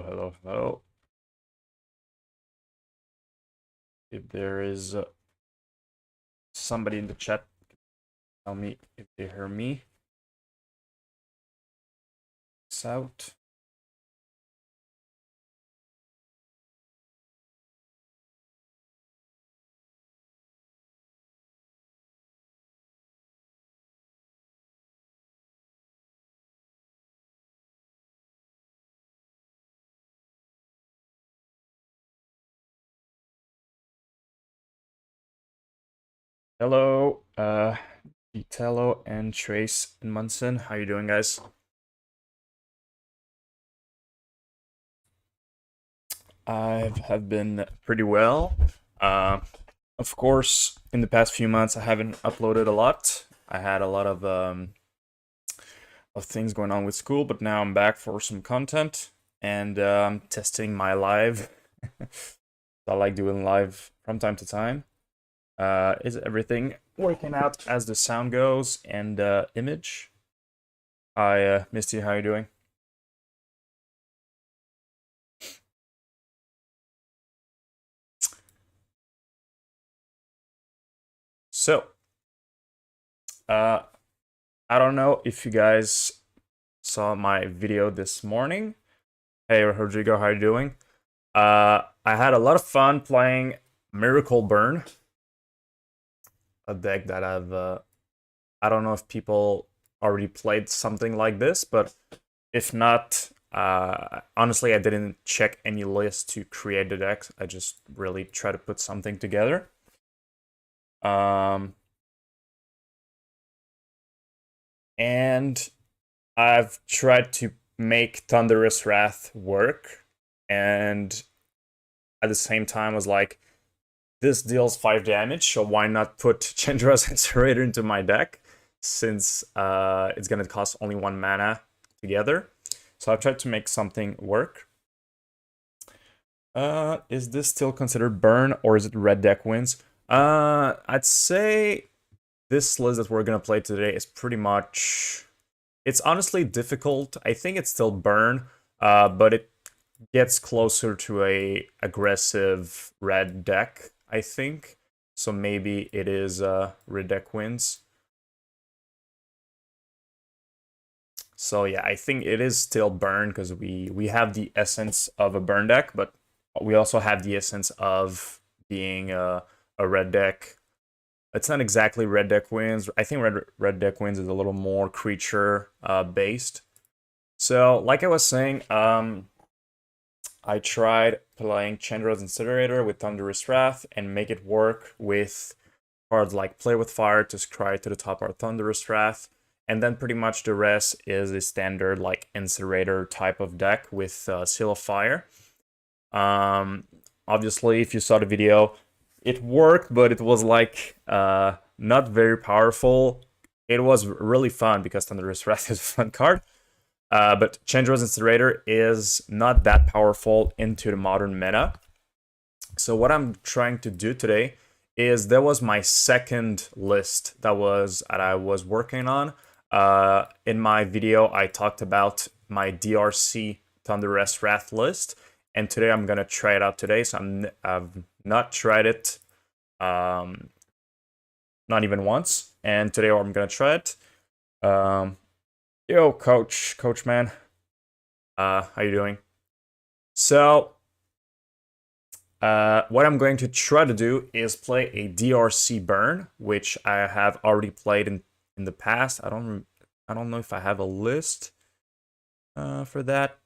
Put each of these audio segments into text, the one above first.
Hello. If there is somebody in the chat, tell me if they hear me. It's out. Hello, Vitello and Trace and Munson. How you doing, guys? I have been pretty well. Of course, in the past few months, I haven't uploaded a lot. I had a lot of things going on with school, but now I'm back for some content and testing my live. I like doing live from time to time. Is everything working out as the sound goes and image? Hi, Misty, how you doing? So, I don't know if you guys saw my video this morning. Hey, Rodrigo, how you doing? I had a lot of fun playing Miracle Burn, a deck that I don't know if people already played something like this, but if not, honestly, I didn't check any list to create the deck. I just really try to put something together. And I've tried to make Thunderous Wrath work, and at the same time was like, this deals 5 damage, so why not put Chandra's Incinerator into my deck, since it's gonna cost only 1 mana together. So I've tried to make something work. Is this still considered burn, or is it red deck wins? I'd say this list that we're gonna play today is pretty much... It's honestly difficult. I think it's still burn, but it gets closer to a aggressive red deck, I think. So maybe it is red deck wins. So yeah, I think it is still burn because we have the essence of a burn deck, but we also have the essence of being a red deck. It's not exactly red deck wins. I think red deck wins is a little more creature based. So like I was saying, I tried playing Chandra's Incinerator with Thunderous Wrath and make it work with cards like Play with Fire to scry to the top our Thunderous Wrath. And then pretty much the rest is a standard like Incinerator type of deck with Seal of Fire. Obviously, if you saw the video, it worked, but it was like not very powerful. It was really fun because Thunderous Wrath is a fun card. But Chandra's Incinerator is not that powerful into the modern meta. So what I'm trying to do today is that was my second list that I was working on. In my video, I talked about my DRC Thunderous Wrath list, and today I'm gonna try it out today. So I've not tried it, not even once, and today I'm gonna try it. Yo, coach man, how you doing? So, what I'm going to try to do is play a DRC burn, which I have already played in the past. I don't know if I have a list for that.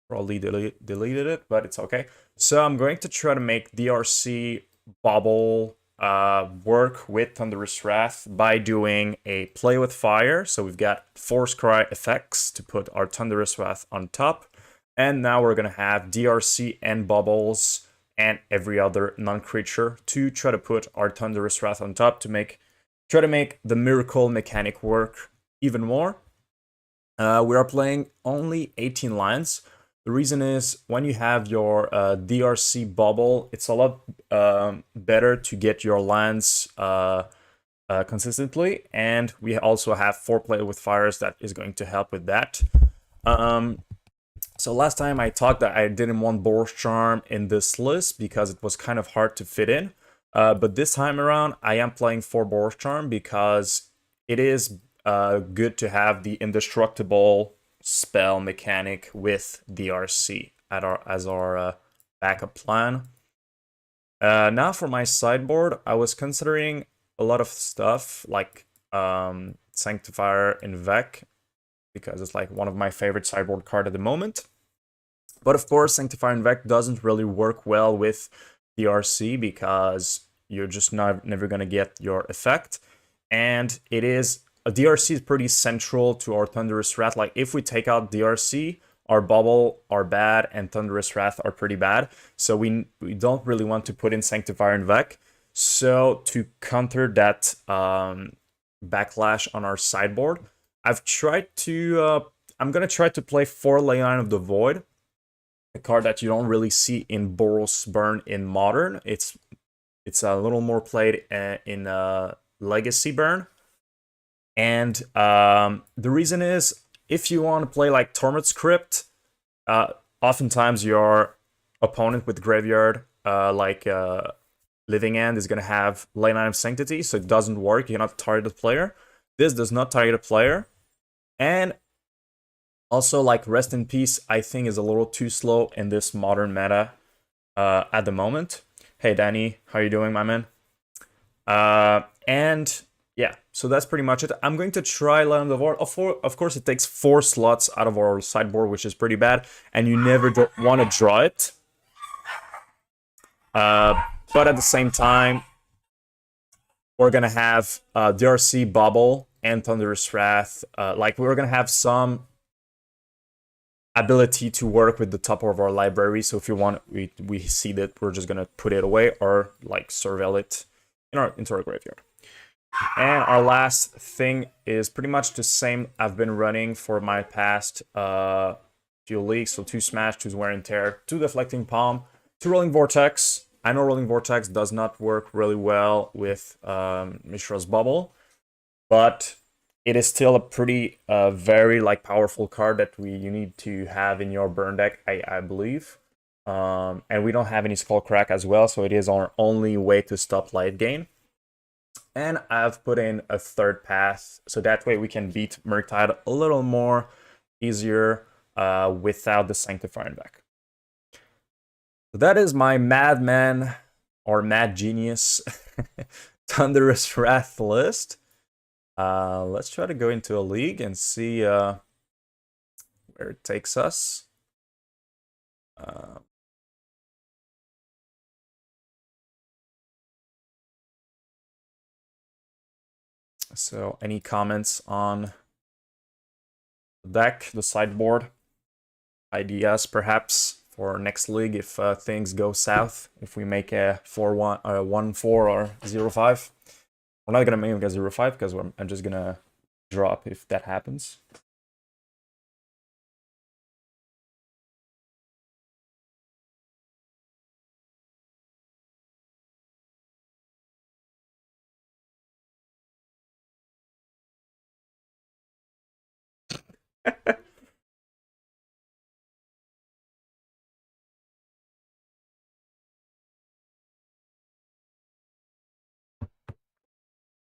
Probably deleted it, but it's okay. So I'm going to try to make DRC bobble work with Thunderous Wrath by doing a Play with Fire. So we've got Force Cry effects to put our Thunderous Wrath on top. And now we're going to have DRC and bubbles and every other non-creature to try to put our Thunderous Wrath on top to try to make the miracle mechanic work even more. We are playing only 18 lands. The reason is when you have your DRC bubble, it's a lot better to get your lands consistently, and we also have 4 Play with Fires that is going to help with that. So last time I talked that I didn't want Boros Charm in this list because it was kind of hard to fit in. But this time around, I am playing for Boros Charm because it is good to have the indestructible spell mechanic with DRC as our backup plan. Now for my sideboard, I was considering a lot of stuff like Sanctifier en-vec because it's like one of my favorite sideboard card at the moment. But of course, Sanctifier en-vec doesn't really work well with DRC because you're just never gonna get your effect. And it is DRC is pretty central to our Thunderous Wrath. Like if we take out DRC, our bubble are bad and Thunderous Wrath are pretty bad. So we don't really want to put in Sanctifier en-vec. So to counter that backlash on our sideboard, I've tried to I'm gonna try to play 4 Leyline of the Void, a card that you don't really see in Boros Burn in Modern. It's a little more played in Legacy Burn. And the reason is, if you want to play like Torment Crypt, oftentimes your opponent with Graveyard, like Living End, is going to have Leyline of Sanctity, so it doesn't work. You cannot target the player. This does not target a player. And also, like Rest in Peace, I think is a little too slow in this modern meta at the moment. Hey, Danny, how you doing, my man? And yeah, so that's pretty much it. I'm going to try Land of the Void. Of course, it takes 4 slots out of our sideboard, which is pretty bad, and you never want to draw it. But at the same time, we're going to have DRC Bubble and Thunderous Wrath. Like, we're going to have some ability to work with the top of our library. So if you want, we see that we're just going to put it away or, like, surveil it into our graveyard. And our last thing is pretty much the same I've been running for my past few leagues. So 2 Smash, 2 Wear and Tear, 2 Deflecting Palm, 2 Rolling Vortex. I know Rolling Vortex does not work really well with Mishra's Bubble, but it is still a pretty very like powerful card that you need to have in your burn deck, I believe. And we don't have any Skullcrack as well, so it is our only way to stop light gain. And I've put in a 3rd path, so that way we can beat Murktide a little more easier without the Sanctifier en-vec. So that is my madman or mad genius Thunderous Wrath list. Let's try to go into a league and see where it takes us. So any comments on the deck, the sideboard, ideas perhaps for next league if things go south, if we make a 4-1, 1-4 or 0-5. We're not gonna make it a 0-5 because I'm just gonna drop if that happens.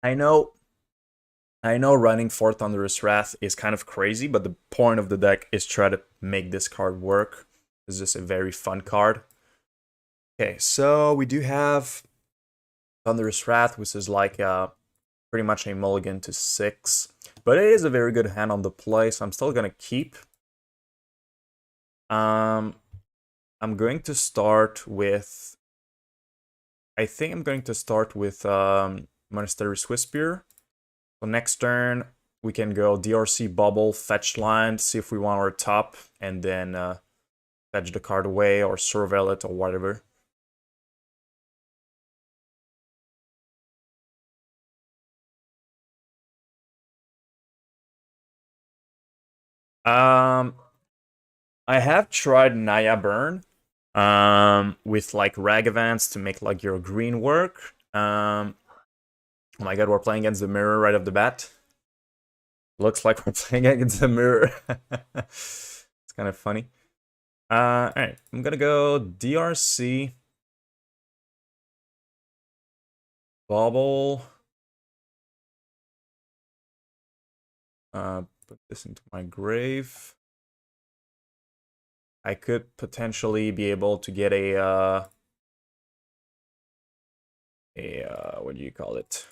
I know running for Thunderous Wrath is kind of crazy, but the point of the deck is try to make this card work. It's just a very fun card. Okay, so we do have Thunderous Wrath, which is like pretty much a mulligan to 6. But it is a very good hand on the play, so I'm still going to keep. I'm going to start with... I think I'm going to start with Monastery Swiftspear. So next turn, we can go DRC Bubble, fetch land, see if we want our top, and then fetch the card away or surveil it or whatever. I have tried Naya Burn with like Ragavance to make like your green work. Oh my god, we're playing against the mirror right off the bat. Looks like we're playing against the mirror. It's kind of funny. Alright, I'm gonna go DRC, Bobble. Put this into my grave. I could potentially be able to get a what do you call it?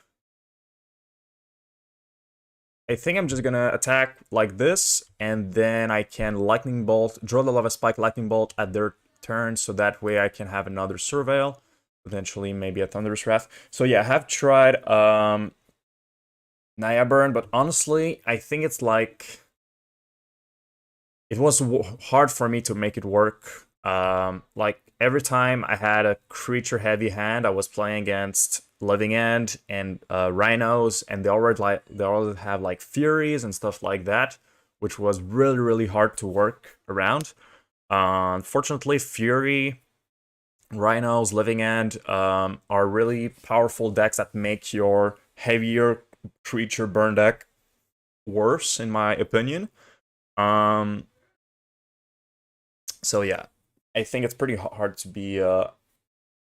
I think I'm just gonna attack like this, and then I can Lightning Bolt, draw the Lava Spike Lightning Bolt at their turn, so that way I can have another Surveil, potentially maybe a Thunderous Wrath. So yeah, I have tried Naya Burn, but honestly, I think it's like... It was hard for me to make it work. Like, every time I had a creature-heavy hand, I was playing against Living End and Rhinos, and they already have like Furies and stuff like that, which was really, really hard to work around. Unfortunately, Fury, Rhinos, Living End are really powerful decks that make your heavier creature burn deck worse, in my opinion. So yeah, I think it's pretty hard to be.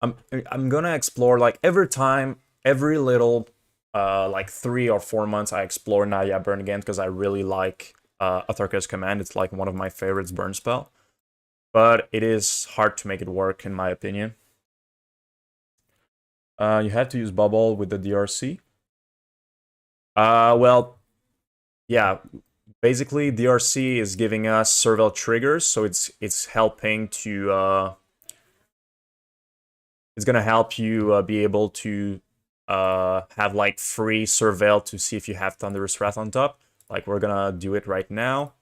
I'm gonna explore like every little like 3 or 4 months I explore Naya Burn again because I really like Atharka's Command. It's like one of my favorites burn spell, but it is hard to make it work in my opinion. You have to use Bubble with the DRC. Well, yeah. Basically, DRC is giving us Surveil triggers, so it's helping to it's gonna help you be able to have like free Surveil to see if you have Thunderous Wrath on top. Like, we're gonna do it right now.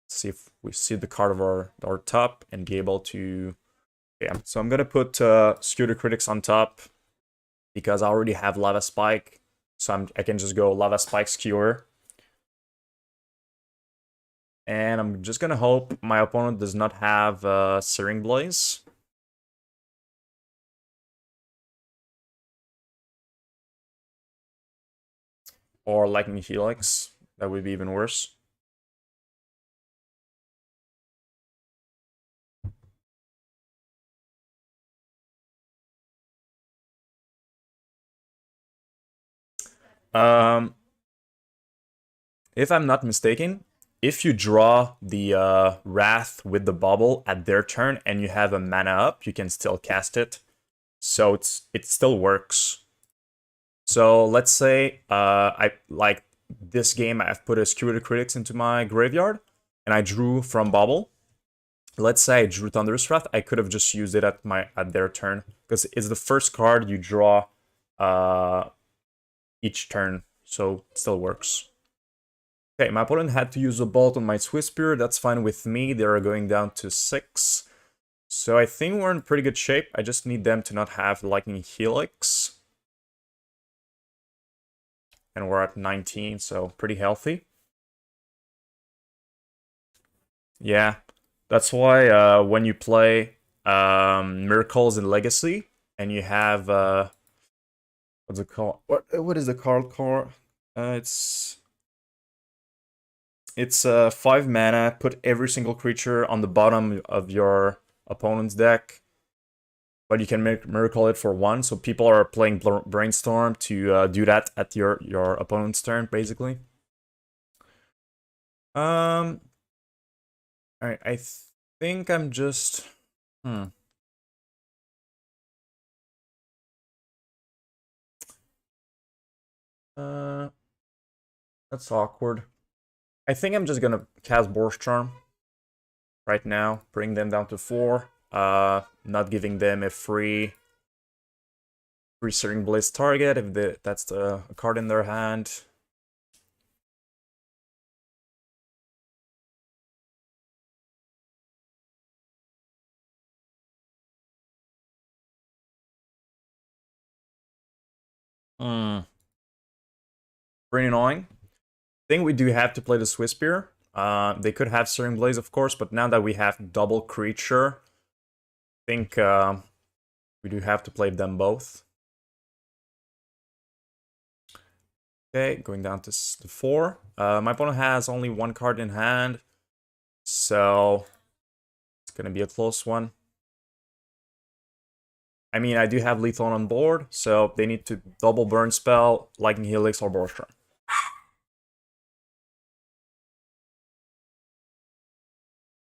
See if we see the card of our top and be able to... Yeah, so I'm gonna put Skewer the Critics on top because I already have Lava Spike, so I can just go Lava Spike Skewer. And I'm just gonna hope my opponent does not have Searing Blaze. Or Lightning Helix. That would be even worse. If I'm not mistaken, if you draw the Wrath with the Bubble at their turn and you have a mana up, you can still cast it. So it still works. So let's say I like this game, I've put a Skewer the Critics into my graveyard and I drew from Bubble. Let's say I drew Thunderous Wrath, I could have just used it at their turn because it's the first card you draw each turn, so it still works. Okay, my opponent had to use a bolt on my Swiss Spear. That's fine with me. They're going down to 6. So I think we're in pretty good shape. I just need them to not have Lightning Helix. And we're at 19, so pretty healthy. Yeah, that's why when you play Miracles in Legacy and you have what's it called? What is the card called? It's 5 mana. Put every single creature on the bottom of your opponent's deck, but you can miracle it for 1. So people are playing Brainstorm to do that at your opponent's turn, basically. Alright, I think I'm just... That's awkward. I think I'm just gonna cast Boros Charm right now, bring them down to 4. Not giving them a free Searing Blaze target if that's the card in their hand. Pretty annoying. I think we do have to play the Swiss Spear. They could have Searing Blaze, of course, but now that we have double creature, I think we do have to play them both. Okay, going down to 4. My opponent has only 1 card in hand, so it's gonna be a close one. I mean, I do have lethal on board, so they need to double burn spell, Lightning Helix, or Boros.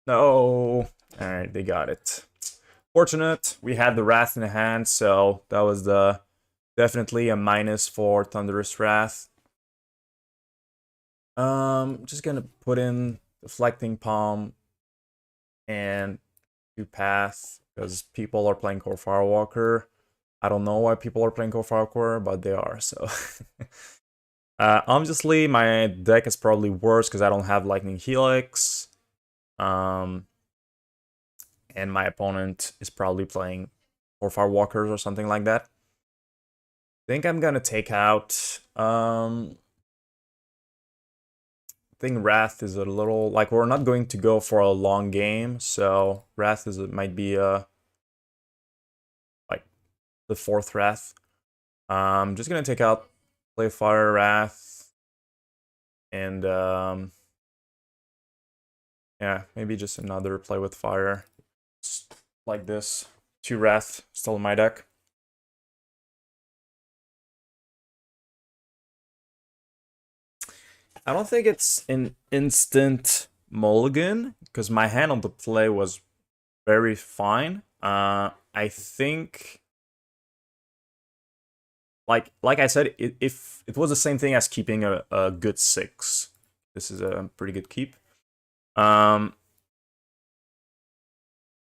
No. Alright, they got it. Fortunate, we had the Wrath in the hand, so that was definitely a minus for Thunderous Wrath. Just gonna put in Deflecting Palm and do Path, because people are playing Core Firewalker. I don't know why people are playing Core Firewalker, but they are, so... obviously, my deck is probably worse because I don't have Lightning Helix. And my opponent is probably playing 4 Firewalkers or something like that. I think I'm gonna take out... I think Wrath is a little... Like, we're not going to go for a long game, so Wrath might be like, the 4th Wrath. Just gonna take out play Fire Wrath, and yeah, maybe just another play with Fire, just like this. 2 Wrath still in my deck. I don't think it's an instant mulligan, because my hand on the play was very fine. I think, like I said, if it was the same thing as keeping a good 6, this is a pretty good keep.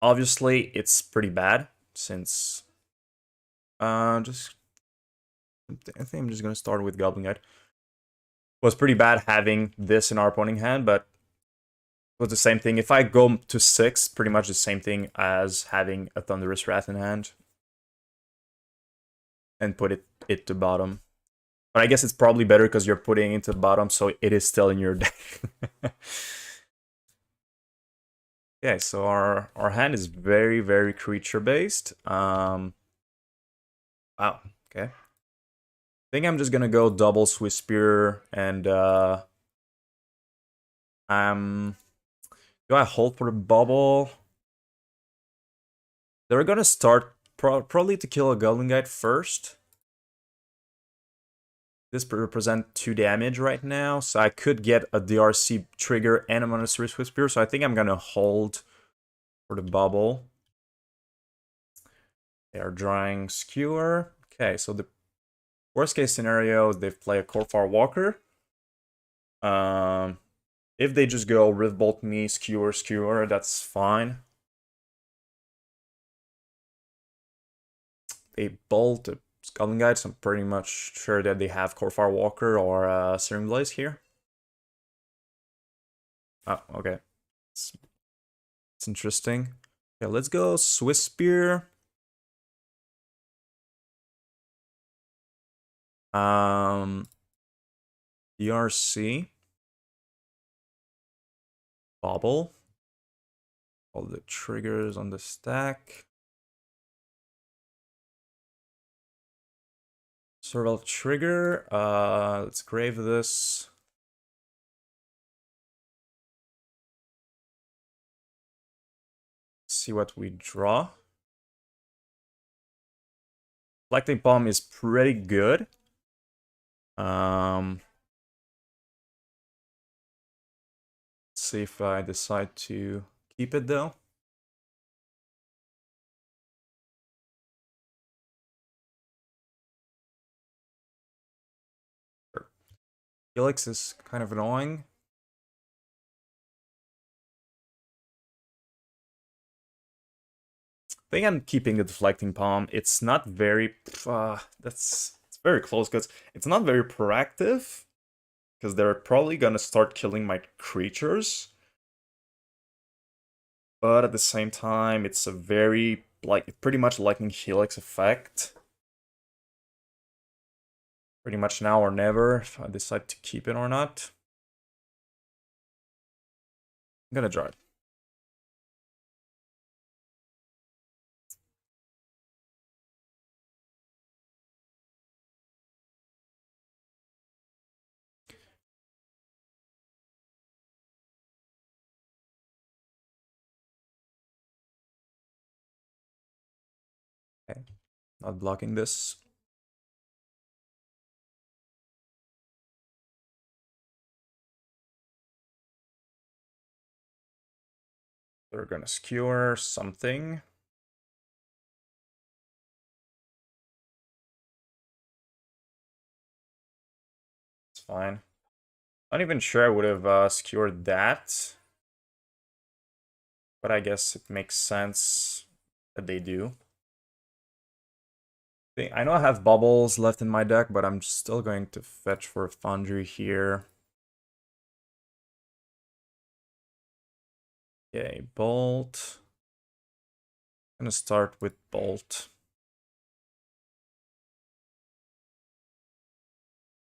Obviously, it's pretty bad, since... I think I'm just gonna start with Goblin Guide. It was pretty bad having this in our opponent hand, but it was the same thing. If I go to 6, pretty much the same thing as having a Thunderous Wrath in hand. And put it to bottom. But I guess it's probably better because you're putting it to the bottom, so it is still in your deck. Okay, so our hand is very, very creature-based. Wow, okay. I think I'm just gonna go double Swiss Spear, and do I hold for the bubble? They're gonna start probably to kill a Goblin Guide first. This represents 2 damage right now, so I could get a DRC trigger and a Monastery Swiss Spear, so I think I'm gonna hold for the bubble. They are drawing Skewer. Okay, so the worst case scenario is they play a Core Firewalker. If they just go Riftbolt me, Skewer, that's fine. They bolt a Goblin Guide, so I'm pretty much sure that they have Core Firewalker or Searing Blaze here. Oh, okay. It's interesting. Okay, let's go Swiss Spear. DRC. Bobble. All the triggers on the stack. Serval trigger. Let's grave this. See what we draw. Reflecting Palm is pretty good. Let's see if I decide to keep it though. Sure. Helix is kind of annoying. I think I'm keeping the Deflecting Palm. It's not very... it's very close, because it's not very proactive, because they're probably gonna start killing my creatures. But at the same time, it's a very, like, pretty much Lightning Helix effect. Pretty much now or never, if I decide to keep it or not. I'm gonna draw it. Okay, not blocking this. They're gonna skewer something. It's fine. Not even sure I would have skewered that. But I guess it makes sense that they do. I know I have bubbles left in my deck, but I'm still going to fetch for a Foundry here. Okay, Bolt. I'm gonna start with Bolt.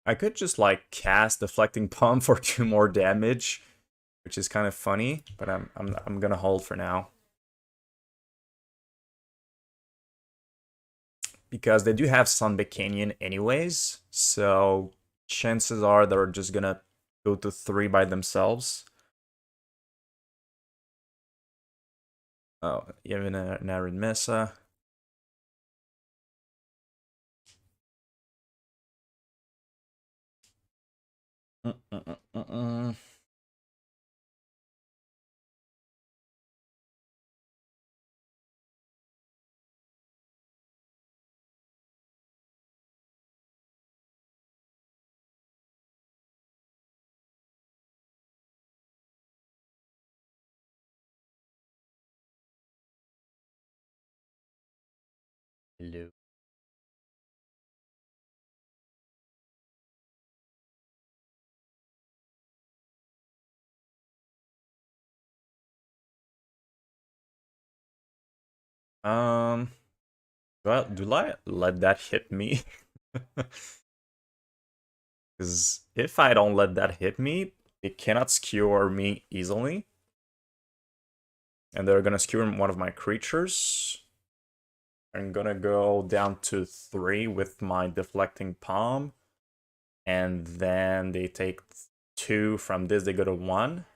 I could just like cast Deflecting Palm for 2 more damage, which is kind of funny, but I'm gonna hold for now. Because they do have Sunbeam Canyon anyways, so chances are they're just gonna go to 3 by themselves. Oh, even an Arid Mesa. Hello. Do I let that hit me? Because if I don't let that hit me, it cannot skewer me easily. And they're gonna skewer one of my creatures. I'm gonna go down to 3 with my Deflecting Palm. And then they take 2 from this, they go to 1.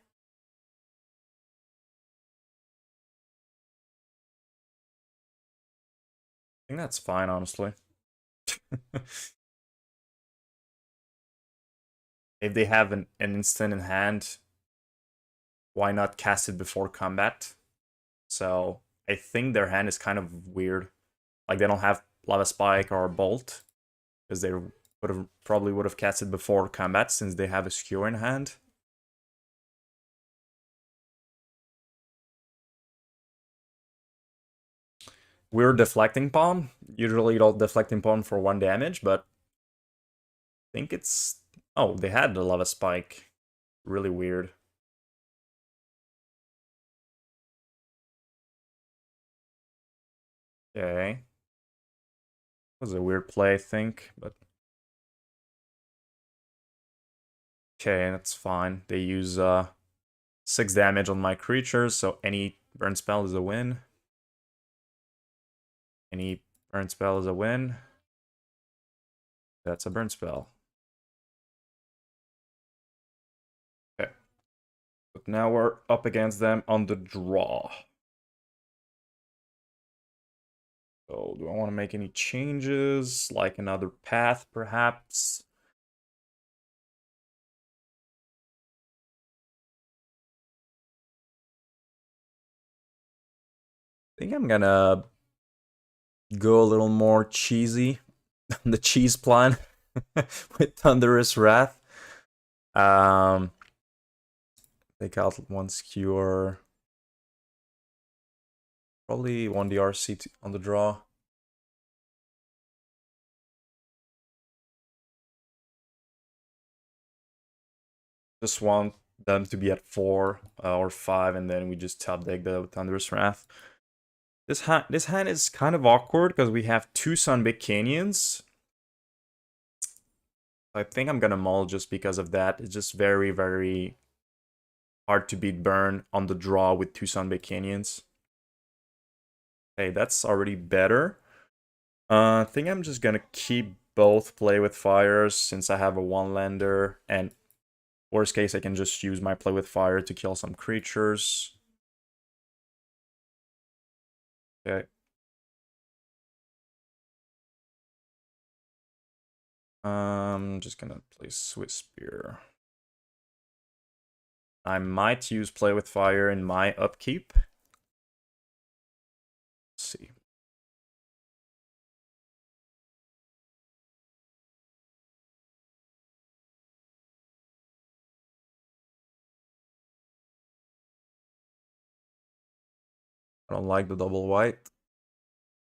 I think that's fine, honestly. If they have an instant in hand, why not cast it before combat? So I think their hand is kind of weird. Like they don't have Lava Spike or Bolt, because they probably would have cast it before combat since they have a skewer in hand. We're Deflecting Palm. Usually you don't Deflecting Palm for 1 damage, but I think it's... Oh, they had the Lava Spike. Really weird. Okay. Was a weird play, I think, but... Okay, that's fine. They use 6 damage on my creatures, so any burn spell is a win. Any burn spell is a win. That's a burn spell. Okay. But now we're up against them on the draw. So do I want to make any changes? Like another path, perhaps? I think I'm gonna go a little more cheesy on the cheese plan with Thunderous Wrath. Take out 1 skewer. Probably 1 DRC on the draw. Just want them to be at 4 or 5, and then we just top deck the Thunderous Wrath. This hand is kind of awkward because we have 2 Sunbeam Canyons. I think I'm gonna mull just because of that. It's just very, very hard to beat burn on the draw with 2 Sunbeam Canyons. Okay, that's already better. I think I'm just gonna keep both Play with Fires since I have a 1-lander, and worst case I can just use my Play with Fire to kill some creatures. Okay. Just gonna play Swiss Spear. I might use Play with Fire in my upkeep. Let's see. I don't like the double white.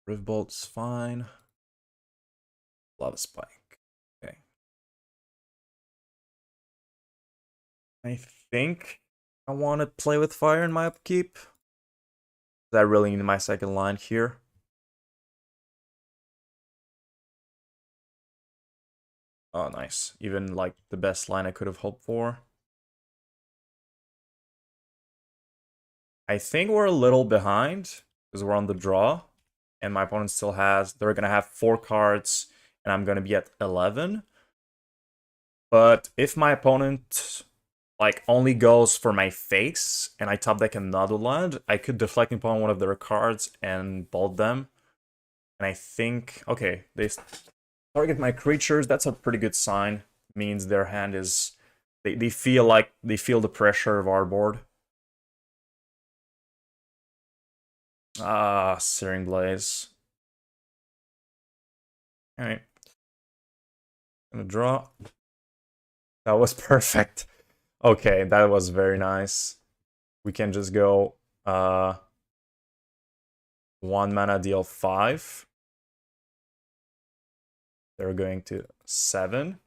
Riftbolt's fine. Lava Spike. Okay. I think I want to play with fire in my upkeep. I really need my second line here. Oh, nice. Even like the best line I could have hoped for. I think we're a little behind because we're on the draw. And my opponent still has... They're going to have 4 cards and I'm going to be at 11. But if my opponent like only goes for my face and I top deck another land, I could deflect upon one of their cards and bolt them. And I think, okay, they target my creatures. That's a pretty good sign. Means their hand is, they feel like they feel the pressure of our board. Ah, Searing Blaze. All right, gonna draw. That was perfect. Okay, that was very nice. We can just go 1 mana deal 5. They're going to 7.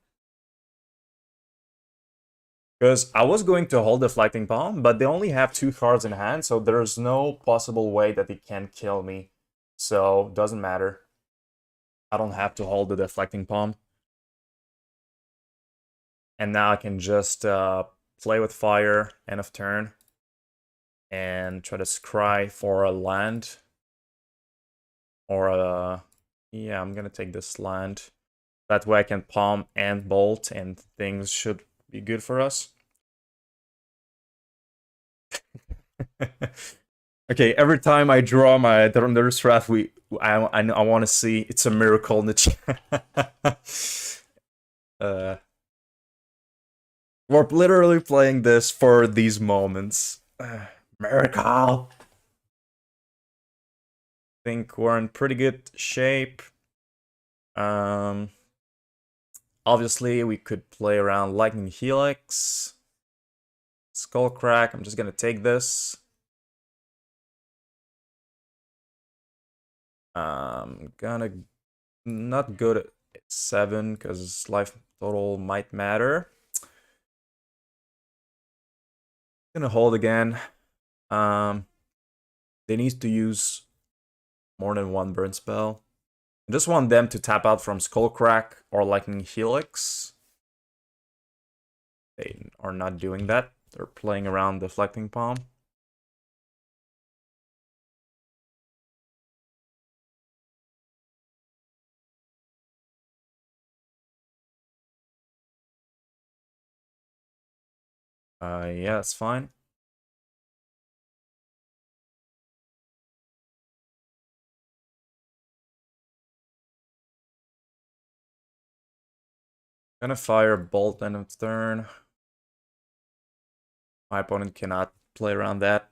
Because I was going to hold Deflecting Palm, but they only have 2 cards in hand, so there's no possible way that they can kill me. So, doesn't matter. I don't have to hold the Deflecting Palm. And now I can just play with fire, end of turn, and try to scry for a land. Or a... Yeah, I'm gonna take this land. That way I can palm and bolt, and things should be good for us. Okay, every time I draw my Thunderous Wrath, I want to see it's a miracle in the chat. We're literally playing this for these moments. Miracle! Think we're in pretty good shape. Obviously, we could play around Lightning Helix. Skullcrack, I'm just gonna take this. Gonna not good at 7 because life total might matter. Gonna hold again. They need to use more than 1 burn spell. I just want them to tap out from Skullcrack or Lightning Helix. They are not doing that. They're playing around Deflecting Palm. Yeah, that's fine. Gonna fire Bolt end of turn. My opponent cannot play around that.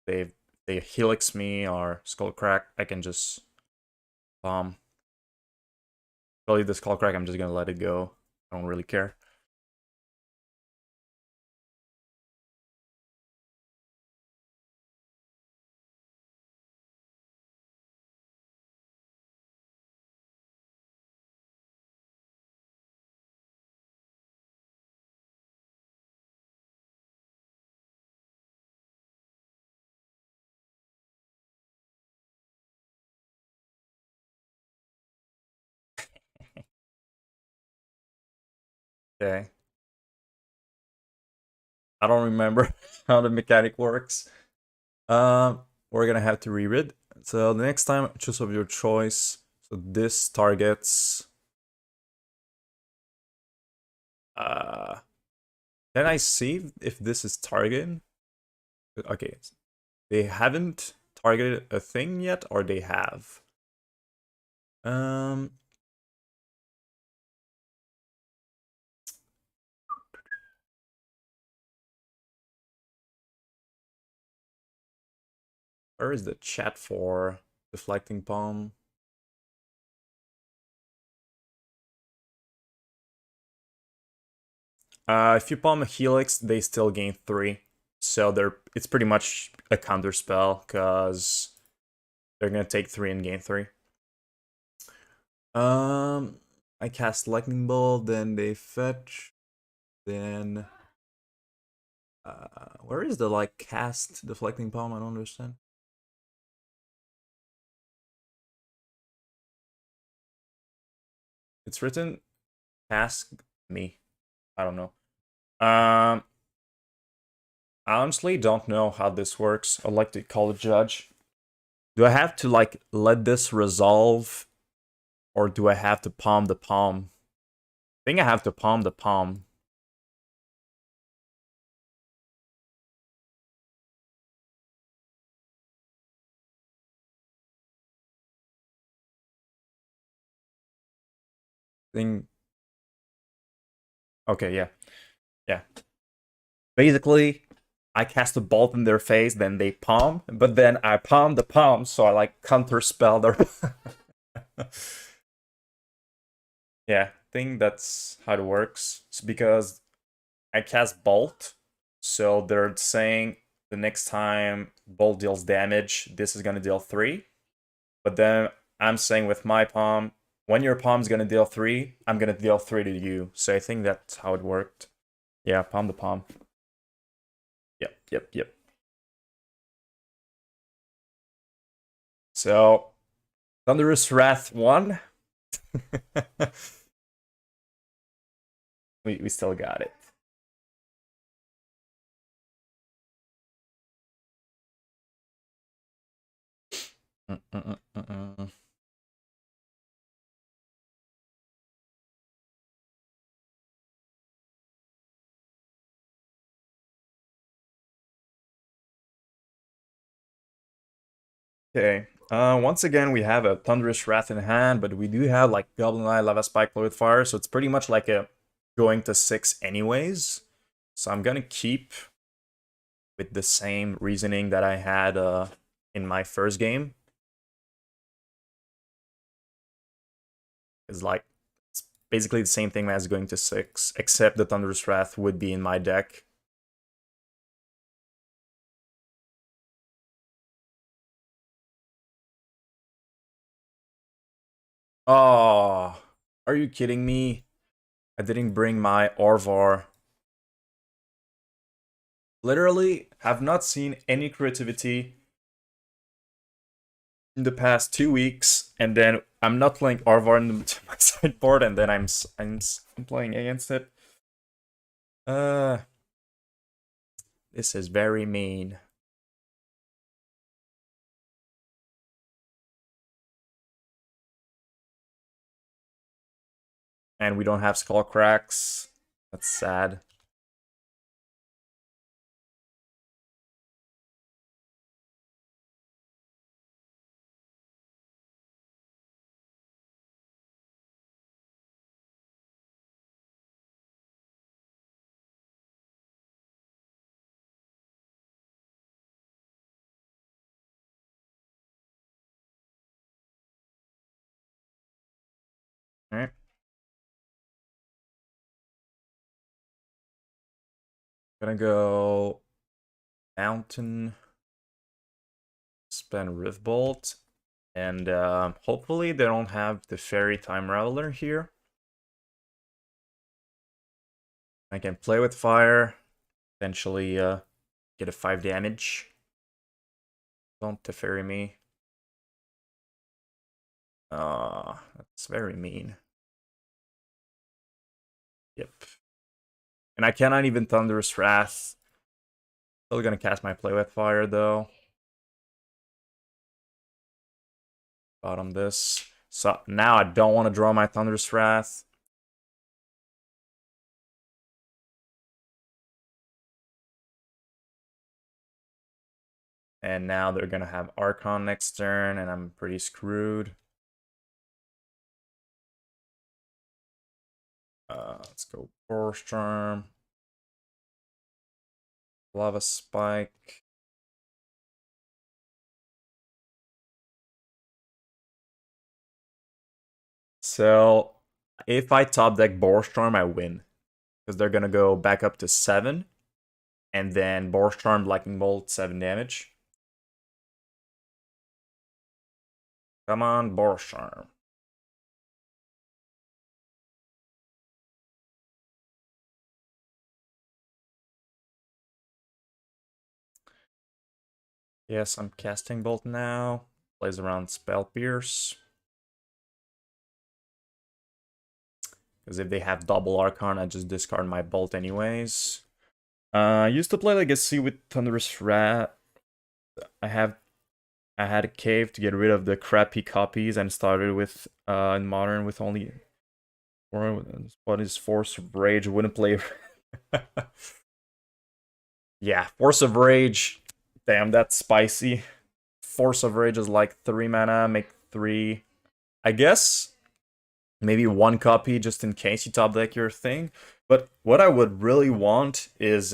They Helix me or Skullcrack. I can just Probably the Skullcrack, I'm just gonna let it go. I don't really care. Okay. I don't remember how the mechanic works. We're gonna have to reread. So the next time, choose of your choice. So this targets. Can I see if this is targeted? Okay, they haven't targeted a thing yet, or they have. Where is the chat for deflecting palm? If you palm a helix, they still gain 3. So it's pretty much a counter spell because they're gonna take 3 and gain 3. I cast lightning bolt, then they fetch, then where is the like cast deflecting palm? I don't understand. It's written ask me. I don't know. I honestly don't know how this works. I'd like to call a judge. Do I have to like let this resolve, or do I have to palm the palm? I think I have to palm the palm. Thing. Okay, yeah. Yeah. Basically, I cast a bolt in their face, then they palm, but then I palm the palm, so I like counter spell their. Yeah, I think that's how it works. It's because I cast bolt, so they're saying the next time bolt deals damage, this is gonna deal 3. But then I'm saying with my palm, when your palm's gonna deal 3, I'm gonna deal 3 to you. So I think that's how it worked. Yeah, palm the palm. Yep. So, Thunderous Wrath 1. we still got it. Okay. Once again, we have a Thunderous Wrath in hand, but we do have like Goblin Eye, Lava Spike, Fluid Fire, so it's pretty much like a going to 6 anyways. So I'm gonna keep with the same reasoning that I had in my first game. It's like it's basically the same thing as going to 6, except the Thunderous Wrath would be in my deck. Oh, are you kidding me? I didn't bring my Orvar. Literally, have not seen any creativity in the past 2 weeks, and then I'm not playing Orvar in my sideboard, and then I'm playing against it. This is very mean. And we don't have skull cracks. That's sad. Alright. Gonna go Mountain, spend Riftbolt, and hopefully they don't have the Fairy Time Raveler here. I can play with fire, potentially get a 5 damage. Don't Teferi me. That's very mean. Yep. And I cannot even Thunderous Wrath. Still gonna cast my Play with Fire though. Bottom this. So now I don't want to draw my Thunderous Wrath. And now they're gonna have Archon next turn, and I'm pretty screwed. Let's go Boros Charm. Lava Spike. So if I top deck Boros, I win. Because they're gonna go back up to 7. And then Boros, Lightning Bolt, 7 damage. Come on, Boros. Yes, I'm casting Bolt now. Plays around Spell Pierce. Because if they have double Archon, I just discard my Bolt anyways. I used to play Legacy with Thunderous Rat. I had a cave to get rid of the crappy copies and started with in Modern with only what is Force of Rage. Wouldn't play. Yeah, Force of Rage. Damn, that's spicy. Force of Rage is like 3 mana, make 3. I guess maybe 1 copy just in case you top deck your thing. But what I would really want is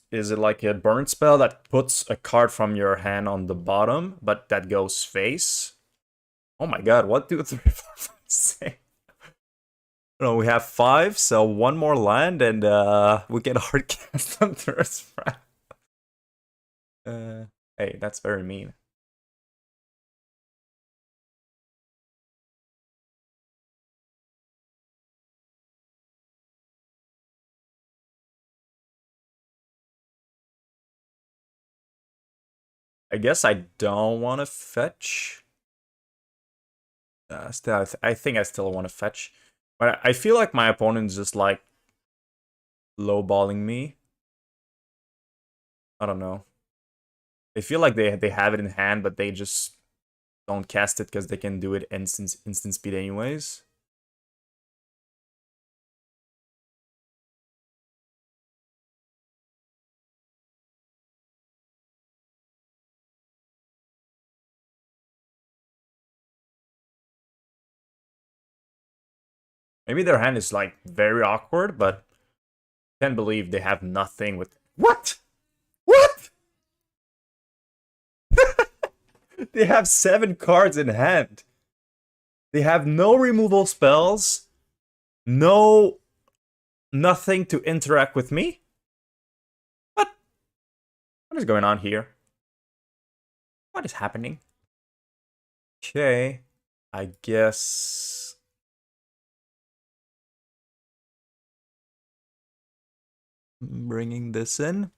is it like a burn spell that puts a card from your hand on the bottom, but that goes face? Oh my god, 1, 2, 3, 4, 5, 6. No, we have 5, so 1 more land and we can hard cast Thunderous. Hey, that's very mean. I guess I don't want to fetch. Still, I think I still want to fetch. But I feel like my opponent's just like lowballing me. I don't know. They feel like they have it in hand, but they just don't cast it because they can do it instant speed anyways. Maybe their hand is like very awkward, but I can't believe they have nothing with. What? What? They have 7 cards in hand. They have no removal spells, no nothing to interact with me. What? What is going on here? What is happening? Okay, I guess bringing this in.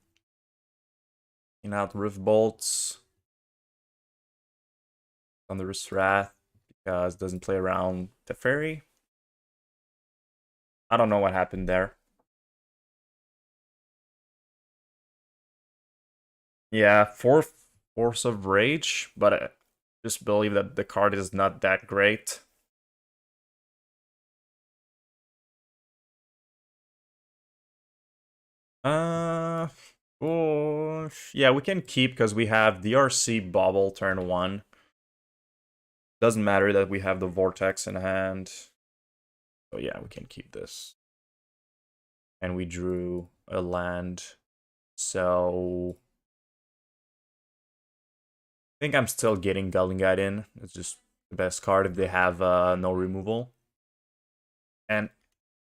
Out Rift Bolts. Thunderous Wrath because it doesn't play around the fairy. I don't know what happened there. Yeah, Force of Rage, but I just believe that the card is not that great. Oh, yeah, we can keep because we have DRC Bobble turn 1. Doesn't matter that we have the Vortex in hand. So yeah, we can keep this. And we drew a land. So I think I'm still getting Goblin Guide in. It's just the best card if they have no removal. And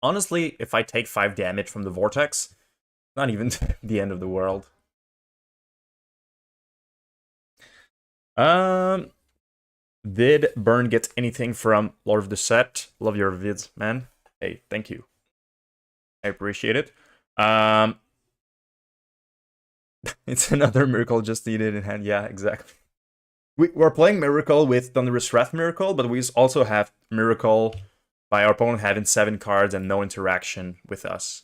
honestly, if I take 5 damage from the Vortex, not even the end of the world. Did Burn get anything from Lord of the Set? Love your vids, man. Hey, thank you. I appreciate it. It's another Miracle just needed in hand. Yeah, exactly. We're playing Miracle with Thunderous Wrath Miracle, but we also have Miracle by our opponent having 7 cards and no interaction with us.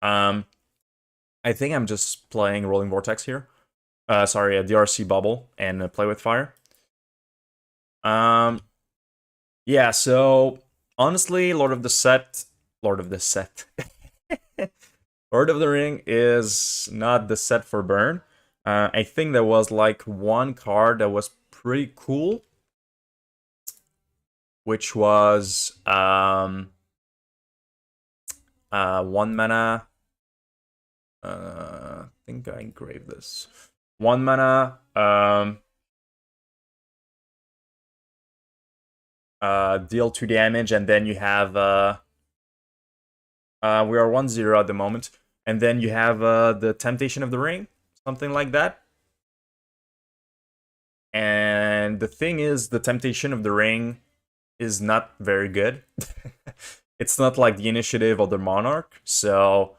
I think I'm just playing Rolling Vortex here. Sorry, a DRC Bubble and Play with Fire. Yeah, so honestly, Lord of the Lord of the Ring is not the set for burn. I think there was like 1 card that was pretty cool, which was 1 mana. I think I engraved this. 1 mana. deal 2 damage, and then you have we are 1-0 at the moment, and then you have the Temptation of the Ring, something like that. And the thing is, the Temptation of the Ring is not very good. It's not like the Initiative or the Monarch, so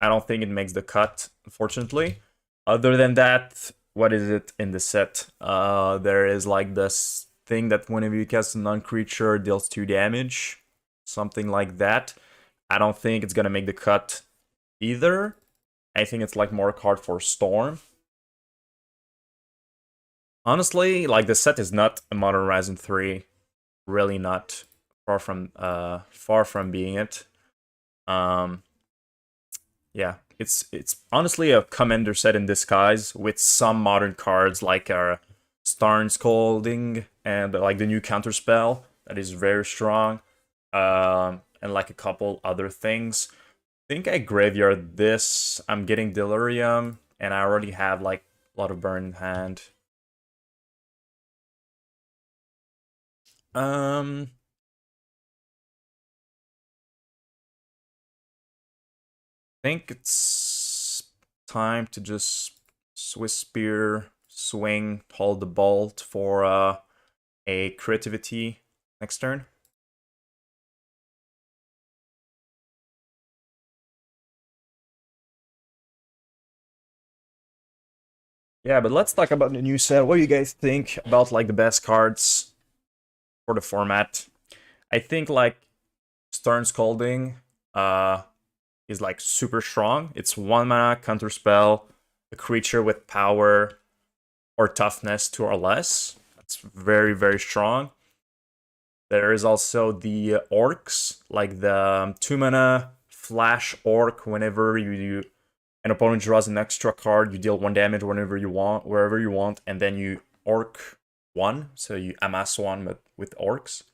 I don't think it makes the cut, unfortunately. Other than that, what is it in the set? There is like this thing that whenever you cast a non-creature deals 2 damage, something like that. I don't think it's gonna make the cut either. I think it's like more a card for Storm. Honestly, like the set is not a Modern Horizon 3. Really not. Far from being it. Yeah, it's honestly a commander set in disguise with some modern cards like Starn Scolding and like the new counterspell that is very strong. And like a couple other things. I think I graveyard this. I'm getting Delirium, and I already have like a lot of burn in hand. I think it's time to just Swiss Spear, swing, hold the bolt for a creativity next turn. Yeah, but let's talk about the new set. What do you guys think about like the best cards for the format? I think like Stern Scolding is like super strong. It's 1 mana, counterspell, a creature with power or toughness 2 or less. That's very, very strong. There is also the orcs, like the 2 mana flash orc. Whenever an opponent draws an extra card, you deal 1 damage whenever you want, wherever you want, and then you orc 1, so you amass 1 but with orcs.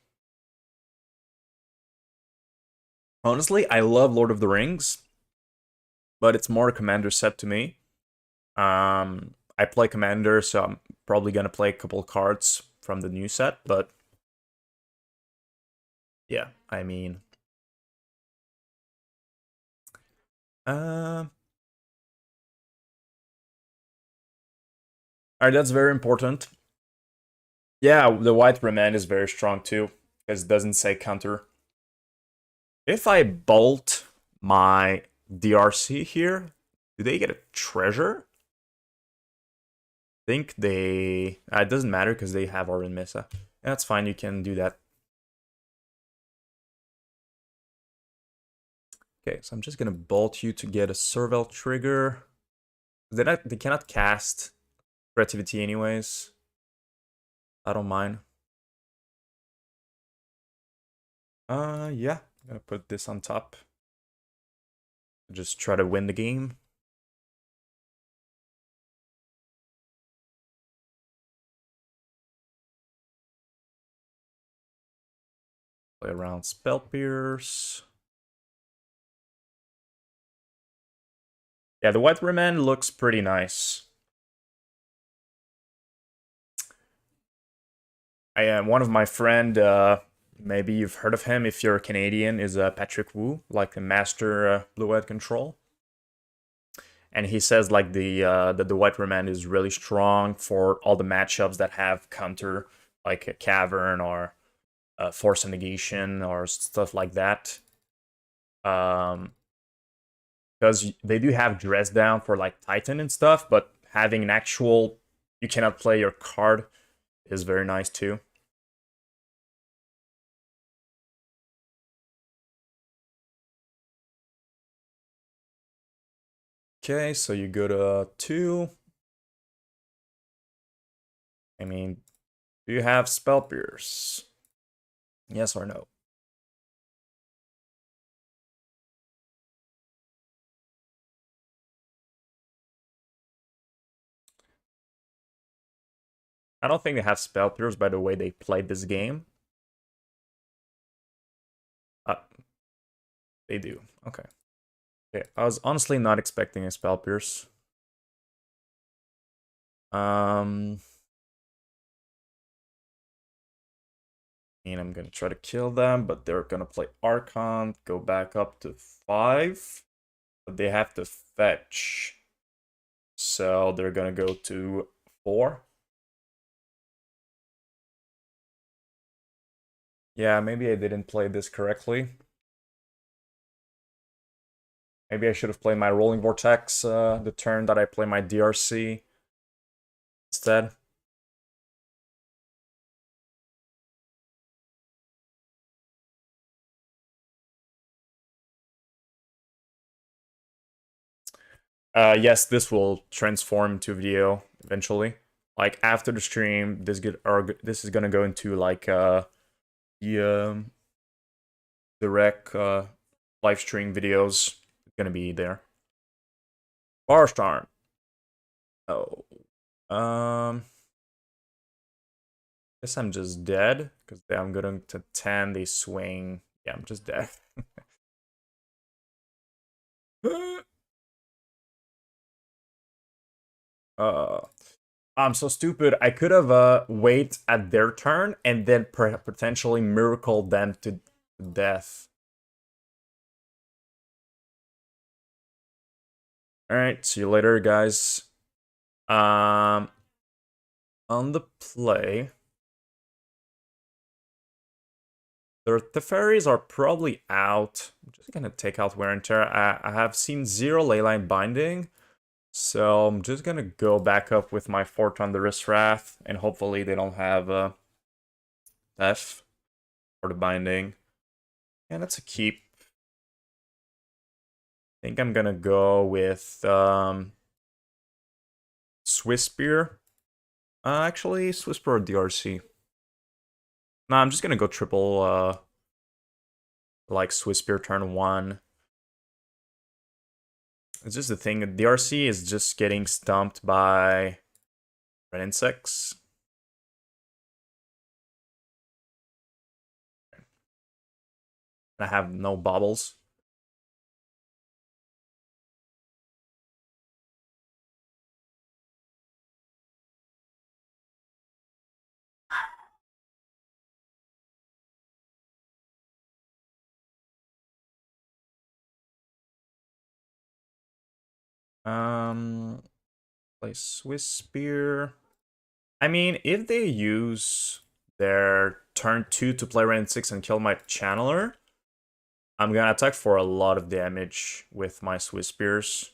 Honestly, I love Lord of the Rings, but it's more a commander set to me. I play commander, so I'm probably gonna play a couple cards from the new set, but yeah, I mean, alright, that's very important. Yeah, the white remand is very strong too, because it doesn't say counter. If I bolt my DRC here, do they get a treasure? I think they... it doesn't matter because they have Orin Mesa. That's fine, you can do that. Okay, so I'm just gonna bolt you to get a Serval trigger. They cannot cast creativity anyways. I don't mind. Yeah, I'm gonna put this on top. Just try to win the game. Play around Spell Pierce. Yeah, the white remand looks pretty nice. I am one of my friend, maybe you've heard of him if you're Canadian, is Patrick Wu, like a master blue-white control. And he says like that the white remand is really strong for all the matchups that have counter, like a cavern or force of negation or stuff like that. Because they do have dress down for like Titan and stuff, but having an actual you cannot play your card is very nice too. Okay, so you go to 2. I mean, do you have Spell Pierce? Yes or no? I don't think they have Spell Pierce by the way they played this game. Uh, they do. Okay. Okay, I was honestly not expecting a Spell Pierce. Um, And I'm gonna try to kill them, but they're gonna play Archon, go back up to 5. But they have to fetch. So they're gonna go to 4. Yeah, maybe I didn't play this correctly. Maybe I should have played my Rolling Vortex the turn that I play my DRC instead. Yes, this will transform into video eventually. Like after the stream, this is gonna go into like the direct live stream videos. It's gonna be there. Barstorm. Oh, guess I'm just dead because I'm going to 10. They swing. Yeah, I'm just dead. uh, I'm so stupid. I could have wait at their turn and then potentially miracle them to death. All right, see you later, guys. On the play, the fairies are probably out. I'm just gonna take out wear and tear. I have seen 0 leyline binding. So I'm just gonna go back up with my 4 Thunderous Wrath, and hopefully they don't have F for the binding. And that's a keep. I think I'm gonna go with Swiss Spear. Actually, Swiss Spear or DRC. Nah, I'm just gonna go triple like Swiss Spear turn 1. It's just the thing, DRC is just getting stumped by red insects. I have no baubles. Play Swiss Spear. I mean, if they use their turn 2 to play Ren 6 and kill my Channeler, I'm gonna attack for a lot of damage with my Swiss Spears.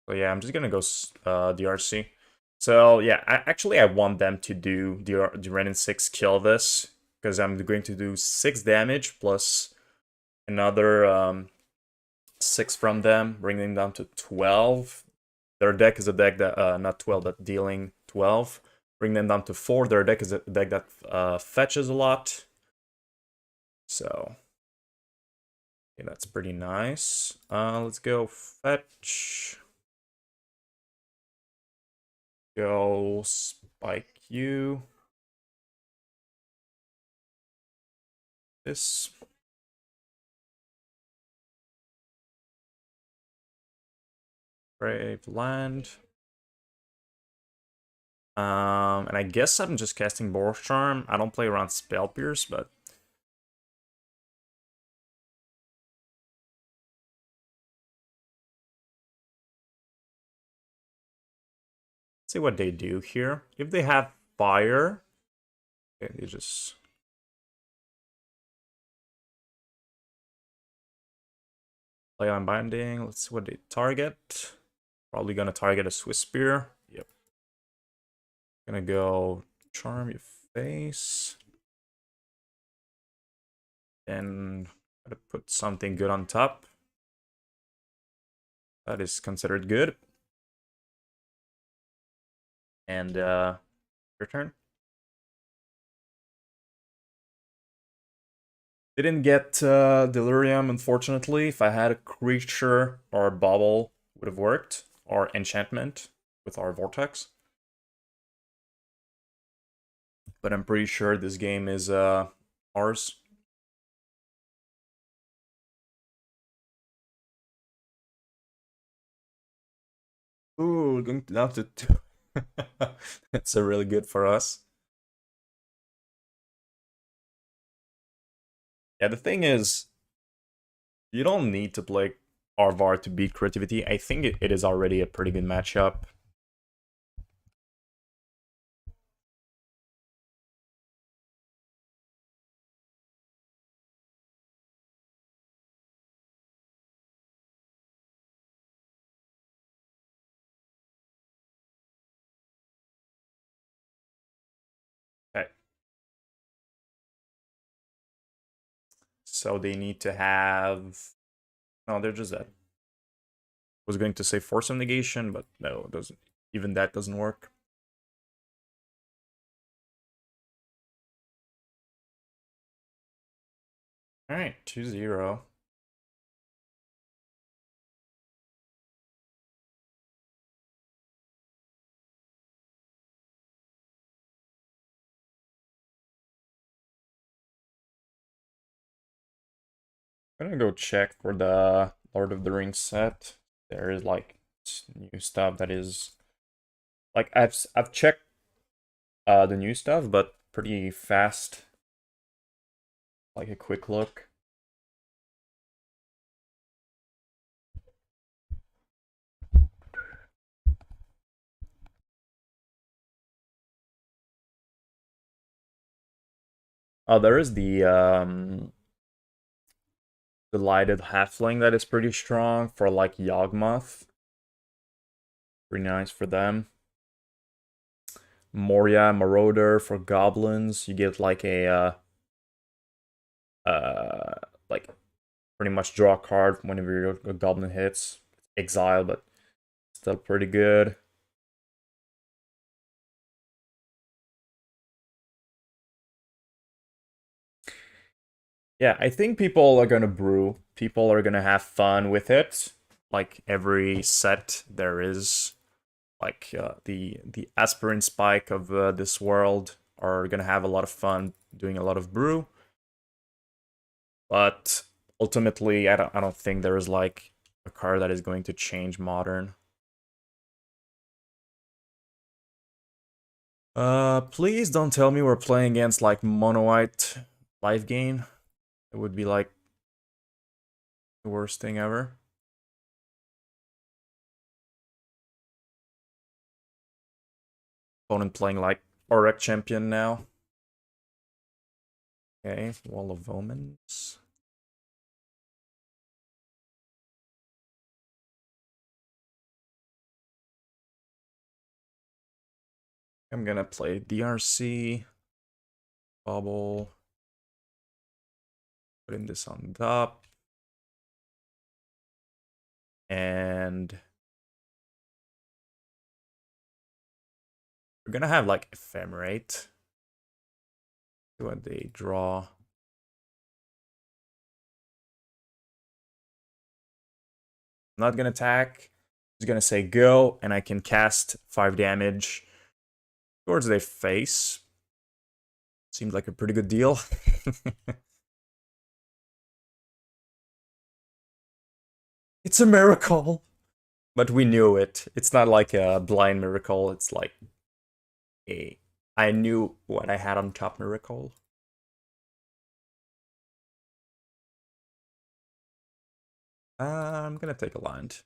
So yeah, I'm just gonna go DRC. So yeah, I want them to do the Ren 6 kill this, because I'm going to do 6 damage plus another 6 from them, bringing them down to 12. Their deck is a deck that, not 12, but dealing 12. Bring them down to 4. Their deck is a deck that fetches a lot. So, yeah, that's pretty nice. Let's go fetch. Go spike you. This. Brave land. And I guess I'm just casting Boros Charm. I don't play around Spell Pierce, but let's see what they do here. If they have fire, okay, they just play on binding. Let's see what they target. Probably gonna target a Swiss Spear. Yep. Gonna go charm your face. Then gotta put something good on top. That is considered good. And your turn. Didn't get Delirium, unfortunately. If I had a creature or a bubble, would have worked. Or enchantment with our Vortex. But I'm pretty sure this game is ours. Ooh, going down to 2. That's a really good for us. Yeah, the thing is, you don't need to play Arvar to beat creativity. I think it is already a pretty good matchup. Okay. So they need to have... No, they're just dead. Was going to say force of negation, but no, it doesn't. Even that doesn't work. Alright, 2-0. I'm gonna go check for the Lord of the Rings set. There is like new stuff that is like I've checked the new stuff, but pretty fast. Like a quick look. Oh, there is the lighted halfling that is pretty strong for like Yawgmoth. Pretty nice for them. Moria Marauder for goblins. You get like a like pretty much draw a card whenever your goblin hits. Exile, but still pretty good. Yeah, I think people are gonna brew. People are gonna have fun with it. Like every set, there is like the aspirin spike of this world are gonna have a lot of fun doing a lot of brew. But ultimately, I don't think there is like a card that is going to change modern. Please don't tell me we're playing against like mono white life gain. It would be like the worst thing ever. Opponent playing like Auric champion now. Okay, Wall of Omens. I'm gonna play DRC. Bubble. Putting this on top. And we're gonna have like Ephemerate. See what they draw. I'm not gonna attack. Just gonna say go, and I can cast 5 damage towards their face. Seems like a pretty good deal. It's a miracle! But we knew it. It's not like a blind miracle, it's like a... I knew what I had on top miracle. I'm gonna take a land.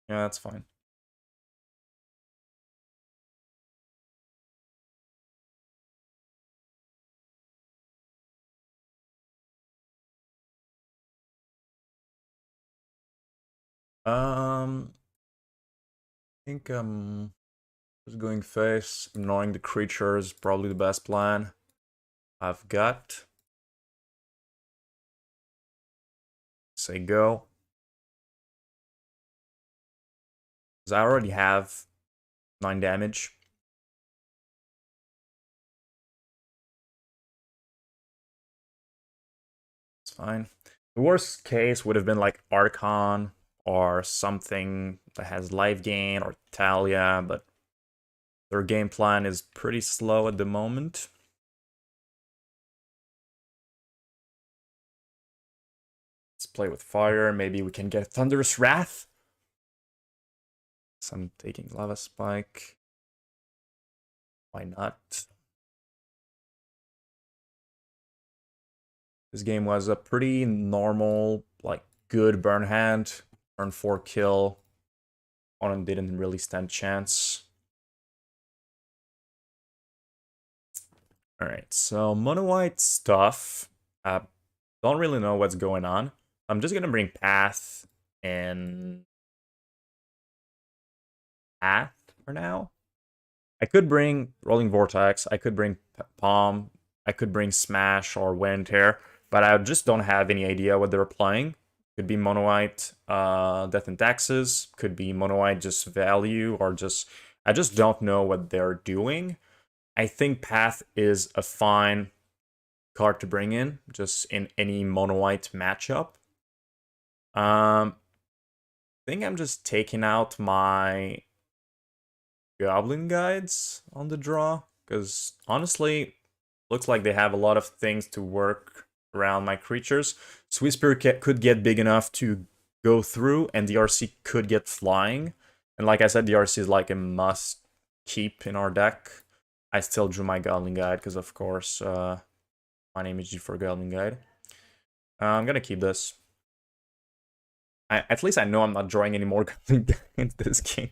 Yeah, that's fine. I think just going face, ignoring the creature is probably the best plan I've got. Say go. Because I already have 9 damage. It's fine. The worst case would have been like Archon or something that has life gain or Talia, but their game plan is pretty slow at the moment. play with fire. Maybe we can get Thunderous Wrath. So I'm taking Lava Spike. Why not? This game was a pretty normal, like, good burn hand. Burn 4 kill. Opponent didn't really stand chance. Alright, so mono white stuff. Don't really know what's going on. I'm just gonna bring Path and Path for now. I could bring Rolling Vortex, I could bring Palm, I could bring Smash or Wind here, but I just don't have any idea what they're playing. Could be mono white, Death and Taxes, could be mono white just value, or just I just don't know what they're doing. I think Path is a fine card to bring in, just in any mono white matchup. I think I'm just taking out my Goblin guides on the draw, because honestly, looks like they have a lot of things to work around my creatures. Sweet Spirit could get big enough to go through, and DRC could get flying. And like I said, DRC is like a must keep in our deck. I still drew my Goblin guide, because of course, my name is ggforgoblinguide. I'm gonna keep this. At least I know I'm not drawing any more Goblin guides this game.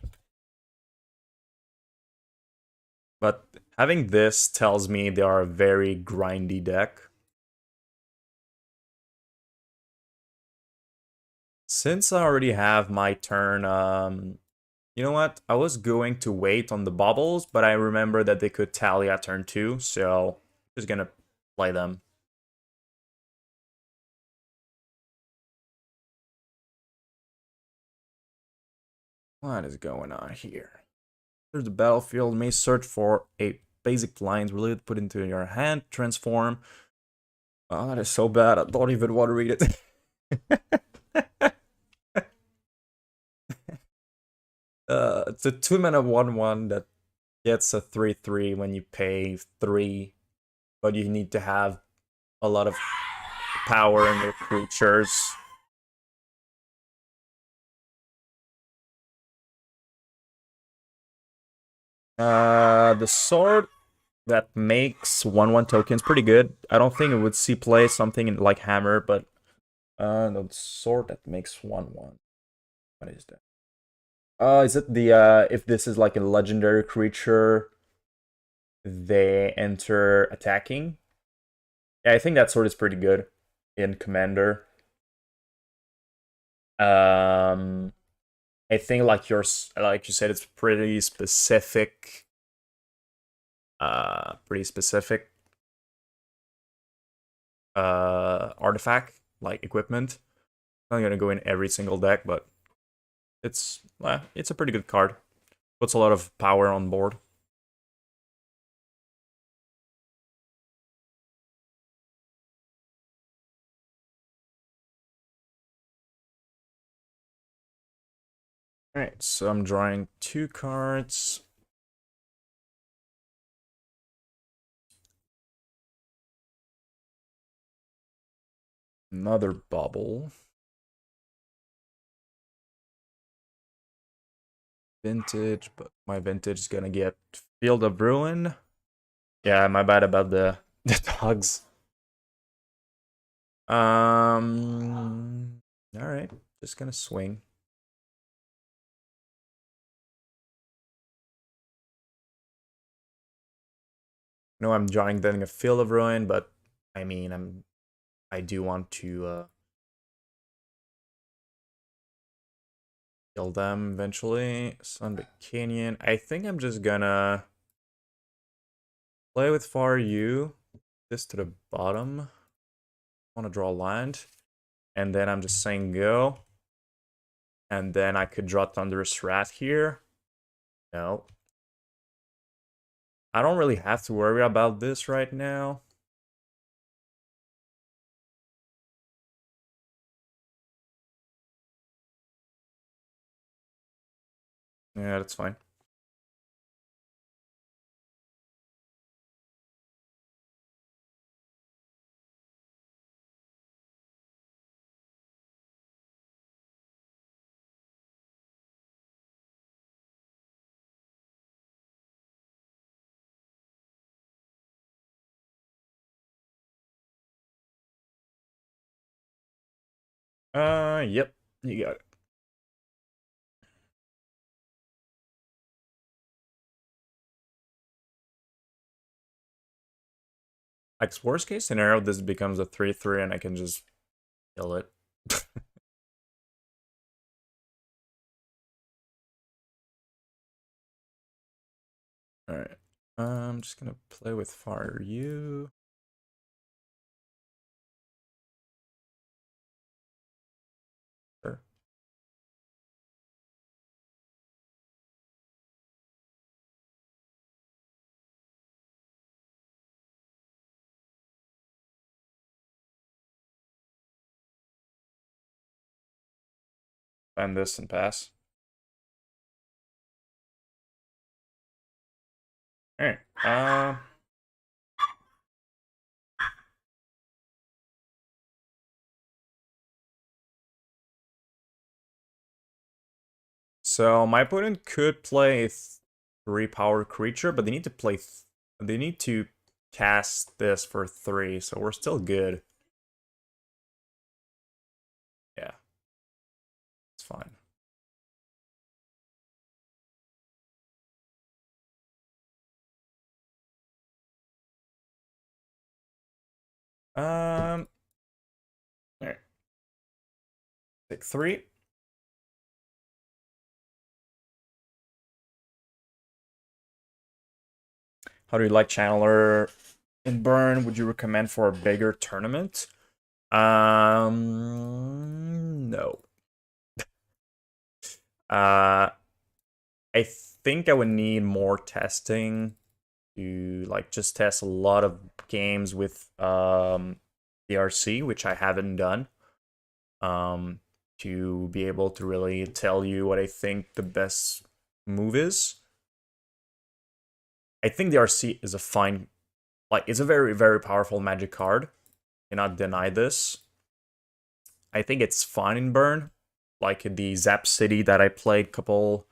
But having this tells me they are a very grindy deck. Since I already have my turn, you know what? I was going to wait on the bubbles, but I remember that they could tally at turn 2, so I'm just gonna play them. What is going on here? There's the battlefield. May search for a basic lines related, put into your hand, transform. Oh, that is so bad. I don't even want to read it. It's a 2-mana 1/1 that gets a 3/3 when you pay 3, but you need to have a lot of power in your creatures. The sword that makes 1/1 tokens pretty good. I don't think it would see play something in like hammer, but no, the sword that makes 1/1. What is that? Is it the if this is like a legendary creature, they enter attacking? Yeah, I think that sword is pretty good in Commander. I think like you said, it's pretty specific. Pretty specific artifact, like equipment. Not gonna go in every single deck, but it's a pretty good card. Puts a lot of power on board. Alright, so I'm drawing 2 cards. Another bubble. Vintage, but my vintage is gonna get Field of Ruin. Yeah, my bad about the dogs. Alright, just gonna swing. No, I'm drawing then a Field of Ruin, but I mean I do want to kill them eventually. Sunbit Canyon. I think I'm just gonna play with Far U. This to the bottom. I want to draw land. And then I'm just saying go. And then I could draw Thunderous Wrath here. No. I don't really have to worry about this right now. Yeah, that's fine. Yep, you got it. Like, worst case scenario, this becomes a 3-3 and I can just kill it. Alright. I'm just gonna play with Fire You. Sure. Find this and pass. Alright. So my opponent could play a 3-power creature, but they need to play. They need to cast this for 3, so we're still good. Yeah, it's fine. All right. Take 3. How do you like Channeler in Burn? Would you recommend for a bigger tournament? No. I think I would need more testing to like just test a lot of games with DRC, which I haven't done. To be able to really tell you what I think the best move is. I think the RC is a fine, like, it's a very, very powerful magic card. Cannot deny this. I think it's fine in Burn, like the Zap City that I played a couple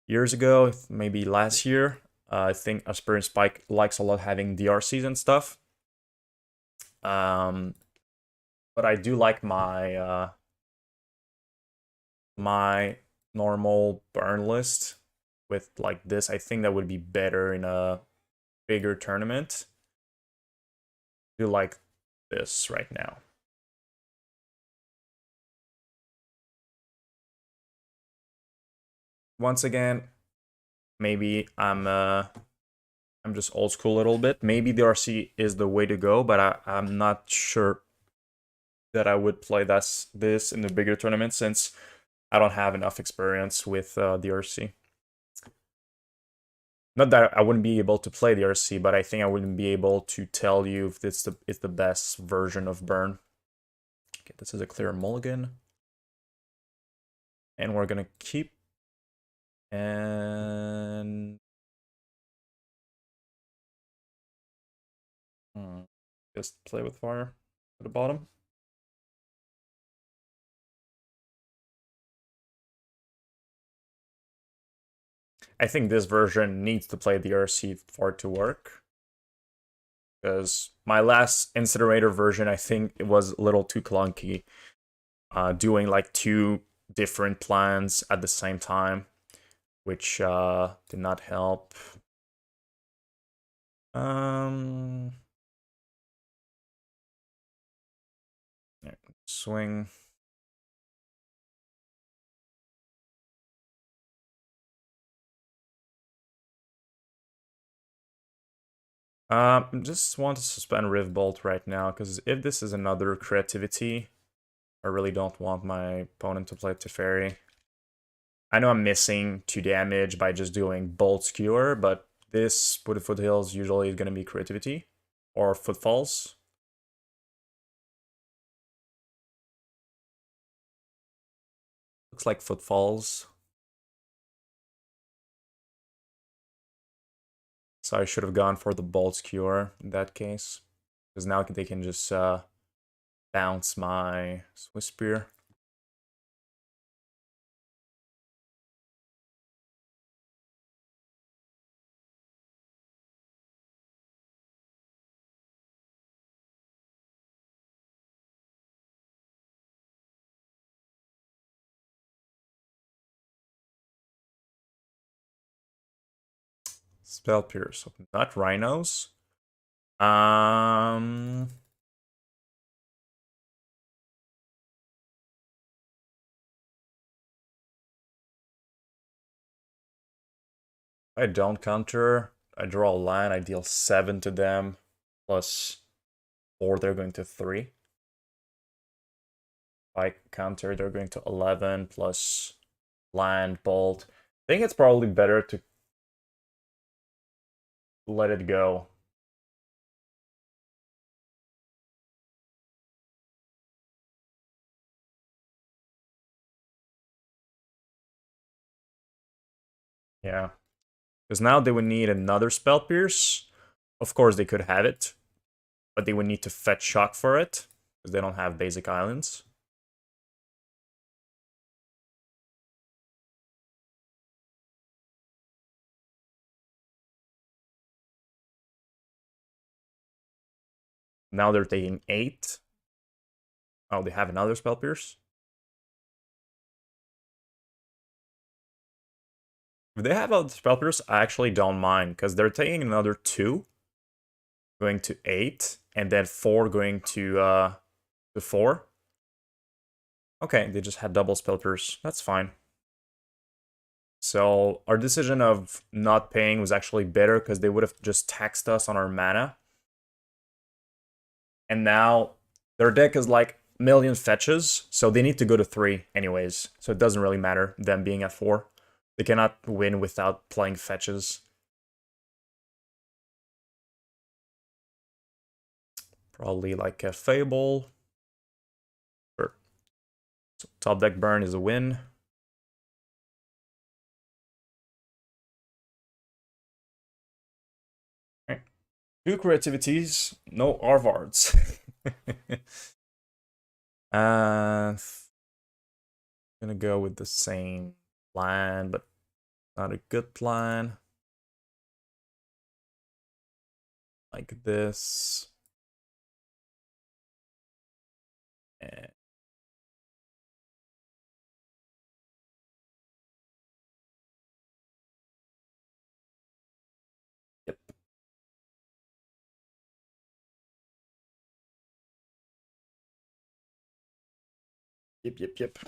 years ago, maybe last year. I think Aspirant Spike likes a lot having DRCs and stuff. But I do like my normal burn list with like this. I think that would be better in a bigger tournament. I do like this right now. Once again, maybe I'm just old school a little bit. Maybe the RC is the way to go, but I'm not sure that I would play this in the bigger tournament since I don't have enough experience with the RC. Not that I wouldn't be able to play the RC, but I think I wouldn't be able to tell you if it's the best version of Burn. Okay, this is a clear mulligan. And we're gonna keep and just play with fire at the bottom. I think this version needs to play the RC for it to work. Because my last Incinerator version, I think it was a little too clunky. Doing like 2 different plans at the same time, which did not help. Swing. Just want to suspend Rift Bolt right now, because if this is another creativity, I really don't want my opponent to play Teferi. I know I'm missing 2 damage by just doing Bolt Skewer, but this with Foothills usually is going to be creativity or Footfalls. Looks like Footfalls. So I should have gone for the Bolt Skewer in that case. Because now they can just bounce my Swiss Spear. Spell Pierce. Not rhinos. I don't counter. I draw a line. I deal 7 to them. Plus 4, they're going to 3. If I counter, they're going to 11 plus land, bolt. I think it's probably better to let it go. Yeah. Because now they would need another Spell Pierce. Of course, they could have it. But they would need to fetch Shock for it. Because they don't have basic islands. Now they're taking 8. Oh, they have another Spell Pierce? If they have a Spell Pierce, I actually don't mind. Because they're taking another 2. Going to 8. And then 4 going to 4. Okay, they just had double Spell Pierce. That's fine. So our decision of not paying was actually better because they would have just taxed us on our mana. And now their deck is like a million fetches, so they need to go to 3 anyways. So it doesn't really matter them being at 4. They cannot win without playing fetches. Probably like a Fable. Sure. So top deck burn is a win. Right. 2 creativities, no Arvards. Gonna go with the same plan, but not a good plan. Like this. And yep. Yep.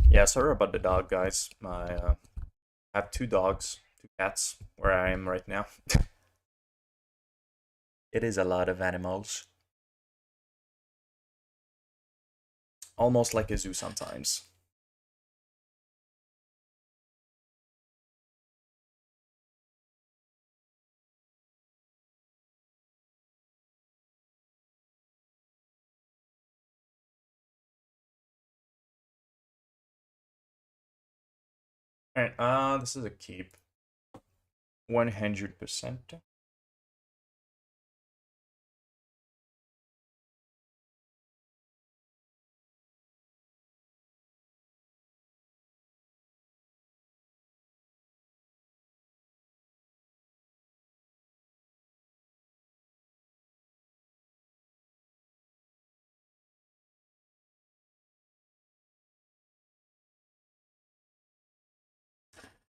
Yeah, sorry about the dog, guys. I have 2 dogs, 2 cats, where I am right now. It is a lot of animals. Almost like a zoo sometimes. Alright, this is a keep. 100%.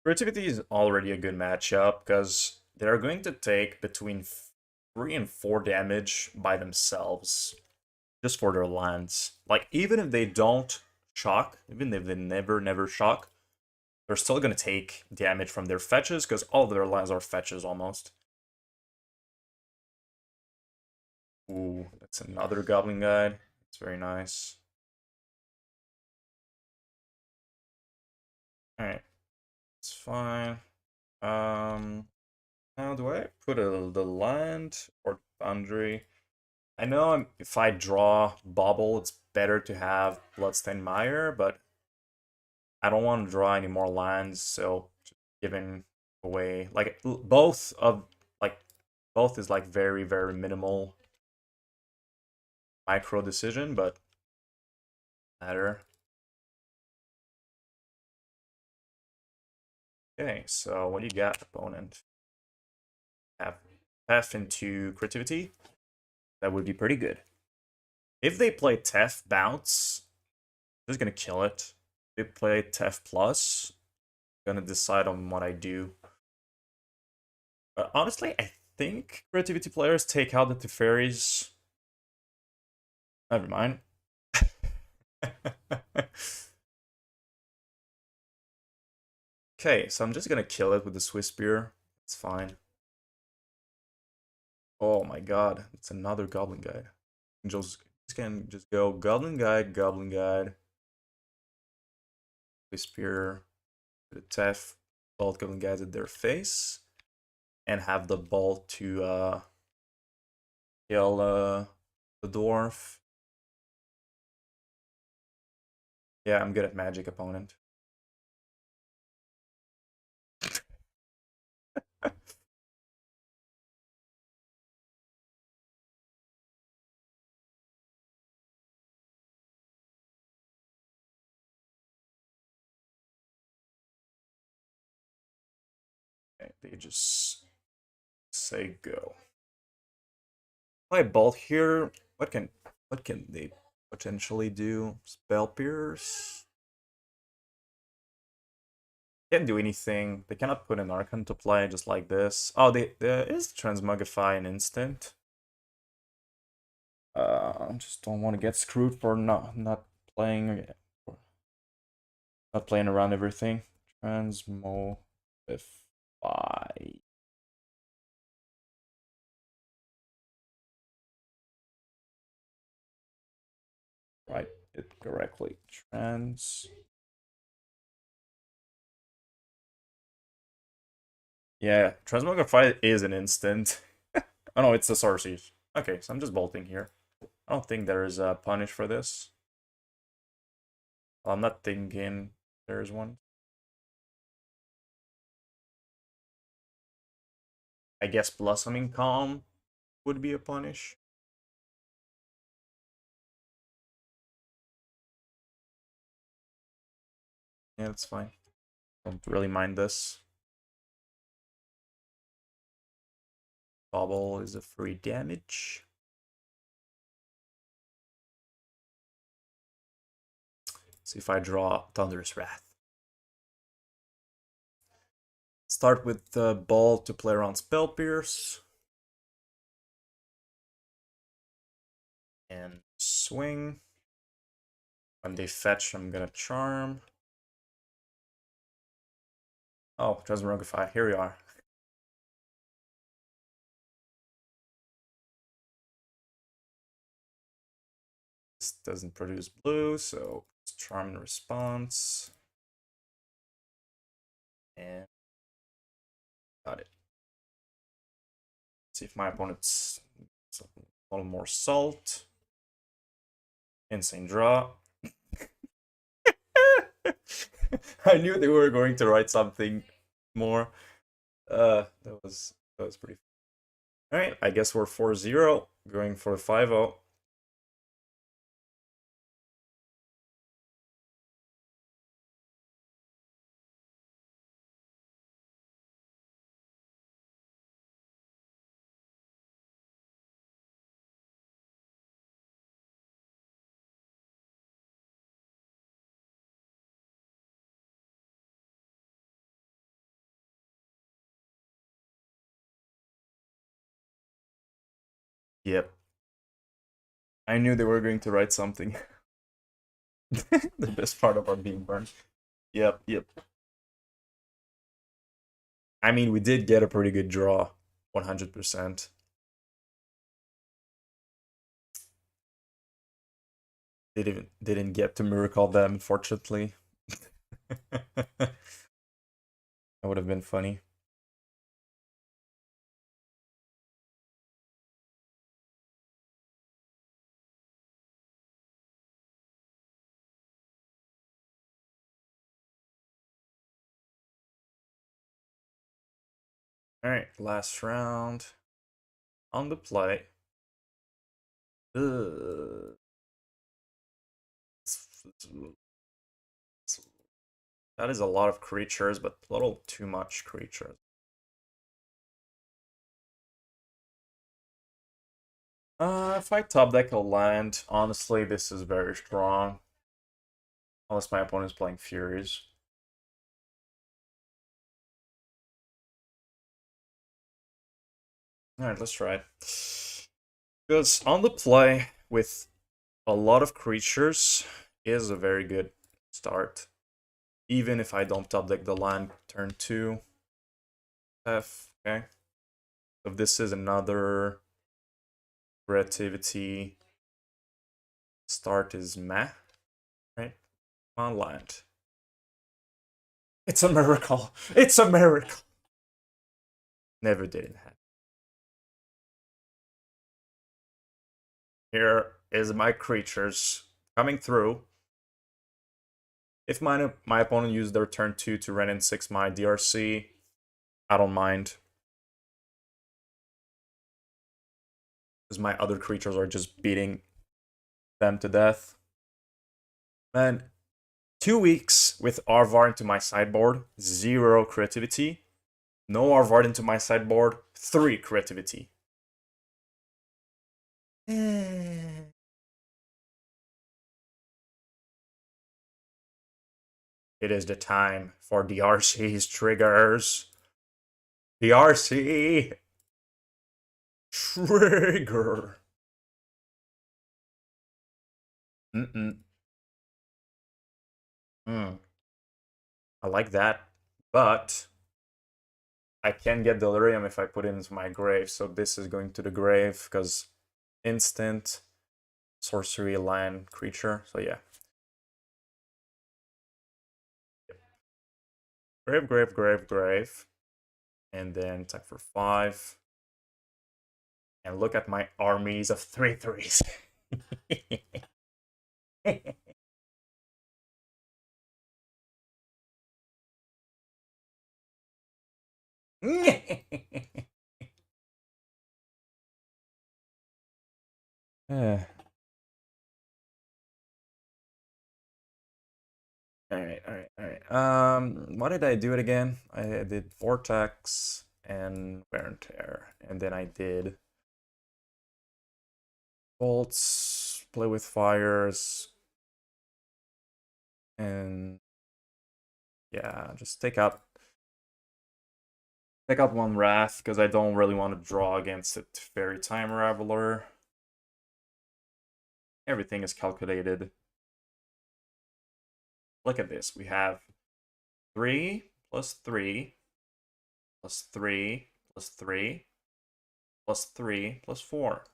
Creativity is already a good matchup because they're going to take between 3 and 4 damage by themselves. Just for their lands. Like, even if they don't shock, even if they never shock, they're still going to take damage from their fetches because all of their lands are fetches almost. Ooh, that's another Goblin guide. It's very nice. Alright, it's fine. Now do I put the land or Foundry? I know if I draw Bobble, it's better to have Bloodstained Mire, but I don't want to draw any more lands, so just giving away like both is like very minimal micro decision, but matter. Okay, so what do you got, opponent? Have Tef into creativity. That would be pretty good. If they play Tef bounce, just gonna kill it. If they play Tef plus, gonna decide on what I do. Honestly, I think creativity players take out the Teferis. Never mind. Okay, so I'm just gonna kill it with the Swiss spear. It's fine. Oh my god, it's another Goblin guide. Just can just go Goblin guide, Swiss spear, the Tef, both Goblin guides at their face, and have the ball to kill the dwarf. Yeah, I'm good at magic opponent. Okay, they just say go. Play ball here. What can they potentially do? Spell Pierce. Can't do anything. They cannot put an Archon to play just like this. Oh, there is Transmogrify an instant. I just don't want to get screwed for not playing around everything. Transmogrify. Write it correctly. Yeah, Transmogrify is an instant. Oh no, it's a sorcery. Okay, so I'm just bolting here. I don't think there is a punish for this. Well, I'm not thinking there's one. I guess Blossoming Calm would be a punish. Yeah, that's fine. Don't really mind this. Bobble is a free damage. See if I draw Thunderous Wrath. Start with the ball to play around Spell Pierce. And swing. When they fetch, I'm gonna charm. Oh, Transmogrify, here we are. This doesn't produce blue, so it's charm in response. And got it. See if my opponent's a little more salt. Insane draw. I knew they were going to write something more. That was pretty fun. Alright, I guess we're 4-0, going for 5-0. Yep. I knew they were going to write something. The best part about being burned. Yep, yep. I mean, we did get a pretty good draw. 100%. Didn't get to miracle them, unfortunately. That would have been funny. Alright, last round. On the play. That is a lot of creatures, but a little too much creatures. If I top deck a land, honestly, this is very strong. Unless my opponent is playing Furies. Alright, let's try it. Because on the play, with a lot of creatures, is a very good start. Even if I don't top deck the land turn 2. Okay. So this is another creativity. Start is meh. Right? Come on, land. It's a miracle. It's a miracle. Never did it happen. Here is my creatures coming through. If my opponent used their turn 2 to run in 6 my DRC, I don't mind. Because my other creatures are just beating them to death. Man, 2 weeks with Arvar into my sideboard, 0 creativity. No Arvar into my sideboard, 3 creativity. It is the time for DRC's triggers. DRC trigger. I like that, but I can get Delirium if I put it into my grave, so this is going to the grave, because instant sorcery land creature, so yeah. Grave. And then attack for 5. And look at my armies of 3/3s. Alright. What did I do it again? I did Vortex and Wear and Tear. And then I did Bolts, Play with Fires, and yeah, just take out one Wrath, because I don't really want to draw against it. Fairy Time Raveler. Everything is calculated. Look at this. We have 3 plus 3 plus 3 plus 3 plus 3 plus 4.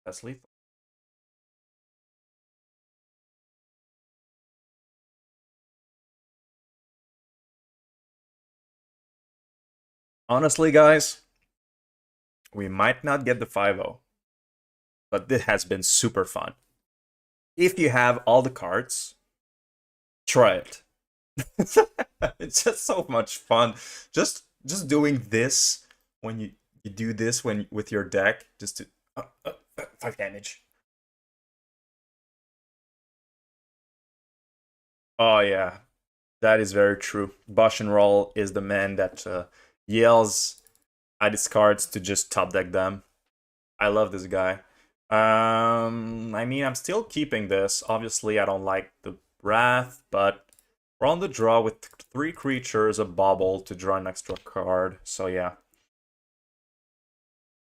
That's lethal. Honestly, guys, we might not get the 5-0, but this has been super fun. If you have all the cards, try it. It's just so much fun. Just doing this when you do this with your deck, just to 5 damage. Oh yeah, that is very true. Bosch and Roll is the man that yells at his cards to just top deck them. I love this guy. I mean, I'm still keeping this. Obviously, I don't like the Wrath, but we're on the draw with 3 creatures, a bauble to draw an extra card. So yeah.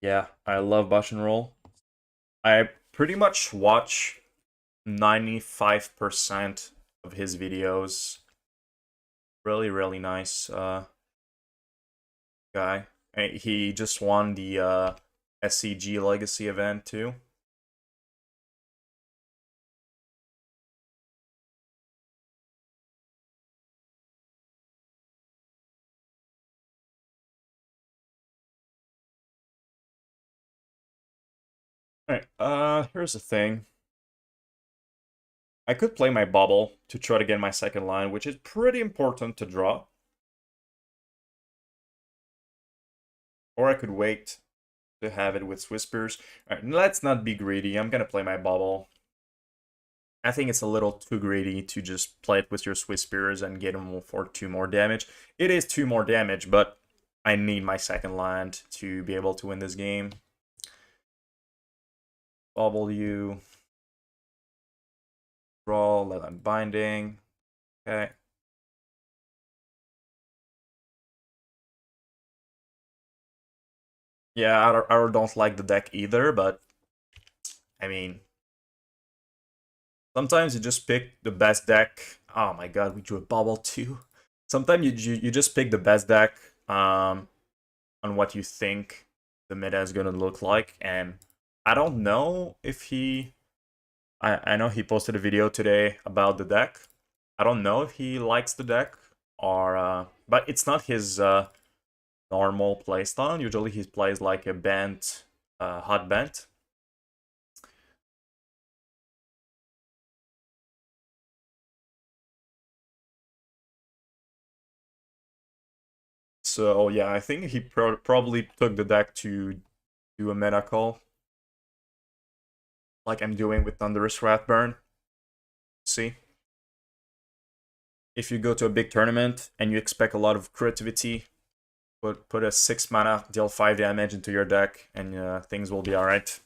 Yeah, I love Bosch and Roll. I pretty much watch 95% of his videos. Really, really nice guy. He just won the SCG Legacy event too. Alright, here's the thing. I could play my bubble to try to get my second line, which is pretty important to draw. Or I could wait to have it with Whispers. Alright, let's not be greedy. I'm gonna play my bubble. I think it's a little too greedy to just play it with your Whispers and get them for 2 more damage. It is 2 more damage, but I need my second land to be able to win this game. Bubble you. Draw, let I'm binding. Okay. Yeah, I don't like the deck either, but I mean, sometimes you just pick the best deck. Oh my god, we drew a bubble too. Sometimes you just pick the best deck on what you think the meta is gonna look like, and I don't know if he. I know he posted a video today about the deck. I don't know if he likes the deck or but it's not his normal playstyle. Usually he plays like a bent, hot bent. So yeah, I think he probably took the deck to do a meta call, like I'm doing with Thunderous Wrathburn. See, if you go to a big tournament and you expect a lot of creativity, put a 6 mana, deal 5 damage into your deck, and things will be alright.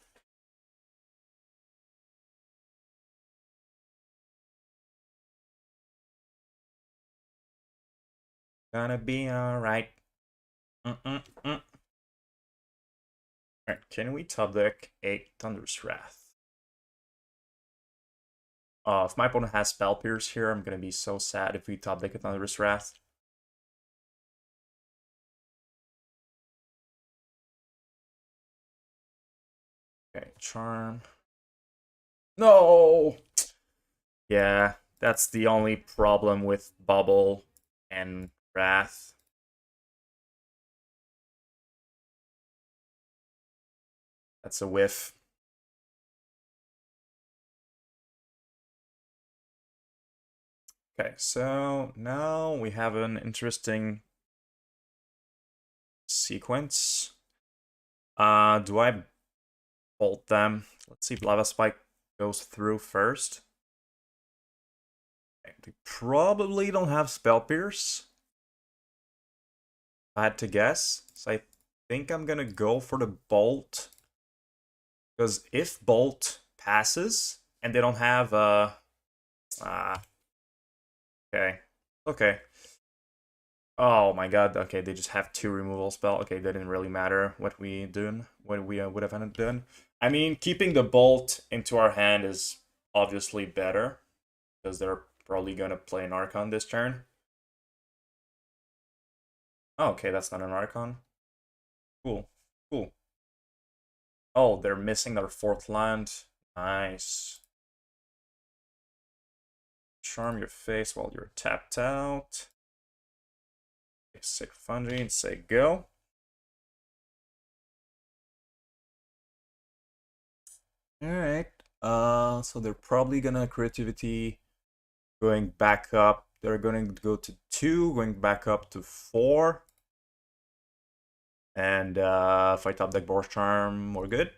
Gonna be alright. Alright, can we top deck a Thunderous Wrath? If my opponent has Spell Pierce here, I'm gonna be so sad if we top deck a Thunderous Wrath. Okay, Charm. No! Yeah, that's the only problem with Bubble and Wrath. That's a whiff. Okay, so now we have an interesting sequence. Do I bolt them? Let's see if Lava Spike goes through first. Okay, they probably don't have Spell Pierce. I had to guess. So I think I'm gonna go for the bolt. Because if bolt passes and they don't have okay. Okay. Oh my god, okay, they just have 2 removal spell. Okay, that didn't really matter what we would have ended up doing. I mean, keeping the bolt into our hand is obviously better, because they're probably gonna play an Archon this turn. Oh, okay, that's not an Archon. Cool. Cool. Oh, they're missing their 4th land. Nice. Charm your face while you're tapped out. Sick Fungi and say go. Alright. So they're probably gonna creativity going back up. They're going to go to 2, going back up to 4. And if I top deck Boros Charm, we're good.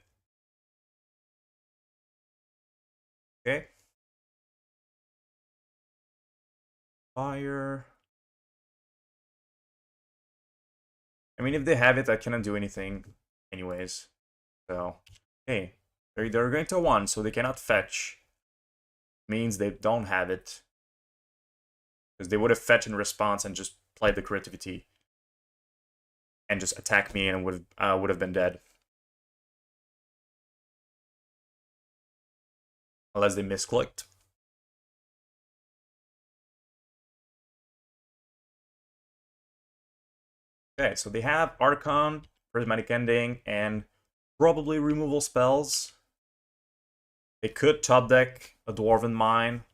Okay. Fire. I mean, if they have it, I cannot do anything anyways. So, hey, they're going to 1, so they cannot fetch. Means they don't have it. Because they would have fetched in response and just played the creativity. And just attack me and would have been dead. Unless they misclicked. Okay, so they have Archon, Prismatic Ending, and probably removal spells. They could top deck a Dwarven Mine.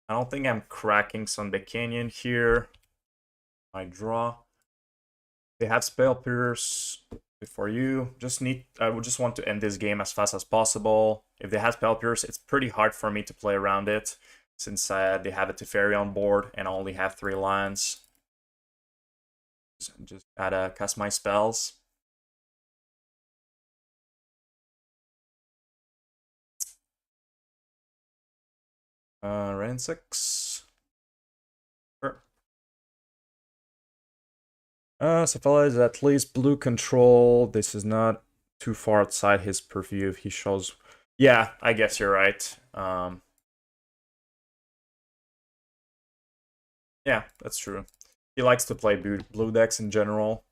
I don't think I'm cracking Sunbake Canyon here. I draw. They have Spell Pierce for you. I would just want to end this game as fast as possible. If they have Spell Pierce, it's pretty hard for me to play around it, since they have a Teferi on board and I only have 3 lands. Just gotta cast my spells. Red and 6. Sure. Cephalo is at least blue control. This is not too far outside his purview if he shows. Yeah, I guess you're right. Yeah, that's true. He likes to play blue decks in general.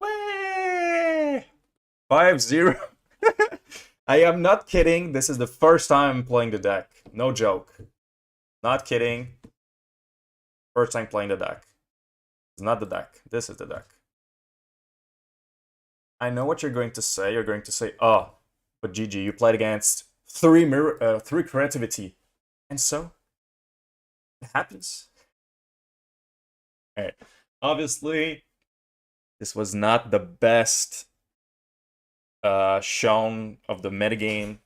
Way 5-0. I am not kidding. This is the first time I'm playing the deck. No joke. Not kidding. First time playing the deck. It's not the deck. This is the deck. I know what you're going to say. You're going to say, oh, but GG, you played against 3 creativity. And so, it happens. Alright. Obviously, this was not the best shown of the metagame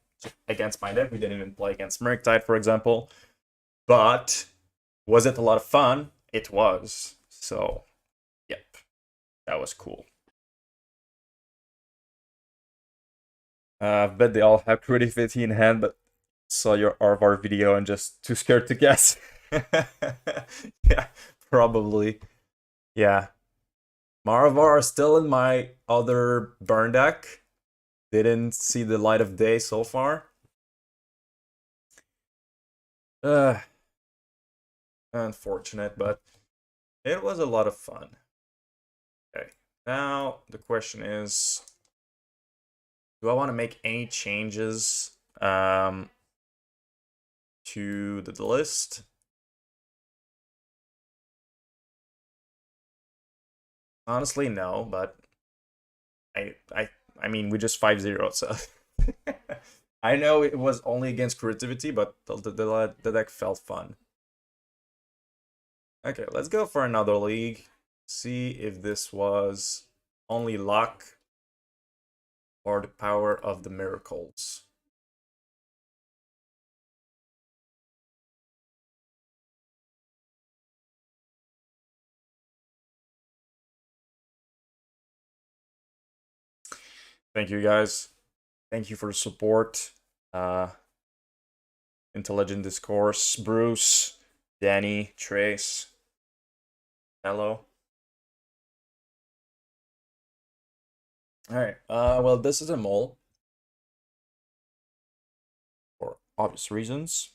against my deck. We didn't even play against Murktide, for example. But was it a lot of fun? It was. So, yep. That was cool. I bet they all have creativity in hand, but saw your RVAR video and just too scared to guess. Yeah, probably. Yeah. Marvar are still in my other burn deck. Didn't see the light of day so far. Unfortunate, but it was a lot of fun. Okay, now the question is, do I want to make any changes to the list? Honestly, no, but I mean, we just 5-0, so I know it was only against creativity, but the deck felt fun. Okay, let's go for another league. See if this was only luck or the power of the miracles. Thank you, guys. Thank you for the support. Intelligent Discourse, Bruce, Danny, Trace. Hello. Alright, well, this is a mole. For obvious reasons.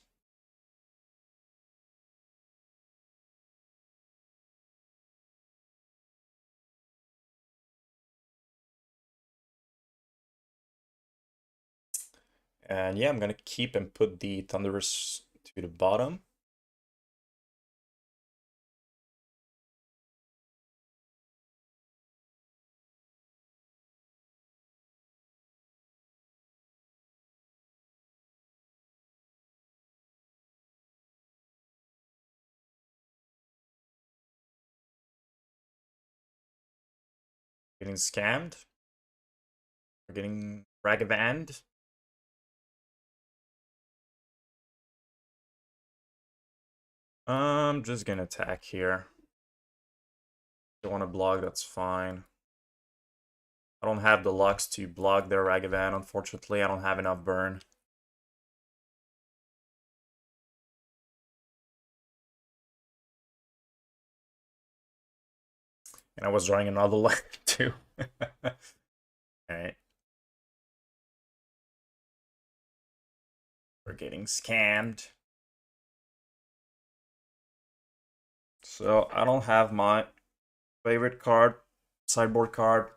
And yeah, I'm gonna keep and put the Thunderous to the bottom. Getting scammed. We're getting ragavanned. I'm just gonna attack here. Don't want to block, that's fine. I don't have the Lux to block their Ragavan, unfortunately. I don't have enough burn. And I was drawing another land too. Alright. We're getting scammed. So I don't have my favorite card, sideboard card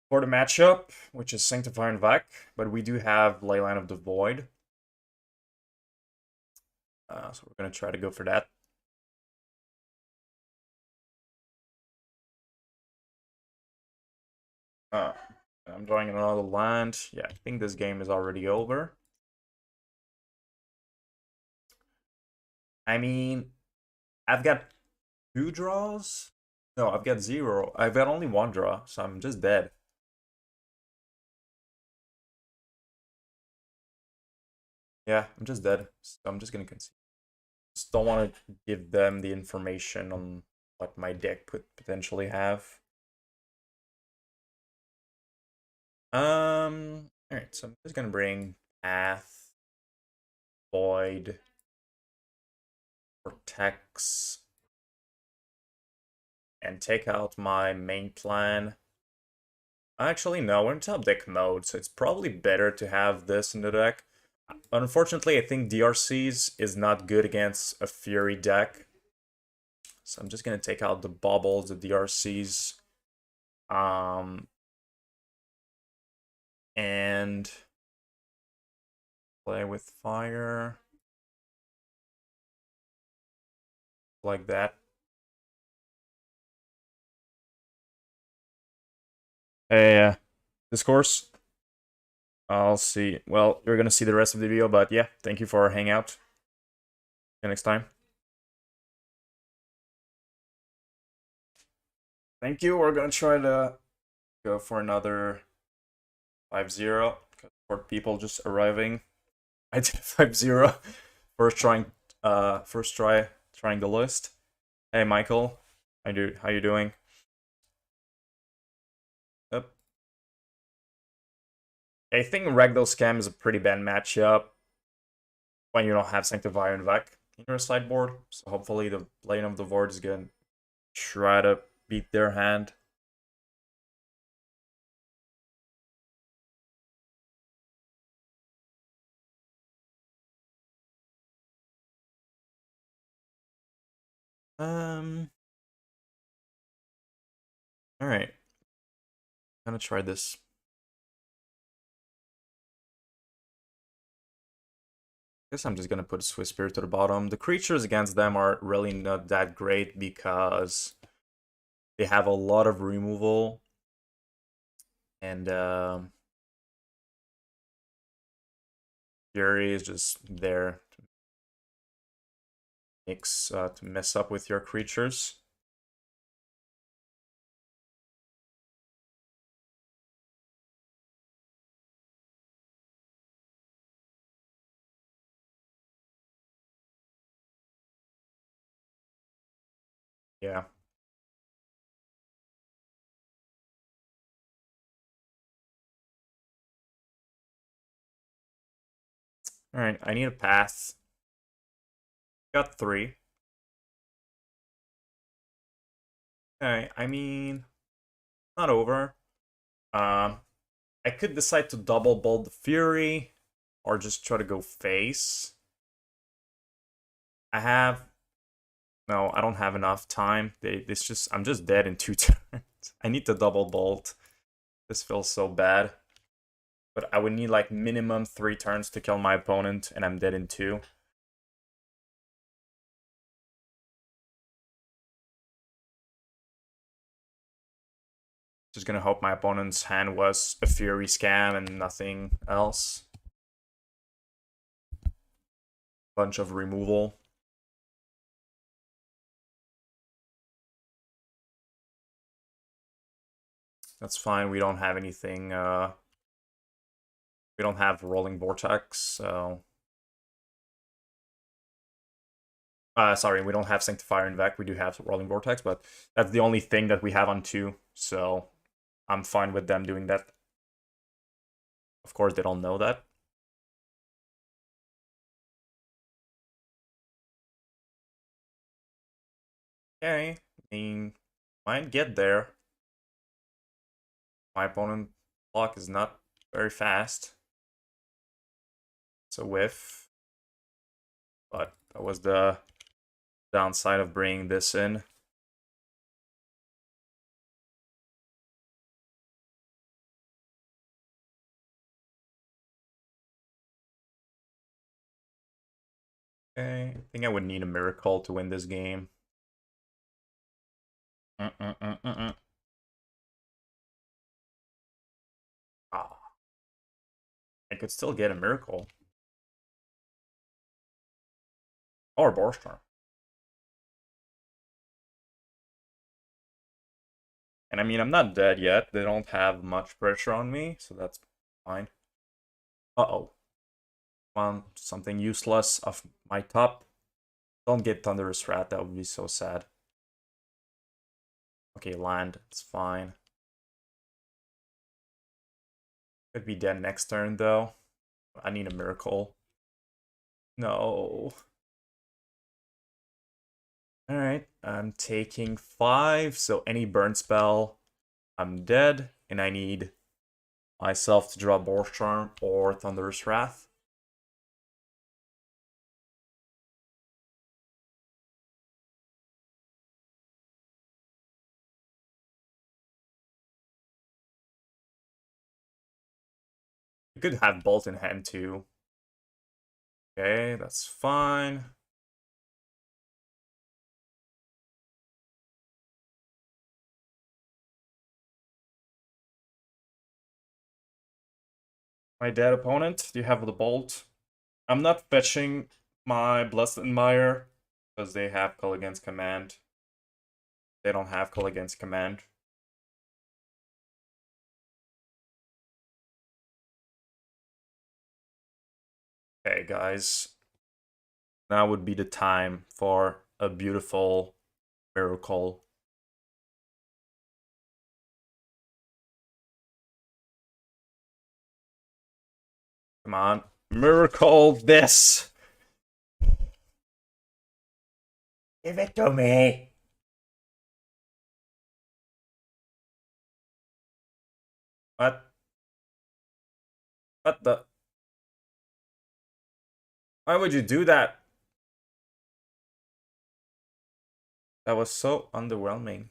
for the matchup, which is Sanctify en-vec, but we do have Leyline of the Void. So we're going to try to go for that. I'm drawing another land. Yeah, I think this game is already over. I mean, I've got 2 draws? No, I've got 0. I've got only 1 draw, so I'm just dead. Yeah, I'm just dead. So I'm just gonna concede. Just don't want to give them the information on what my deck could potentially have. Alright, so I'm just gonna bring Path, Void, Protects, and take out my main plan. Actually, no, we're in top deck mode, so it's probably better to have this in the deck. Unfortunately, I think DRCs is not good against a Fury deck. So I'm just going to take out the baubles, the DRCs. And play with fire. Like that. Hey, discourse. I'll see. Well, you're gonna see the rest of the video, but yeah, thank you for hanging out. See you next time. Thank you. We're gonna try to go for another 5-0 for people just arriving. I did 5-0. First trying the list. Hey Michael, how you doing? Yep. I think Ragdoll Scam is a pretty bad matchup when you don't have Sanctifier and en-vec in your sideboard. So hopefully the lane of the Void is gonna try to beat their hand. Alright. I'm gonna try this. Guess I'm just gonna put Swiss Spirit to the bottom. The creatures against them are really not that great because they have a lot of removal. And Fury is just there to mess up with your creatures. Yeah. Alright, I need a path. Got 3. Okay, I mean, not over. I could decide to double bolt the Fury, or just try to go face. No, I don't have enough time. I'm just dead in 2 turns. I need to double bolt. This feels so bad. But I would need like minimum 3 turns to kill my opponent, and I'm dead in 2. Just gonna hope my opponent's hand was a Fury scam and nothing else. Bunch of removal. That's fine. We don't have anything. We don't have Rolling Vortex, so. Sorry, we don't have Sanctifier and en-vec. We do have Rolling Vortex, but that's the only thing that we have on 2, so I'm fine with them doing that. Of course, they don't know that. Okay, I mean, might get there. My opponent block is not very fast. It's a whiff. But that was the downside of bringing this in. Okay, I think I would need a miracle to win this game. Ah. I could still get a miracle. Or Boros Charm. And I mean, I'm not dead yet. They don't have much pressure on me, so that's fine. Uh-oh. On something useless off my top. Don't get Thunderous Rat, that would be so sad. Okay, land, it's fine. Could be dead next turn, though. I need a miracle. No. Alright, I'm taking 5, so any burn spell, I'm dead, and I need myself to draw Boros Charm or Thunderous Wrath. You could have Bolt in hand too. Okay, that's fine. My dead opponent, do you have the Bolt? I'm not fetching my Blessed Admire because they have Call Against Command. They don't have Call Against Command. Okay, guys. Now would be the time for a beautiful miracle. Come on. Miracle this! Give it to me! What? What the? Why would you do that? That was so underwhelming.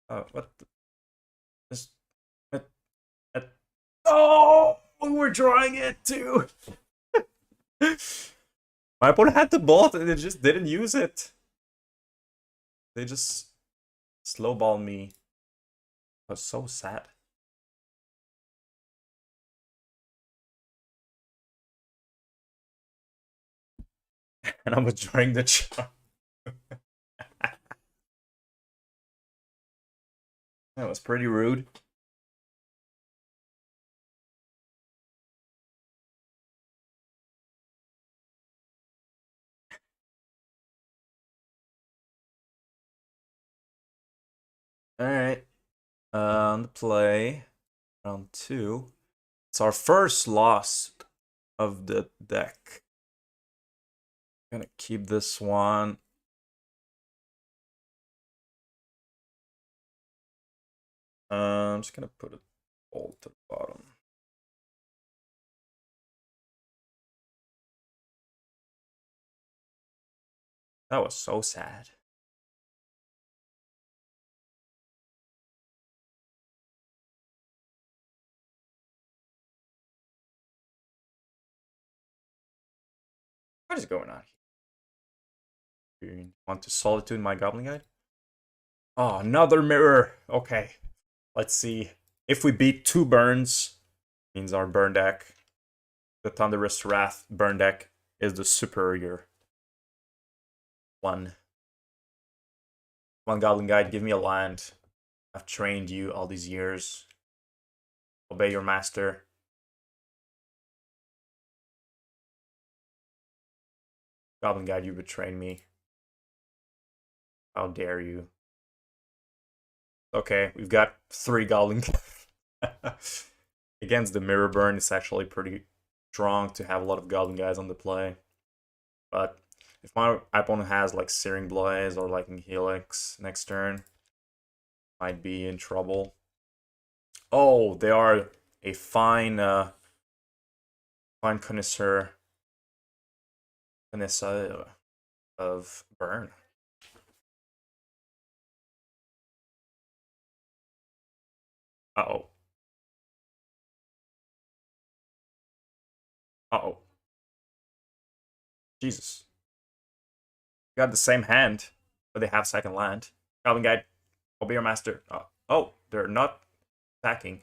What the? This, oh! We were drawing it too! My opponent had the Bolt and they just didn't use it. They just slowballed me. I was so sad. And I'm withdrawing the charm. That was pretty rude. Alright. On the play. Round 2. It's our first loss of the deck. I'm gonna keep this one. I'm just gonna put a bolt to the bottom. That was so sad. What is going on here? You want to solitude my Goblin Guide? Oh, another mirror. Okay. Let's see. If we beat 2 burns, means our burn deck, the Thunderous Wrath burn deck, is the superior one. Come on, Goblin Guide, give me a land. I've trained you all these years. Obey your master. Goblin Guide, you betrayed me. How dare you? Okay, we've got 3 Goblin Against the Mirror Burn, it's actually pretty strong to have a lot of Goblin Guides on the play. But if my opponent has like Searing Blaze or like Helix next turn, might be in trouble. Oh, they are a fine connoisseur of burn. Uh-oh. Uh-oh. Jesus. Got the same hand, but they have second land. Goblin Guide, obey your master. Oh, they're not attacking. Is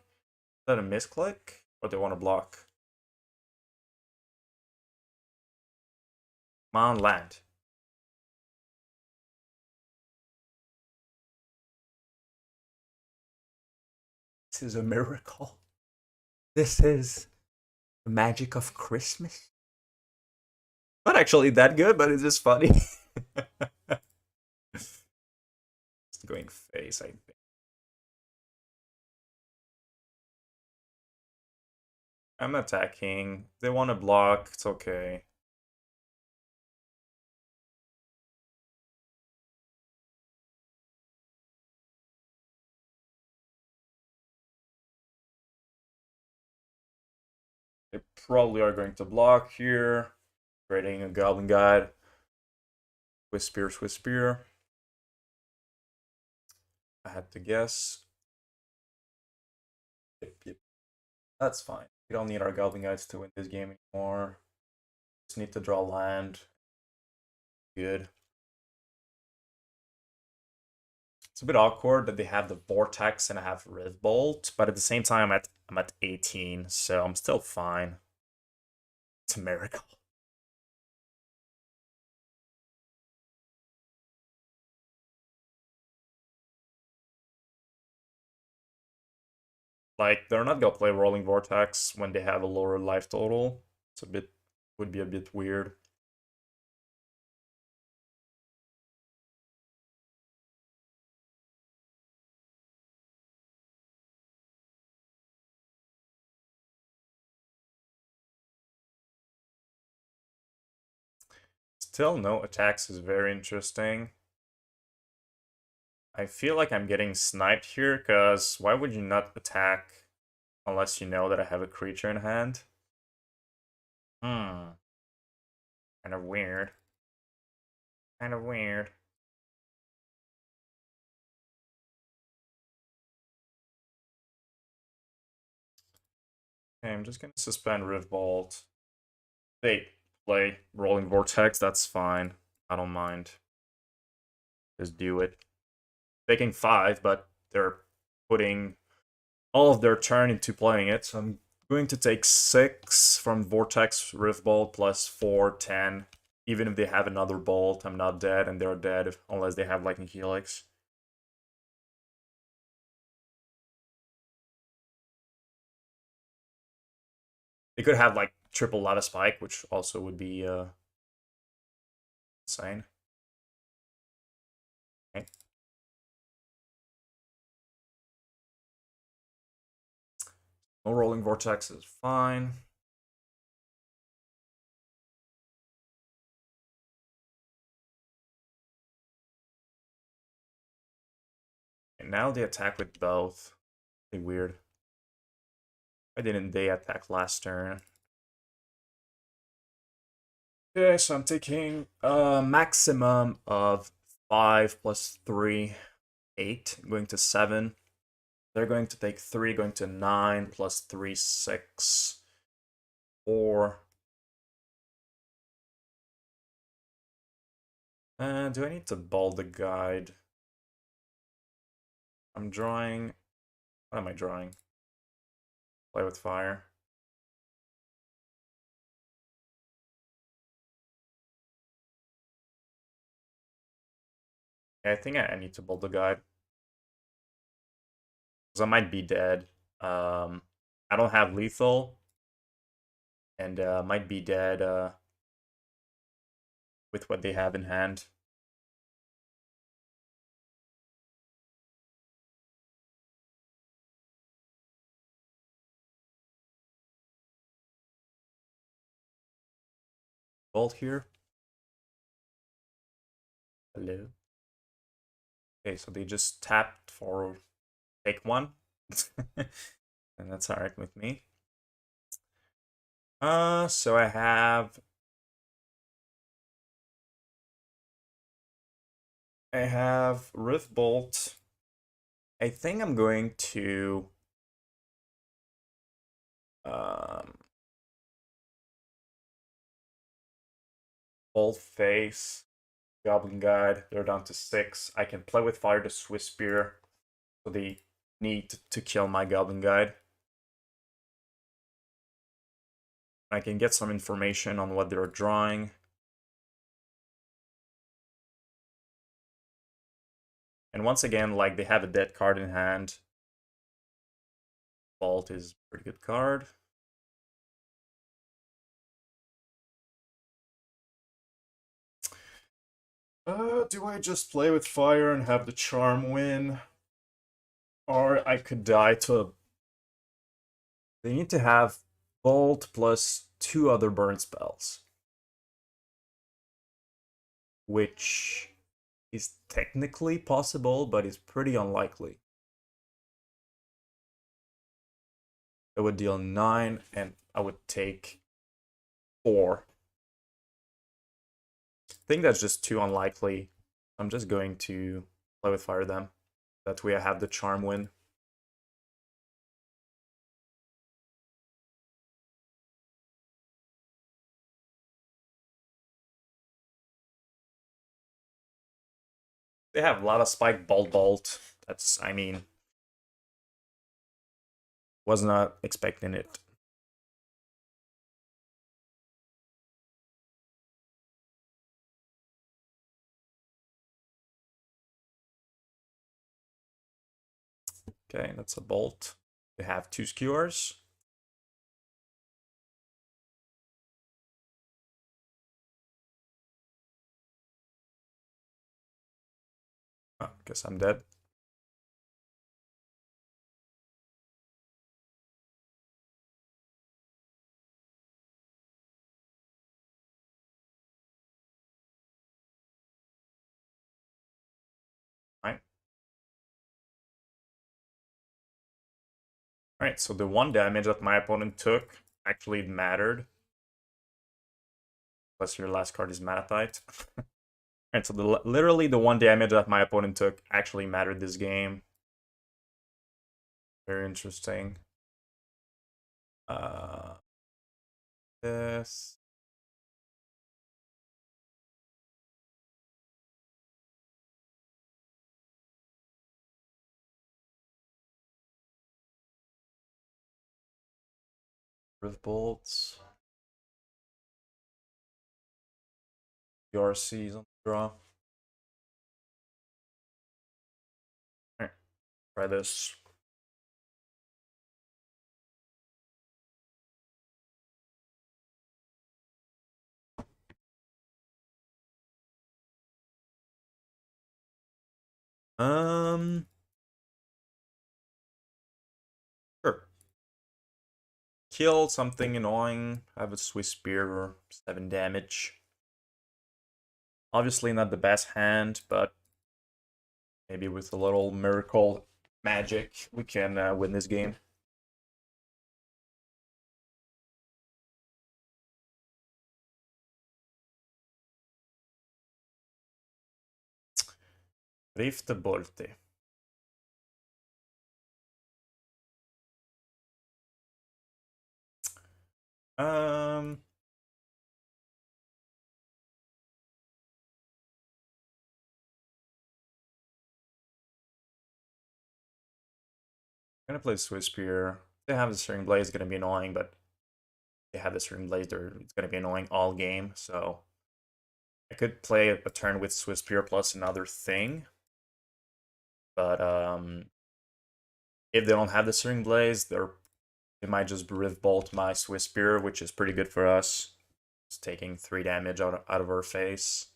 that a misclick? Or they want to block? Come on, land. This is a miracle. This is the magic of Christmas. Not actually that good, but it's just funny. It's going face, I think. I'm attacking. They want to block. It's okay. They probably are going to block here. Creating a Goblin Guide. With Spear. I had to guess. Yep. That's fine. We don't need our Goblin Guides to win this game anymore. Just need to draw land. Good. It's a bit awkward that they have the Vortex and I have Riftbolt, but at the same time I'm at 18, so I'm still fine. It's a miracle. Like, they're not gonna play Rolling Vortex when they have a lower life total. It's a bit, would be a bit weird. Still no attacks is very interesting. I feel like I'm getting sniped here, because why would you not attack unless you know that I have a creature in hand? Hmm. Kind of weird. Kind of weird. Okay, I'm just gonna suspend Riftbolt. They play Rolling Vortex, that's fine. I don't mind. Just do it. Taking 5, but they're putting all of their turn into playing it. So I'm going to take 6 from Vortex Riftbolt plus 4, 10. Even if they have another bolt, I'm not dead, and they're dead unless they have Lightning Helix. They could have like triple Lava Spike, which also would be insane. Okay. No Rolling Vortex is fine. And now they attack with both. Pretty weird. Why didn't they attack last turn? Okay, so I'm taking a maximum of 5 plus 3, 8, going to 7. They're going to take 3, going to 9, plus 3, 6, 4. Do I need to ball the guide? I'm drawing... What am I drawing? Play with fire. Yeah, I think I need to ball the guide. Because I might be dead. I don't have lethal. And might be dead with what they have in hand. Bolt here. Hello. Okay, so they just tapped for take 1. And that's alright with me. So I have Riftbolt. I think I'm going to Bolt Face, Goblin Guide. They're down to 6. I can play with fire the Swiss Spear, so they need to kill my Goblin Guide. I can get some information on what they're drawing. And once again, like, they have a dead card in hand. Bolt is a pretty good card. Do I just play with fire and have the charm win? Or I could die to... They need to have Bolt plus 2 other burn spells. Which is technically possible, but is pretty unlikely. It would deal 9, and I would take 4. I think that's just too unlikely. I'm just going to play with fire them. That way I have the charm win. They have a lot of spike bolt. That's, I mean, was not expecting it. Okay, that's a bolt. We have 2 skewers. Oh, guess I'm dead. Right. Alright, so the 1 damage that my opponent took actually mattered. Plus your last card is Manatite. Alright, so literally the 1 damage that my opponent took actually mattered this game. Very interesting. This. Rift bolts. DRC's on the draw. Alright, try this. Sure. Kill something annoying. Have a Swiss Spear or 7 damage. Obviously not the best hand, but maybe with a little miracle magic, we can win this game. Rift Bolte. Um, I'm gonna play Swiss Spear. They have the String Blade, it's gonna be annoying, but they have the String Blade, it's gonna be annoying all game, so I could play a turn with Swiss Spear plus another thing. But if they don't have the String Blades, they might just Rift Bolt my Swiss Spear, which is pretty good for us. It's taking 3 damage out of our face.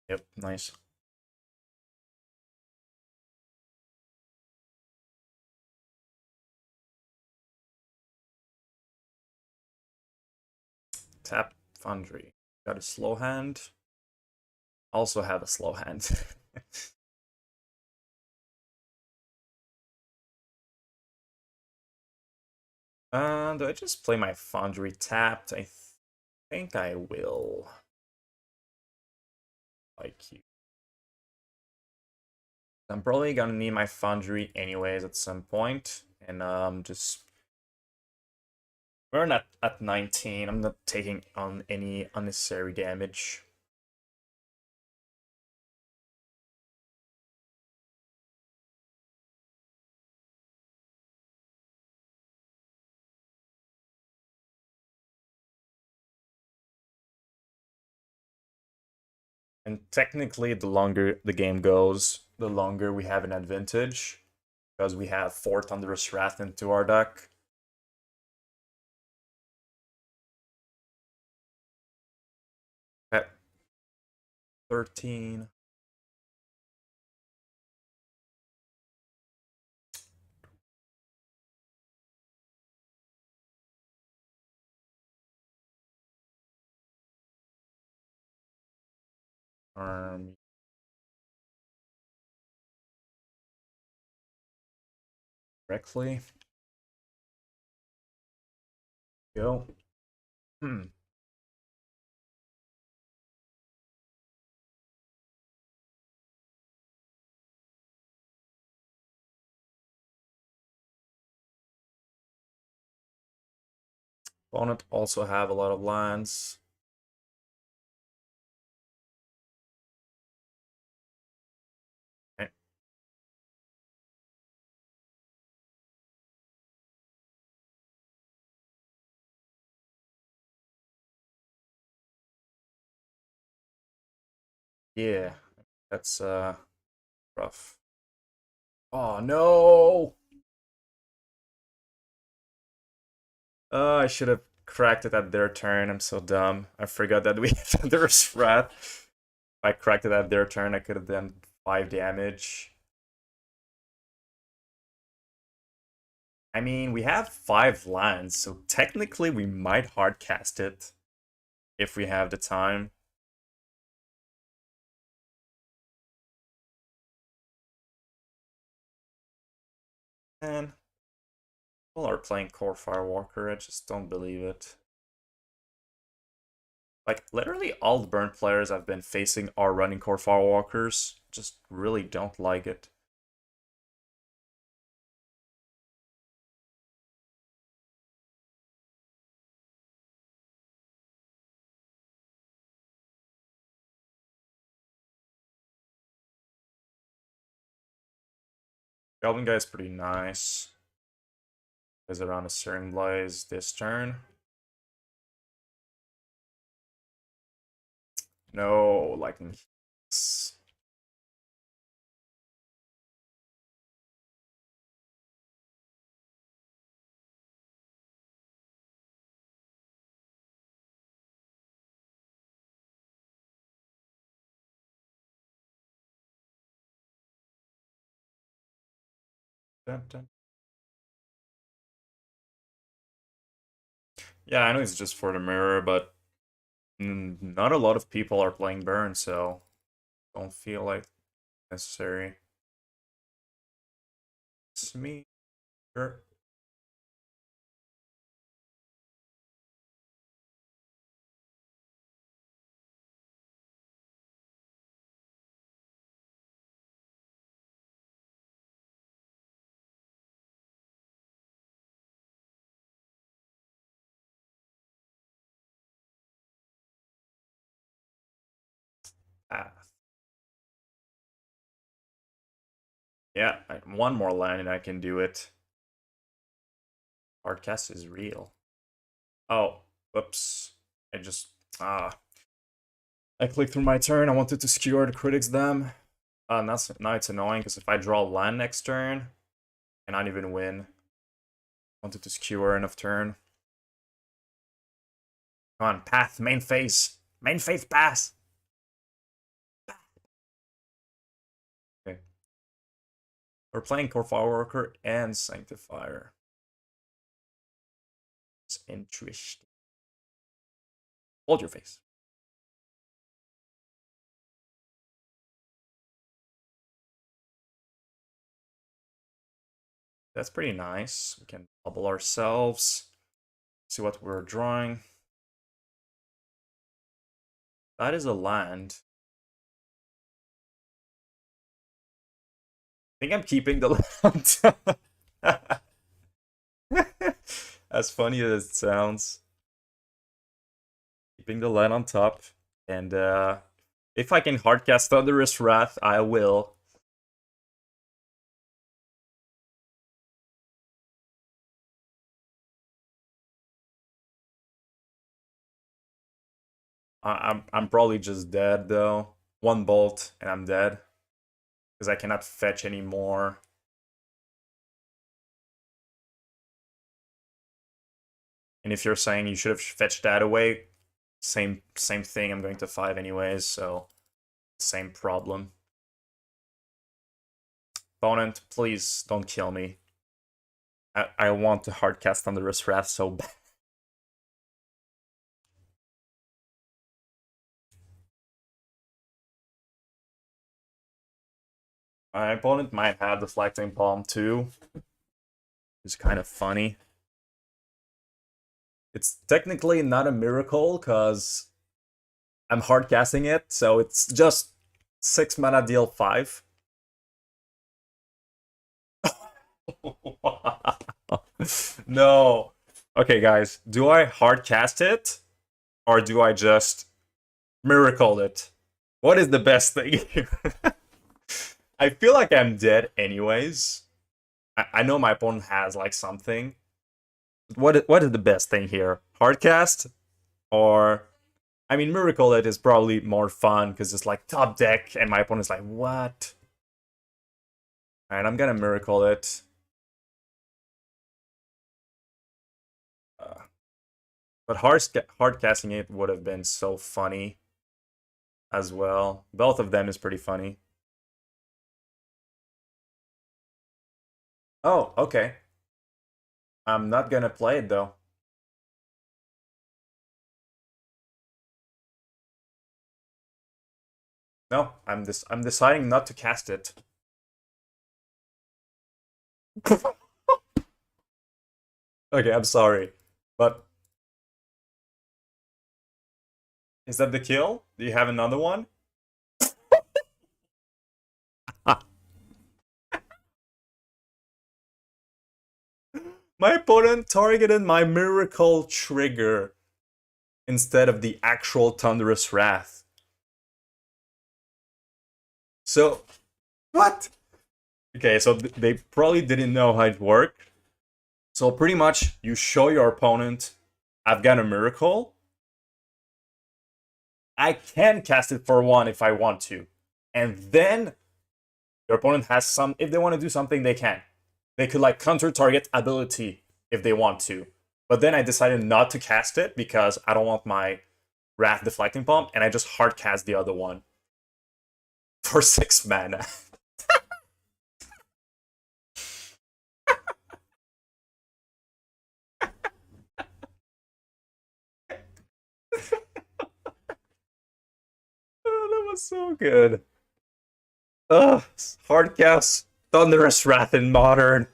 Yep, nice. Tap Foundry. Got a slow hand. Also have a slow hand. Do I just play my Foundry tapped? I think I will. Like you. I'm probably gonna need my Foundry anyways at some point, and just we're not at 19. I'm not taking on any unnecessary damage. And technically, the longer the game goes, the longer we have an advantage, because we have 4 Thunderous Wrath into our deck. At 13. Correctly. Go. Hmm. Opponent also have a lot of lands. Okay. Yeah, that's rough. Oh no! I should have cracked it at their turn. I'm so dumb. I forgot that we Thunderous Wrath. If I cracked it at their turn, I could have done 5 damage. I mean, we have 5 lands, so technically we might hardcast it if we have the time. And people are playing Core Firewalker, I just don't believe it. Like, literally all the burn players I've been facing are running Core Firewalkers. Just really don't like it. Goblin guy is pretty nice. Is around a Searing Blaze this turn. No, Lightning. Dun, dun. Yeah, I know it's just for the mirror, but not a lot of people are playing burn, so don't feel like necessary. It's me. Sure. Path. Yeah, one more land and I can do it. Hardcast is real. Oh, whoops. I just I clicked through my turn. I wanted to skewer the critics them. Now it's annoying because if I draw land next turn, I cannot even win. Wanted to skewer enough turn. Come on, path, main phase. Main phase pass. Okay. We're playing Core Fireworker and Sanctifier. It's interesting. Hold your face. That's pretty nice. We can bubble ourselves. See what we're drawing. That is a land. I think I'm keeping the land. As funny as it sounds. Keeping the land on top. And if I can hardcast Thunderous Wrath, I will. I'm probably just dead though. One bolt and I'm dead. Because I cannot fetch anymore. And if you're saying you should have fetched that away, same thing. I'm going to 5 anyways, so same problem. Opponent, please don't kill me. I want to hardcast Thunderous Wrath so bad. My opponent might have Deflecting Palm too. It's kind of funny. It's technically not a miracle because I'm hardcasting it, so it's just 6 mana deal 5. No. Okay, guys, do I hard cast it or do I just miracle it? What is the best thing here? I feel like I'm dead anyways. I know my opponent has like something. What is the best thing here? Hard cast or I mean miracle it is probably more fun because it's like top deck and my opponent's like what? Alright, I'm gonna miracle it. But hard casting it would have been so funny as well. Both of them is pretty funny. Oh, okay. I'm not gonna play it though. No, I'm deciding not to cast it. Okay, I'm sorry. But is that the kill? Do you have another one? My opponent targeted my miracle trigger instead of the actual Thunderous Wrath. So, what? Okay, so they probably didn't know how it worked. So pretty much, you show your opponent, I've got a miracle. I can cast it for one if I want to. And then your opponent has some, if they want to do something, they can. They could like counter target ability if they want to. But then I decided not to cast it because I don't want my Wrath deflecting bomb, and I just hard cast the other one for 6 mana. Oh, that was so good. Ugh, hard cast Thunderous Wrath in Modern.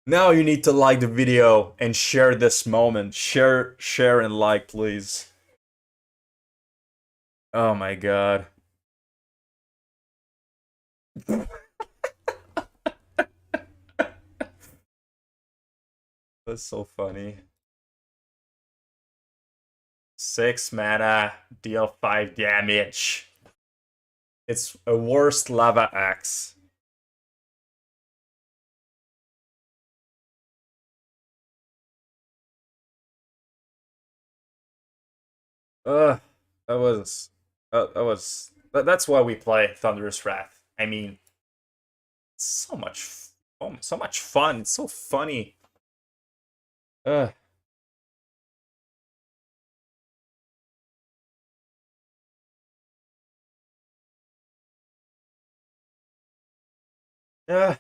Now you need to like the video and share this moment. Share, and like, please. Oh my god. That's so funny. 6 mana, deal 5 damage. It's a worst lava axe. Ugh, that's why we play Thunderous Wrath. I mean, so much, so much fun. It's so funny. Ugh. Yeah.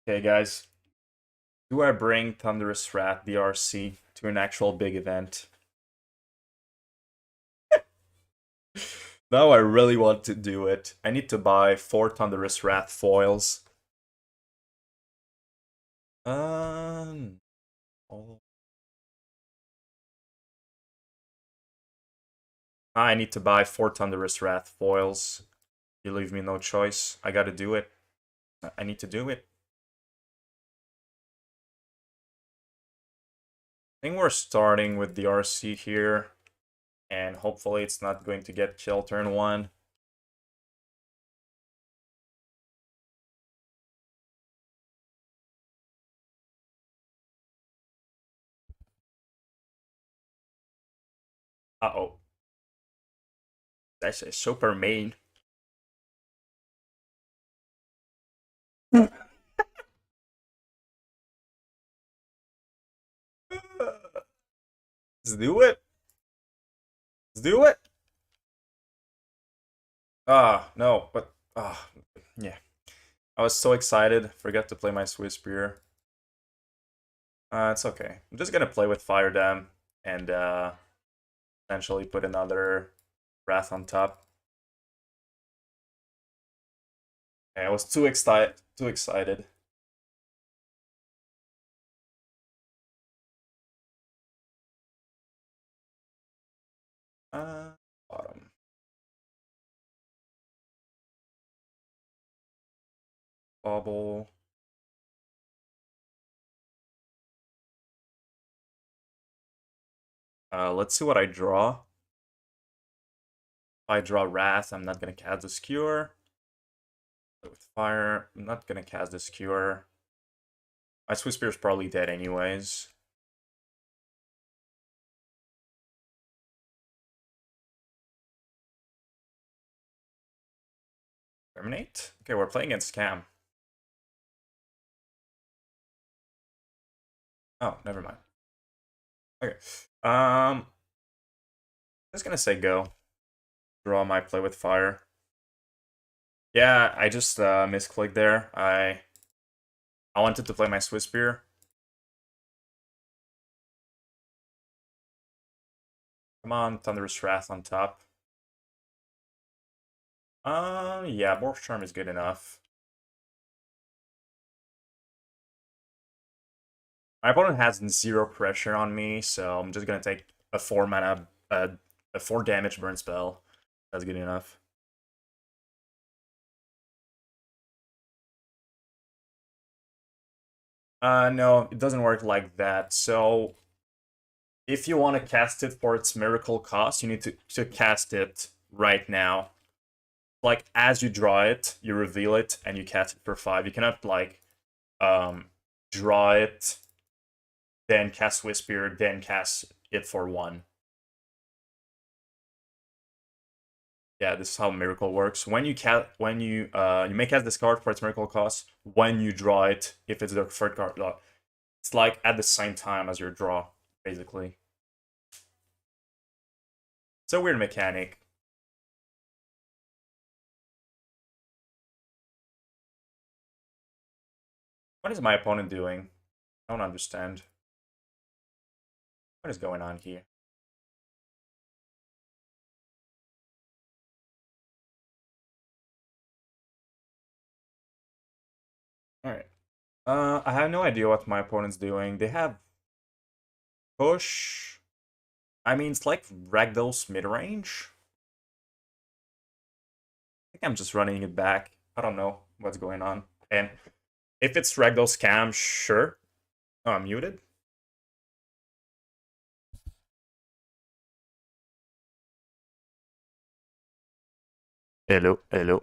Okay, guys. Do I bring Thunderous Wrath DRC to an actual big event? Now I really want to do it. I need to buy 4 Thunderous Wrath foils. Oh. I need to buy 4 Thunderous Wrath foils. You leave me no choice. I gotta do it. I need to do it. I think we're starting with the RC here. And hopefully it's not going to get killed turn 1. Uh-oh. That's a super main. Let's do it. Let's do it. Ah, no, but yeah. I was so excited. Forgot to play my Swiss Spear. It's okay. I'm just gonna play with Fire Dam and potentially put another Wrath on top. Okay, I was too excited. Too excited. Bottom. Bobble. Let's see what I draw. If I draw Wrath, I'm not gonna cast the Skewer. With Fire, I'm not gonna cast the Skewer. My Swiss Spear is probably dead anyways. Terminate? Okay, we're playing against Cam. Oh, never mind. Okay. I'm just gonna say go. Draw my play with fire. Yeah, I just misclicked there. I wanted to play my Swiss Spear. Come on, Thunderous Wrath on top. Yeah, Boros Charm is good enough. My opponent has 0 pressure on me, so I'm just gonna take a 4 mana, a 4 damage burn spell. That's good enough. No, it doesn't work like that. So, if you want to cast it for its miracle cost, you need to cast it right now. Like, as you draw it, you reveal it, and you cast it for 5. You cannot, like, draw it, then cast Swiss Spear, then cast it for 1. Yeah, this is how Miracle works. When you you may cast this card for its Miracle cost when you draw it, if it's the third card. It's like at the same time as your draw, basically. It's a weird mechanic. What is my opponent doing? I don't understand. What is going on here? Alright. I have no idea what my opponent's doing. They have push. I mean, it's like Ragdoll's mid-range. I think I'm just running it back. I don't know what's going on. And if it's Ragdoll's scam, sure. Oh, I'm muted. Hello, hello.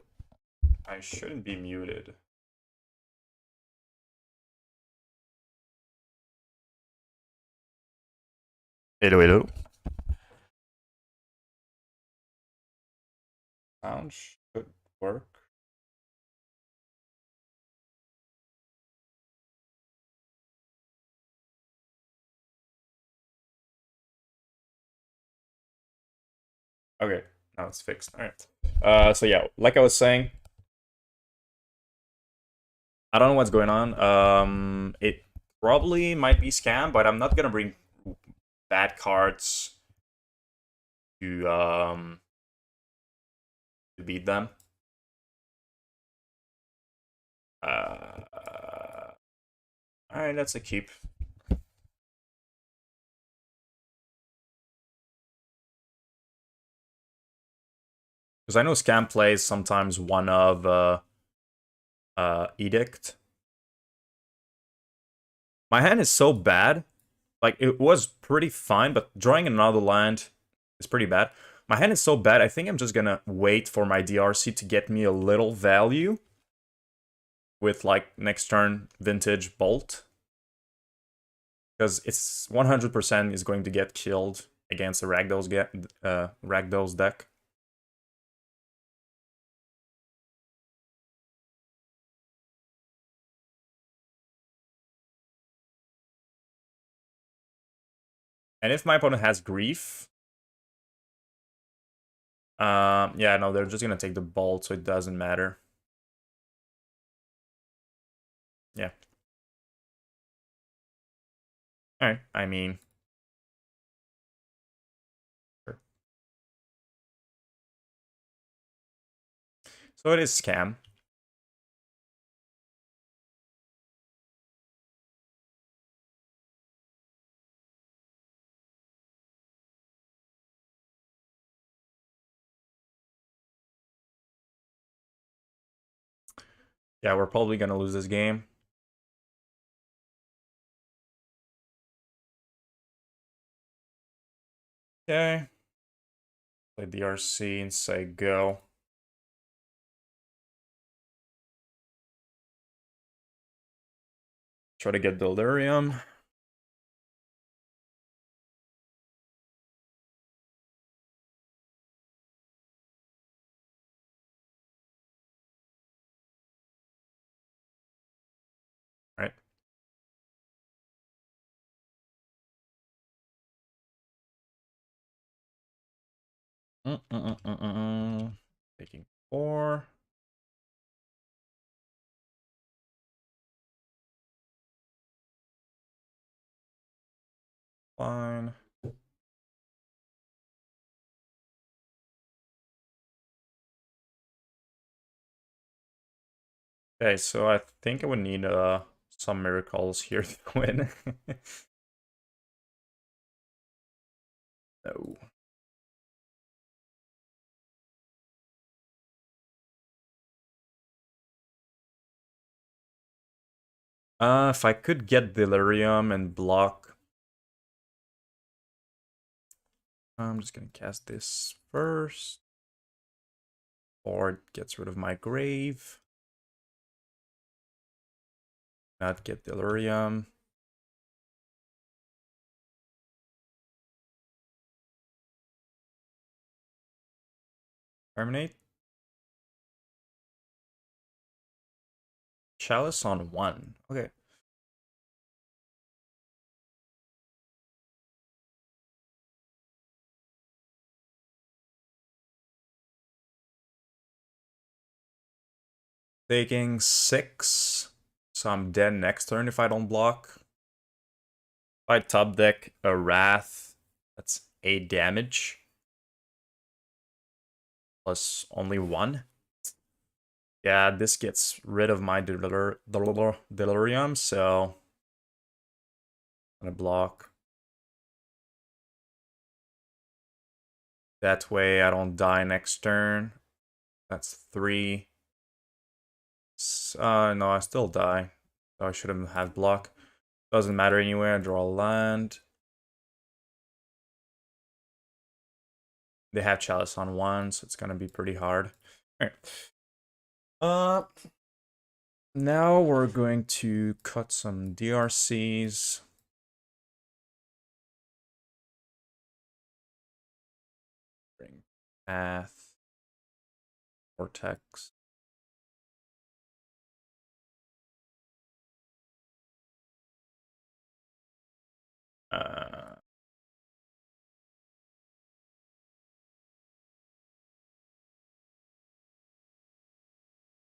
I shouldn't be muted. Hello, hello. Sound should work. Okay, now it's fixed. All right. So yeah, like I was saying, I don't know what's going on. It probably might be scam, but I'm not gonna bring bad cards to beat them. All right, that's a keep. Because I know scam plays sometimes one of edict. My hand is so bad. Like, it was pretty fine, but drawing another land is pretty bad. My hand is so bad, I think I'm just gonna wait for my DRC to get me a little value. With, like, next turn, Vintage Bolt. Because it's 100% is going to get killed against the Ragdoll's deck. And if my opponent has Grief... yeah, no, they're just gonna take the Bolt, so it doesn't matter. Yeah. Alright, I mean... Sure. So it is scam. Yeah, we're probably gonna lose this game. Okay. Play DRC and say go. Try to get Delirium. Right. Taking 4. Fine. Okay, so I think I would need some miracles here to win. No. If I could get Delirium and block, I'm just gonna cast this first. Or it gets rid of my grave. Not get Delirium. Terminate. Chalice on 1. Okay. Taking 6. So I'm dead next turn if I don't block. If I top deck a Wrath, that's 8 damage. Plus only 1. Yeah, this gets rid of my Delirium, so I'm gonna block. That way I don't die next turn. That's 3. No, I still die. So I shouldn't have block. Doesn't matter anyway, I draw a land. They have Chalice on 1, so it's gonna be pretty hard. Alright. Now we're going to cut some DRCs. Bring Path. Vortex.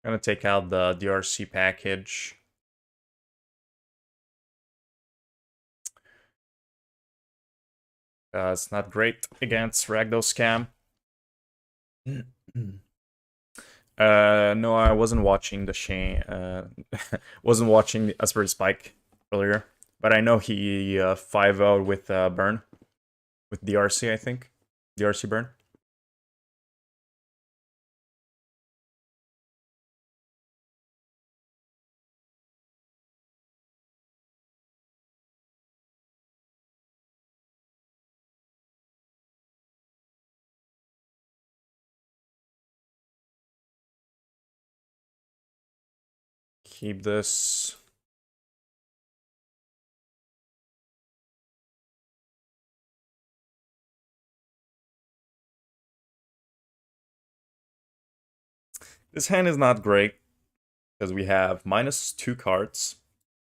Gonna take out the DRC package. It's not great against Ragdoll Scam. No, I wasn't watching the Shane. Wasn't watching the Asper Spike earlier, but I know he 5-0'd with Burn, with DRC. I think DRC Burn. Keep this. This hand is not great because we have -2 cards,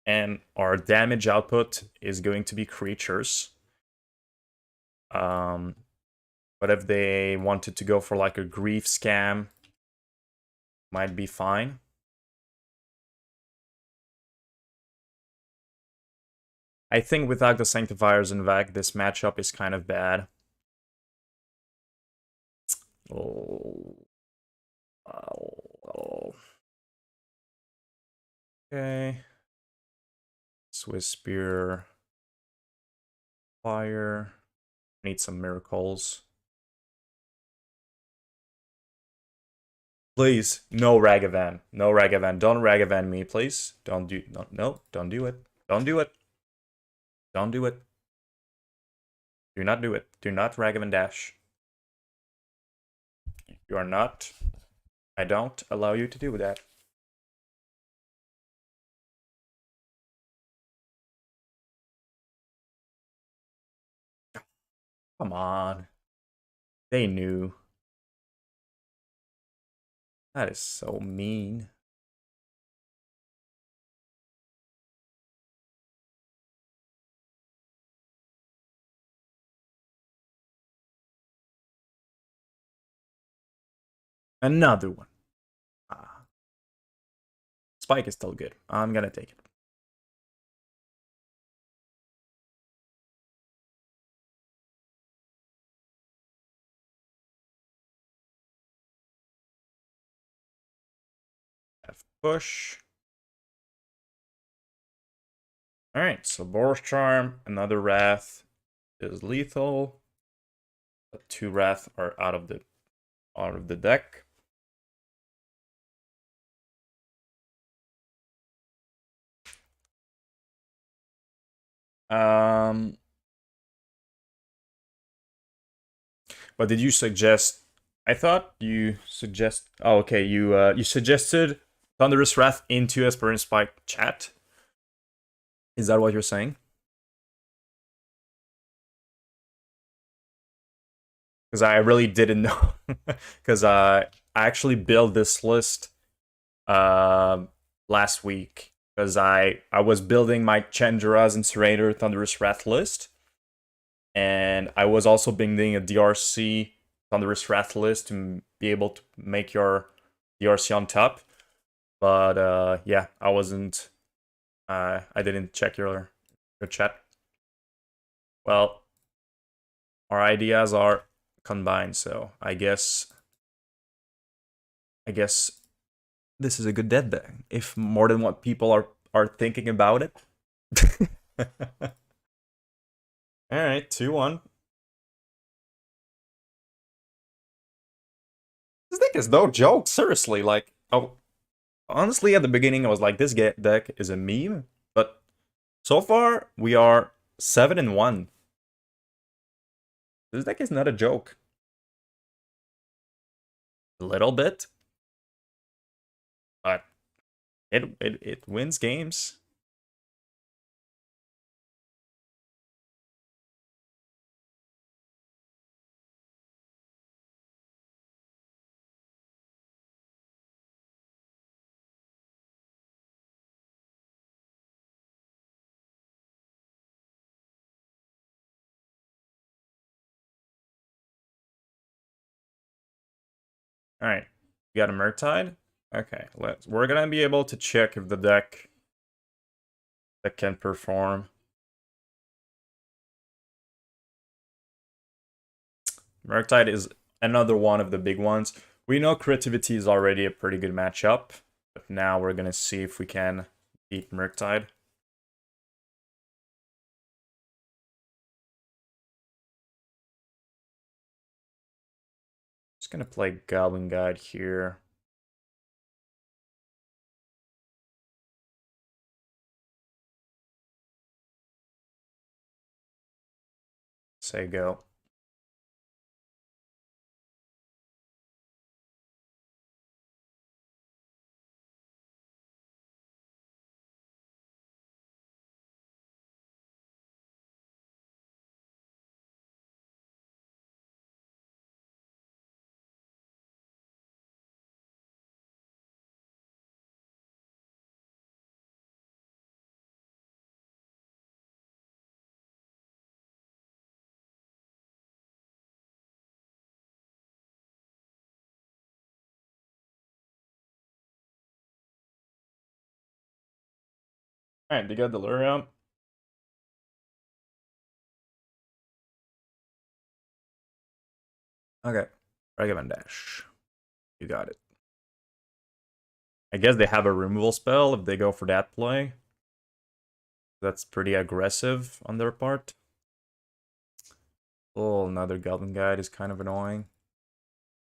and our damage output is going to be creatures. But if they wanted to go for like a grief scam, might be fine. I think without the Sanctifiers and en-vec, this matchup is kind of bad. Oh. Okay. Swiss Spear. Fire. Need some miracles. Please, no Ragavan. No Ragavan. Don't Ragavan me, please. Don't do no, don't do it. Don't do it. Don't do it. Do not do it. Do not Ragavan Dash. You are not. I don't allow you to do that. Come on. They knew. That is so mean. Another one. Ah. Spike is still good. I'm gonna take it. F push. Alright, so Boros Charm, another Wrath is lethal. The 2 Wrath are out of the deck. But did you suggest? I thought you suggest. Oh, okay. You suggested Thunderous Wrath into Esperin Spike chat. Is that what you're saying? Because I really didn't know. Because I actually built this list last week. Because I was building my Chenjaras and Serrator Thunderous Wrath list. And I was also building a DRC Thunderous Wrath list to be able to make your DRC on top. But yeah, I wasn't. I didn't check your chat. Well, our ideas are combined, so I guess this is a good dead deck. If more than what people are thinking about it. All right, 2-1. This deck is no joke. Seriously, like, oh, honestly, at the beginning, I was like, this deck is a meme. But so far, we are 7-1. This deck is not a joke. A little bit, but it wins games. All right, you got a Murktide. Okay, we're gonna be able to check if the deck that can perform. Murktide is another one of the big ones. We know Creativity is already a pretty good matchup, but now we're gonna see if we can beat Murktide. Just gonna play Goblin Guide here. Say go. All right, they got Delirium. Okay, Ragavan Dash. You got it. I guess they have a removal spell if they go for that play. That's pretty aggressive on their part. Oh, another Goblin Guide is kind of annoying.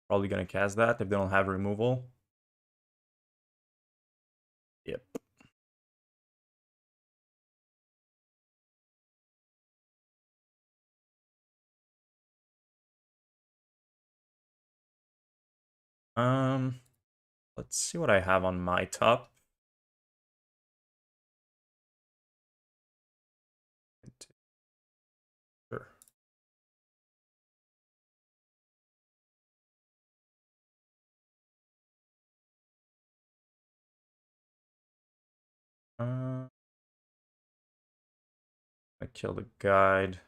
Probably gonna cast that if they don't have removal. Yep. Um, let's see what I have on my top. Sure. I kill the guide.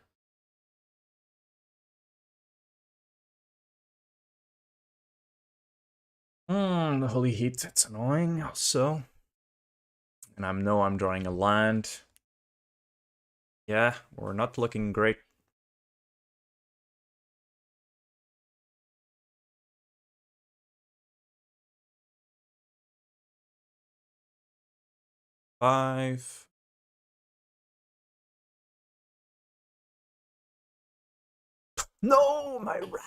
The Holy Heat, it's annoying also. And I know I'm drawing a land. Yeah, we're not looking great. Five. No, my rat.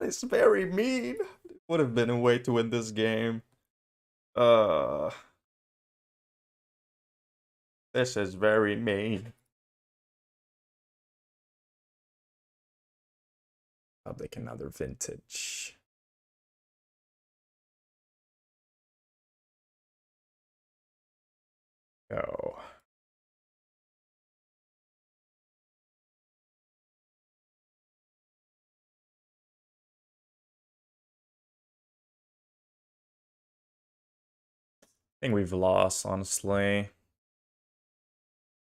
It's very mean. It would have been a way to win this game. Uh, this is very mean. Public another vintage. Go. I think we've lost, honestly.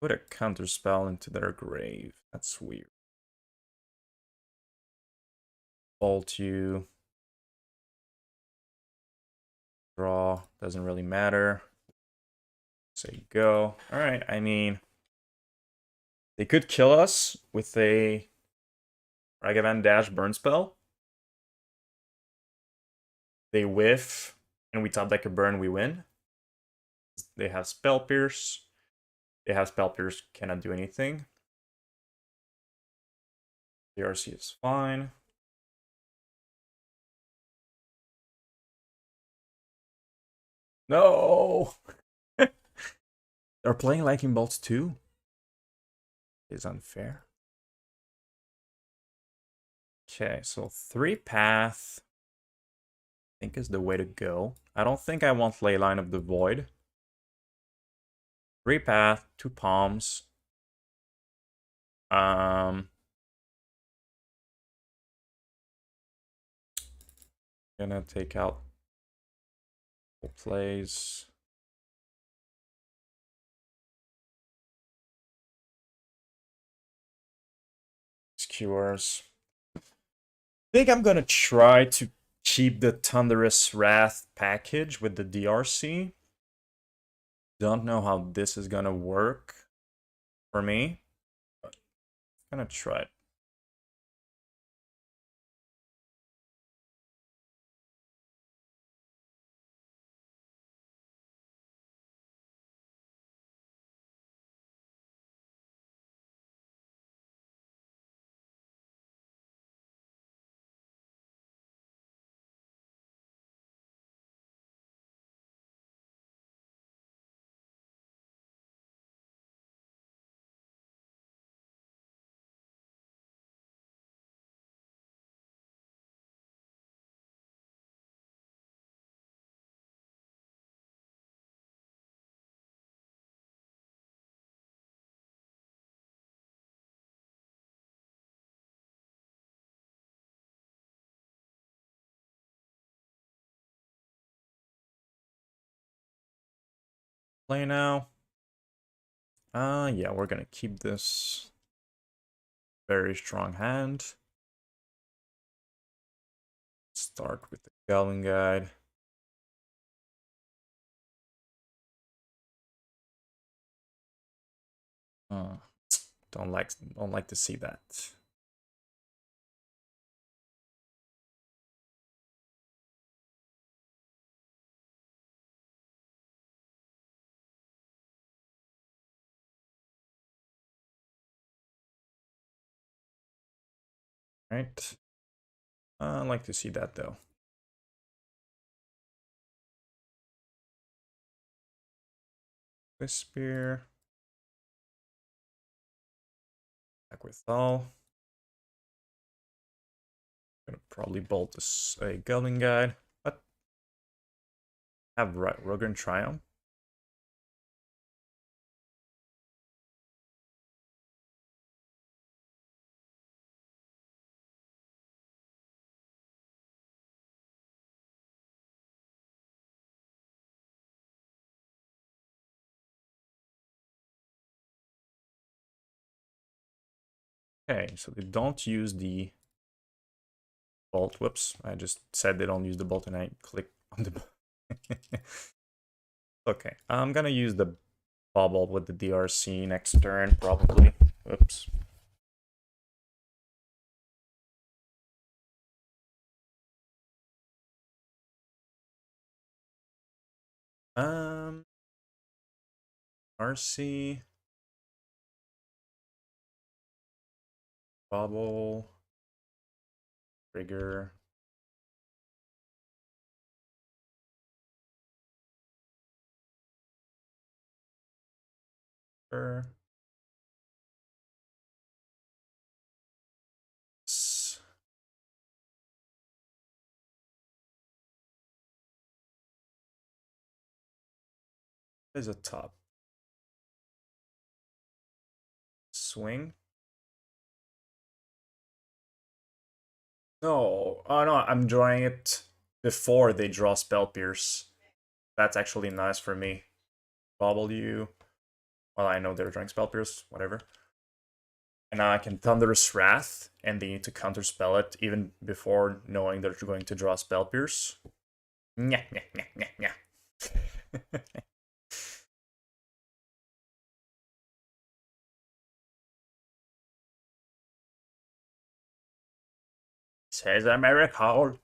Put a counter spell into their grave. That's weird. Bolt you. Draw. Doesn't really matter. Say go. Alright, I mean, they could kill us with a Ragavan Dash burn spell. They whiff, and we top deck a burn, we win. They have Spell Pierce. They have Spell Pierce, cannot do anything. DRC is fine. No! They're playing Lightning Bolts too? It's unfair. Okay, so 3-path, I think is the way to go. I don't think I want Leyline of the Void. 3-path, 2 palms. Gonna take out plays. Skewers. I think I'm gonna try to keep the Thunderous Wrath package with the DRC. Don't know how this is gonna work for me, but I'm gonna try it. Play now. Yeah, we're gonna keep this very strong hand. Start with the Goblin Guide. Don't like to see that. Right. I like to see that though. This spear. Back with all. Gonna probably bolt a Goblin guide. What? Have Rogan Triumph? Okay, so they don't use the bolt. Whoops, I just said they don't use the bolt and I clicked on the Okay, I'm gonna use the bubble with the DRC next turn, probably. Whoops. RC. Bubble. Trigger. There's a top. Swing. No, oh no, I'm drawing it before they draw Spell Pierce. That's actually nice for me. Bobble you. Well, I know they're drawing Spell Pierce, whatever. And now I can Thunderous Wrath, and they need to counterspell it even before knowing they're going to draw Spell Pierce. Nya, nya, nya, nya, nya. Says a miracle.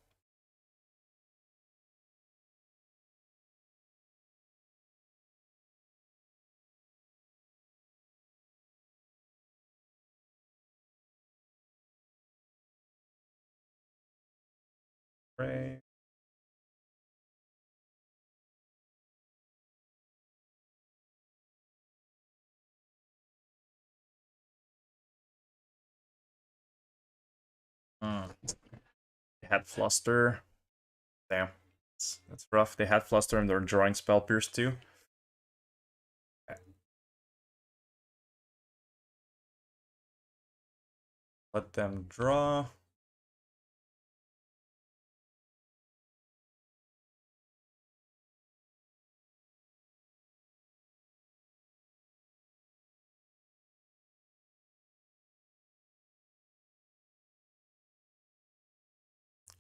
Right. They had Fluster. Damn. That's rough. They had Fluster and they're drawing Spell Pierce too. Okay. Let them draw.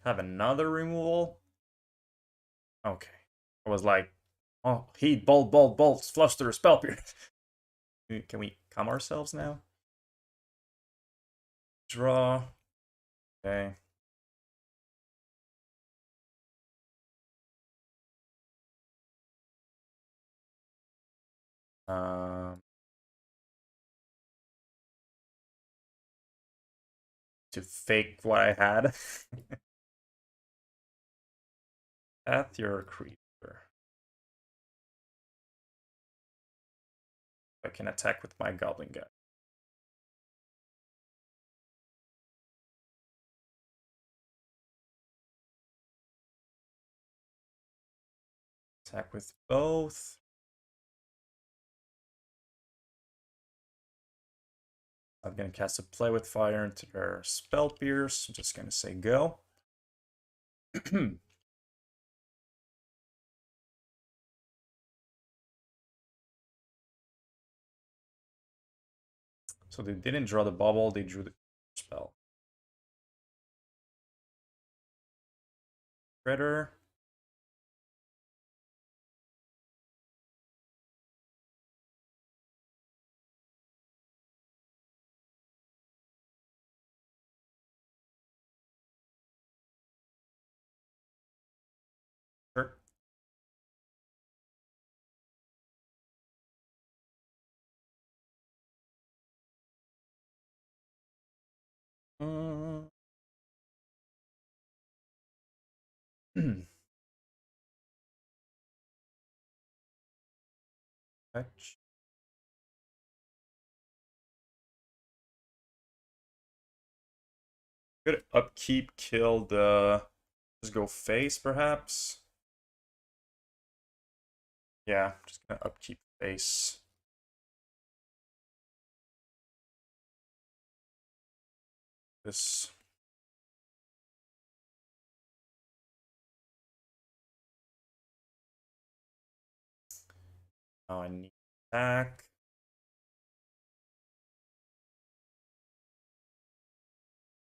Have another removal. Okay. I was like, oh, heat, bolt, bolt, bolt, Fluster, Spell Pierce. Can we calm ourselves now? Draw. Okay. Um, to fake what I had. At your creature. I can attack with my Goblin guy. Attack with both. I'm gonna cast a Play with Fire into their Spell Pierce. I'm just gonna say go. So they didn't draw the bubble, they drew the spell. Critter. Sure. Fetch. Good upkeep, kill the... Just go face, perhaps? Yeah, just gonna upkeep face. This... Oh, I need attack.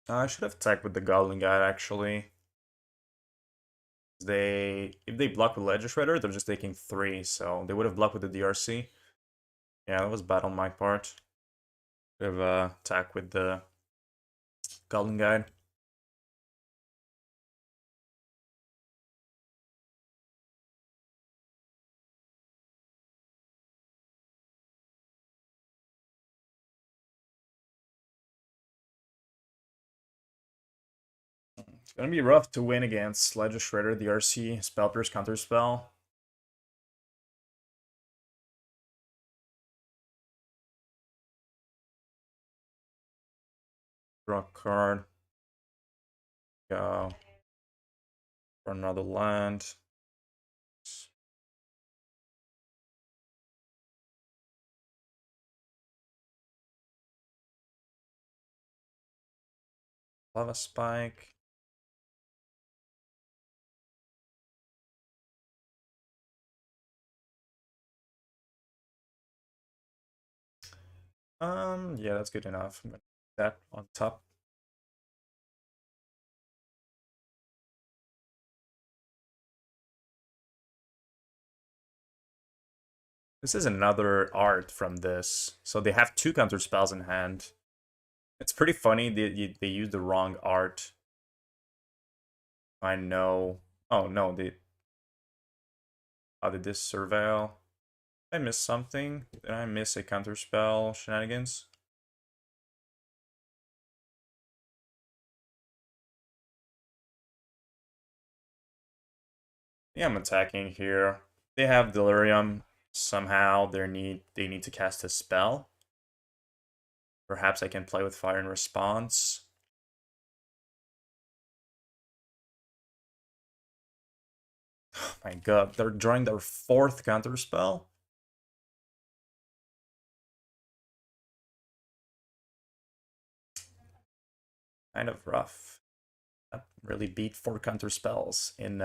I should have attacked with the Goblin guy, actually. If they block with Ledger Shredder, they're just taking 3, so they would have blocked with the DRC. Yeah, that was bad on my part. Could have attacked with the Goblin guide. It's gonna be rough to win against Ledger Shredder, DRC, Spell Pierce, Counterspell. Draw a card. Go for another land. Lava Spike. Yeah, that's good enough. I'm gonna put that on top. This is another art from this. So they have 2 counter spells in hand. It's pretty funny they use the wrong art. I know. Oh no, how did this surveil? Did I miss something? Did I miss a counter spell shenanigans? Yeah, I'm attacking here. They have Delirium. Somehow they need to cast a spell. Perhaps I can play with Fire in response. Oh my god, they're drawing their 4th counter spell? Kind of rough. That really beat 4 counter spells in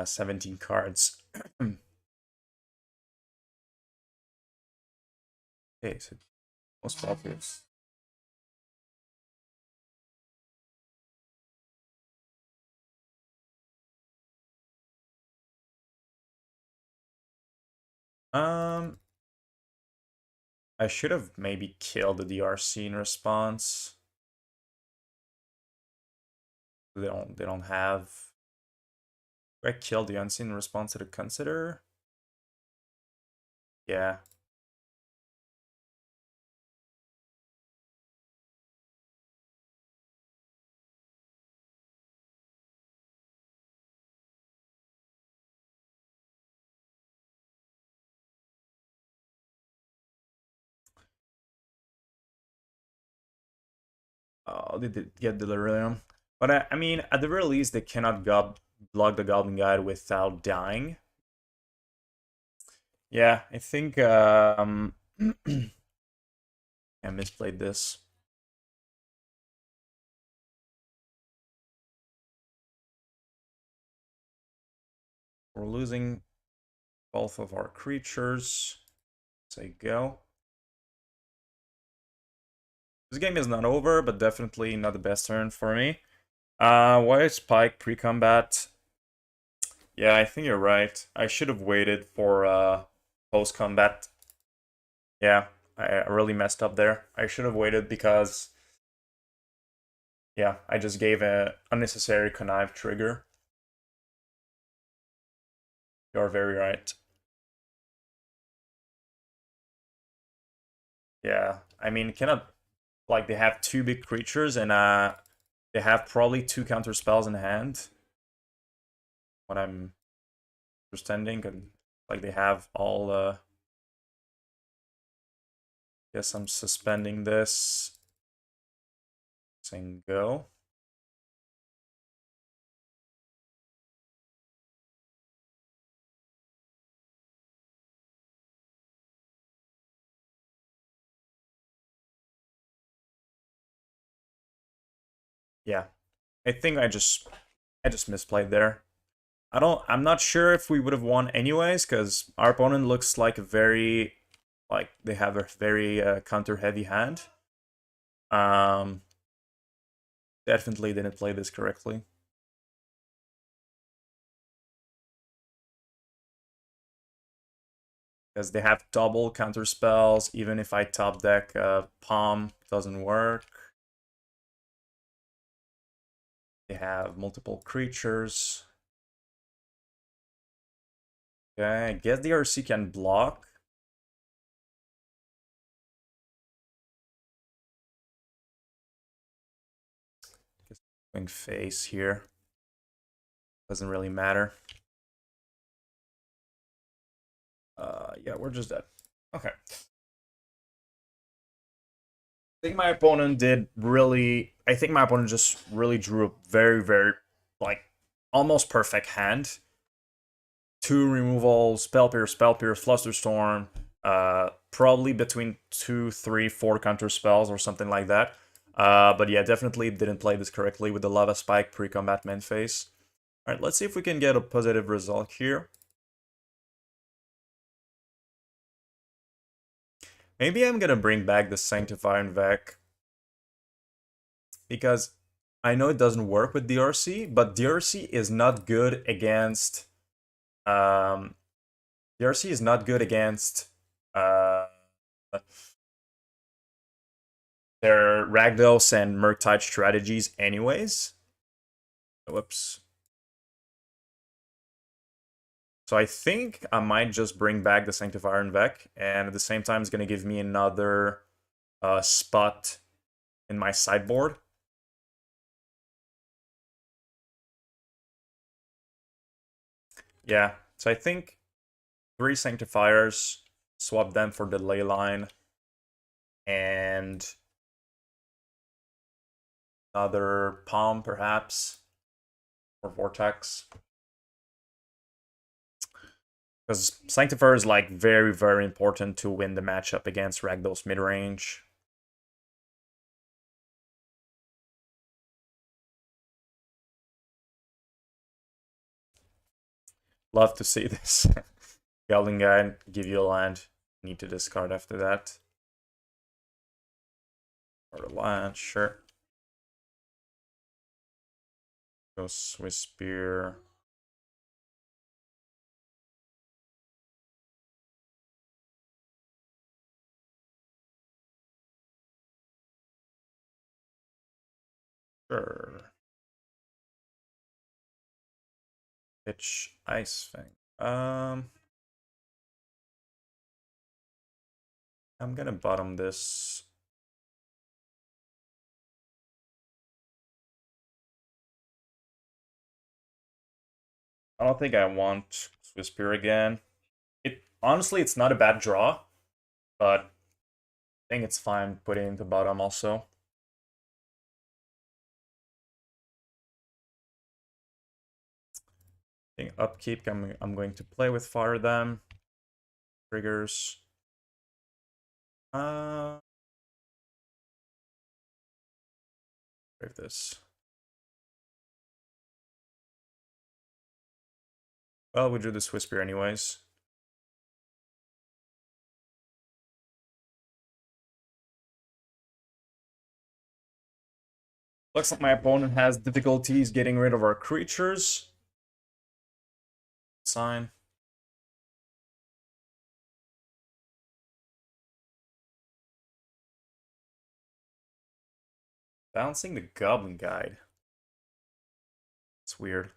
17 cards. Okay, so most obvious. I should have maybe killed the DRC in response. They don't have. Do I kill the unseen in response to the consider? Yeah. Oh, they did get Delirium. But I mean, at the very least, they cannot block the Goblin Guide without dying. Yeah, I think I misplayed this. We're losing both of our creatures. Say go. This game is not over, but definitely not the best turn for me. Why is Spike pre-combat? Yeah, I think you're right. I should have waited for post-combat. Yeah, I really messed up there. I should have waited because, yeah, I just gave an unnecessary connive trigger. You're very right. Yeah, I mean, cannot, like, they have 2 big creatures and they have probably 2 counter spells in hand. What I'm understanding, and like they have all guess I'm suspending this. Saying go. Yeah, I think I just misplayed there. I'm not sure if we would have won anyways, because our opponent looks like a very, like, they have a very counter-heavy hand. Definitely didn't play this correctly. Because they have double counter spells, even if I top deck Palm, doesn't work. They have multiple creatures. Okay, I guess the DRC can block. Just going face here. Doesn't really matter. Yeah, we're just dead. Okay. I think my opponent just really drew a very, very, like, almost perfect hand. 2 removal, Spell Pierce, Flusterstorm, probably between 2, 3, 4 counter spells or something like that. But yeah, definitely didn't play this correctly with the Lava Spike pre-combat main phase. Alright, let's see if we can get a positive result here. Maybe I'm gonna bring back the Sanctifier en-vec, because I know it doesn't work with DRC, but DRC is not good against DRC is not good against their Ragdos and Murktide strategies anyways. Whoops. So I think I might just bring back the Sanctifier en-vec, and at the same time it's going to give me another spot in my sideboard. Yeah, so I think 3 Sanctifiers, swap them for the ley line, and another Palm perhaps, or Vortex. Because Sanctifier is like very, very important to win the matchup against Ragdos midrange. Love to see this. Goblin guide, give you a land. Need to discard after that. Or a land, sure. Go Swiss Spear. Sure. Pitch Ice Fang. I'm gonna bottom this. I don't think I want Swiss Spear again. Honestly, it's not a bad draw, but I think it's fine putting it into bottom also. I think upkeep, I'm going to play with Fire them. Triggers. Brave this. Well, we drew the Swiss Spear anyways. Looks like my opponent has difficulties getting rid of our creatures. Sign. Bouncing the Goblin Guide. It's weird.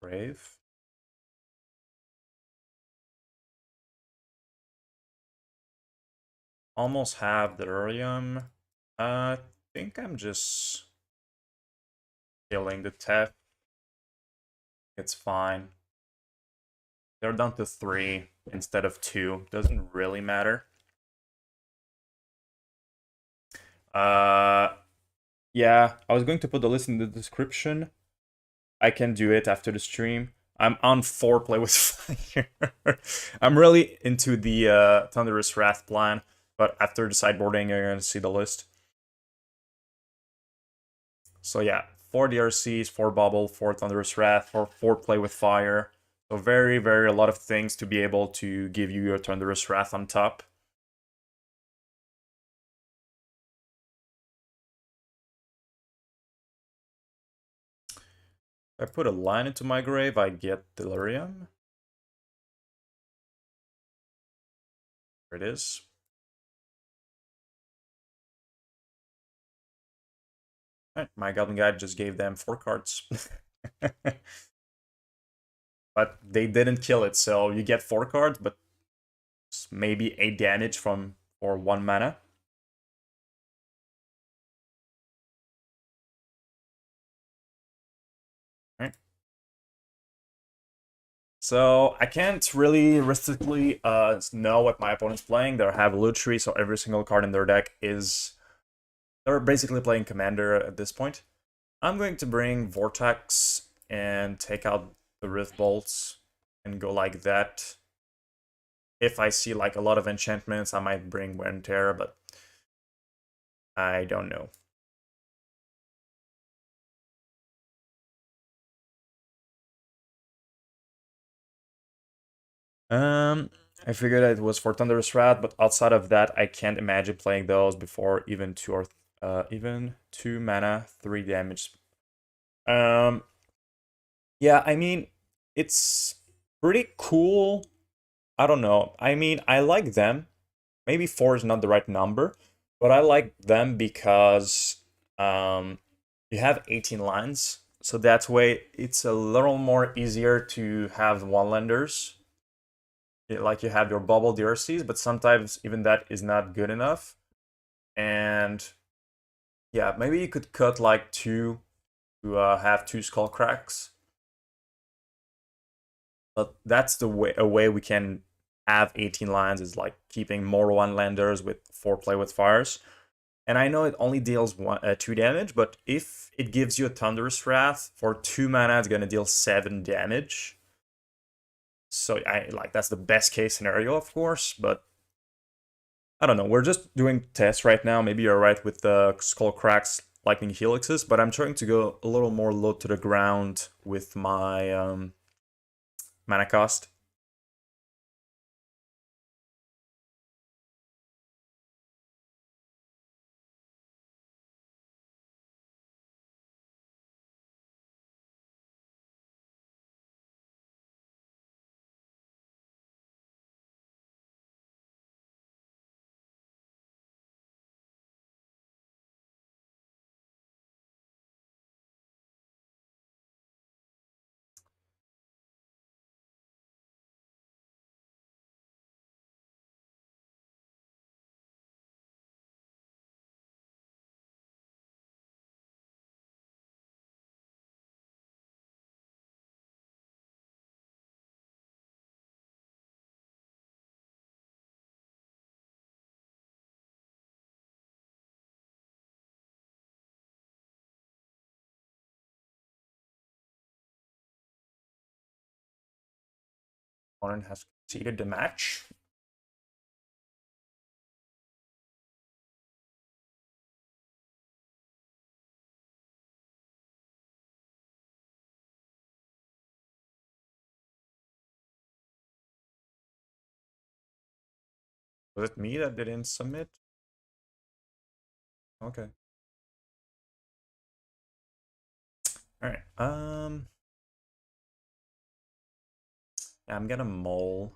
Grave. Almost have the Delirium. I think I'm just killing the Tef. It's fine. They're down to 3 instead of 2. Doesn't really matter. Yeah, I was going to put the list in the description. I can do it after the stream. I'm on 4 play with fire. I'm really into the Thunderous Wrath plan, but after the sideboarding, you're going to see the list. So yeah, 4 DRCs, 4 Bubble, 4 Thunderous Wrath, 4 play with fire. So very, very a lot of things to be able to give you your Thunderous Wrath on top. If I put a line into my grave, I get Delirium. There it is. Right, my Goblin Guide just gave them 4 cards. But they didn't kill it, so you get 4 cards, but maybe 8 damage for 1 mana. Right. So I can't really realistically know what my opponent's playing. They have a loot tree, so every single card in their deck is... They're basically playing Commander at this point. I'm going to bring Vortex and take out the Rift Bolts and go like that. If I see like a lot of enchantments, I might bring Wear and Tear, but I don't know. I figured it was for Thunderous Wrath, but outside of that, I can't imagine playing those before even 2 mana, 3 damage. Yeah, I mean, it's pretty cool. I don't know. I mean, I like them. Maybe 4 is not the right number, but I like them because you have 18 lines. So that way it's a little more easier to have one-landers. Like you have your bubble DRCs, but sometimes even that is not good enough. And yeah, maybe you could cut like 2 to have 2 skull cracks. But that's the way a way we can have 18 lines is like keeping more one-landers with 4 play with fires. And I know it only deals 2 damage, but if it gives you a Thunderous Wrath for 2 mana, it's gonna deal 7 damage. So that's the best case scenario, of course, but I don't know. We're just doing tests right now. Maybe you're right with the Skull Cracks, Lightning Helixes, but I'm trying to go a little more low to the ground with my mana cost. Opponent has conceded the match. Was it me that didn't submit? Okay. All right. Yeah, I'm gonna mull.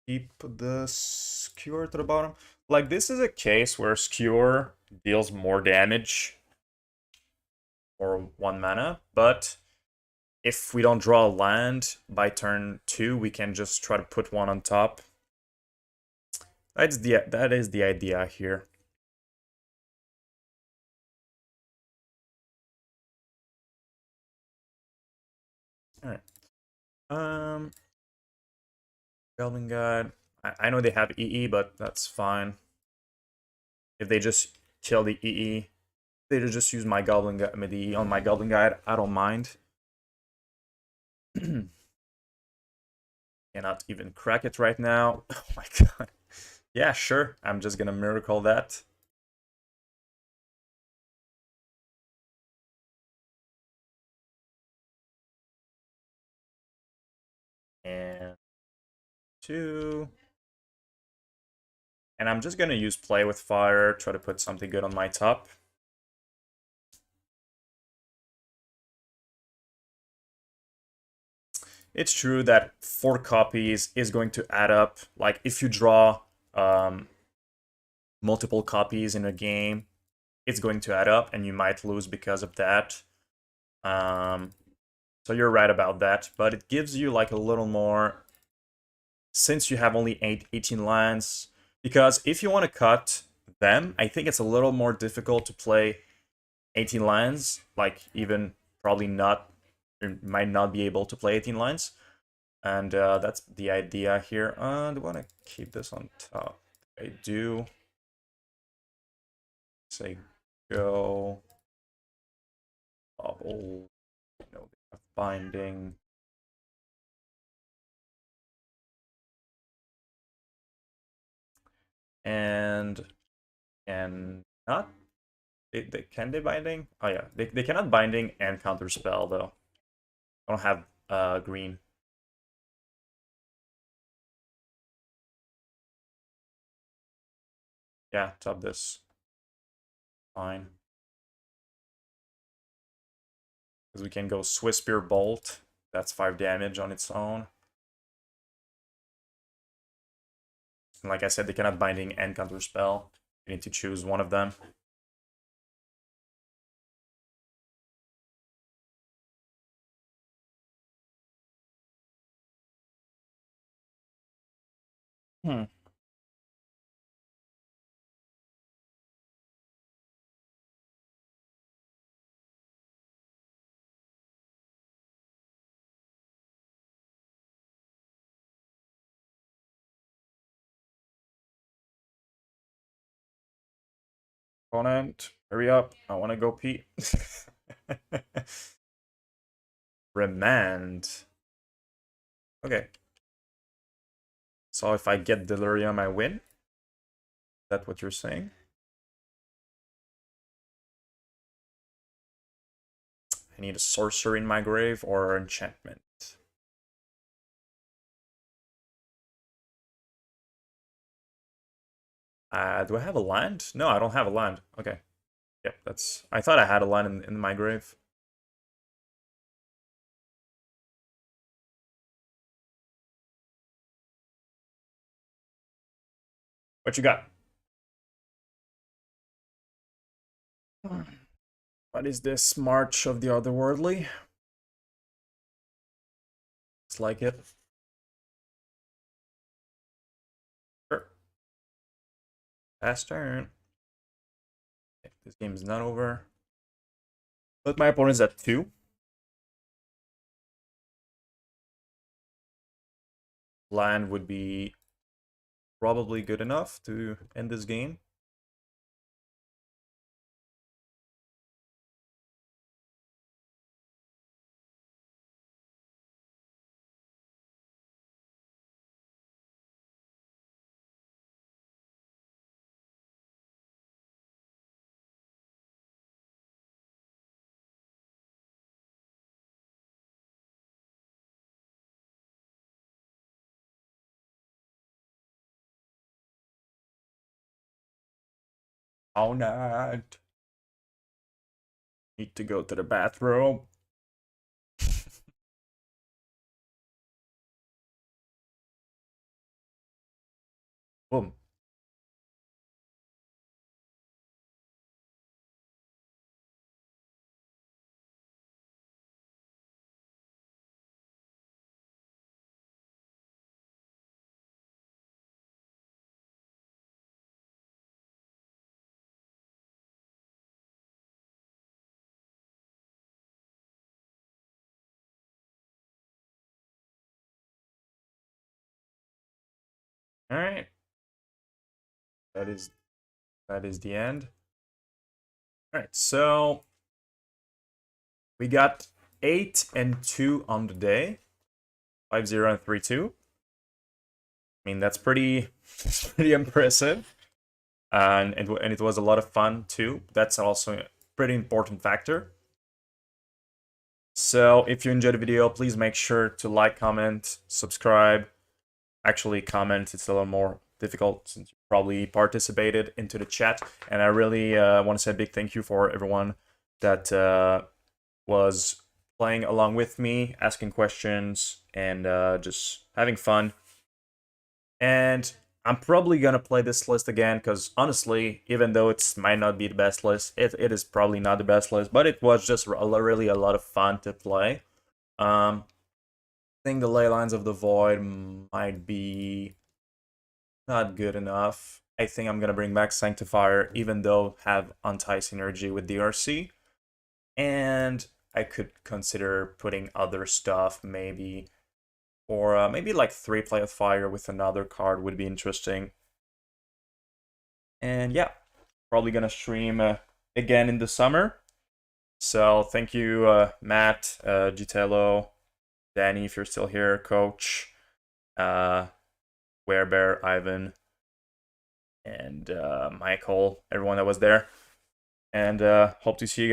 Keep the skewer to the bottom. Like this is a case where skewer deals more damage for 1 mana, but if we don't draw a land by turn 2, we can just try to put one on top. That is the idea here. Alright. Goblin Guide. I know they have EE, but that's fine. If they just kill the EE, they just use my Goblin Guide, the EE on my Goblin Guide, I don't mind. Cannot even crack it right now. Oh my god. Yeah, sure. I'm just gonna miracle that. And 2. And I'm just gonna use Play with Fire, try to put something good on my top. It's true that 4 copies is going to add up. Like, if you draw multiple copies in a game, it's going to add up, and you might lose because of that. So you're right about that, but it gives you like a little more, since you have only 18 lands, because if you want to cut them, I think it's a little more difficult to play 18 lands, like even probably not, you might not be able to play 18 lands, and that's the idea here. Do I want to keep this on top? I do. Say go, bubble, no, binding. And not can they binding? Oh yeah, they cannot binding and counter spell though. I don't have green. Yeah, top this. Fine. Because we can go Swiss Spear Bolt. That's 5 damage on its own. And like I said, they cannot binding and counter spell. You need to choose one of them. Hmm. Opponent, hurry up. I want to go pee. Remand. Okay. So if I get Delirium, I win? Is that what you're saying? I need a sorcerer in my grave or enchantment. Do I have a land? No, I don't have a land. Okay. Yep, that's... I thought I had a land in my grave. What you got? What is this? March of the Otherworldly? It's like it. Sure. Pass turn. Okay, this game is not over. But my opponent's at 2. Land would be probably good enough to end this game. Oh, not. Need to go to the bathroom. Boom. All right. That is the end. All right, so we got 8 and 2 on the day. 5-0 and 3-2. I mean, that's pretty that's pretty impressive. And it was a lot of fun too. That's also a pretty important factor. So if you enjoyed the video, please make sure to like, comment, subscribe. Actually, comment. It's a little more difficult since you probably participated into the chat. And I really want to say a big thank you for everyone that was playing along with me, asking questions, and just having fun. And I'm probably gonna play this list again, because honestly, even though it might not be the best list, it is probably not the best list, but it was just really a lot of fun to play. I think the Ley Lines of the Void might be not good enough. I think I'm gonna bring back Sanctifier, even though have anti-synergy with DRC. And I could consider putting other stuff, maybe. Or maybe like 3 Play with Fire with another card would be interesting. And yeah, probably gonna stream again in the summer. So thank you, Matt, Gitello, Danny, if you're still here, Coach, Werebear, Ivan, and Michael, everyone that was there. And hope to see you guys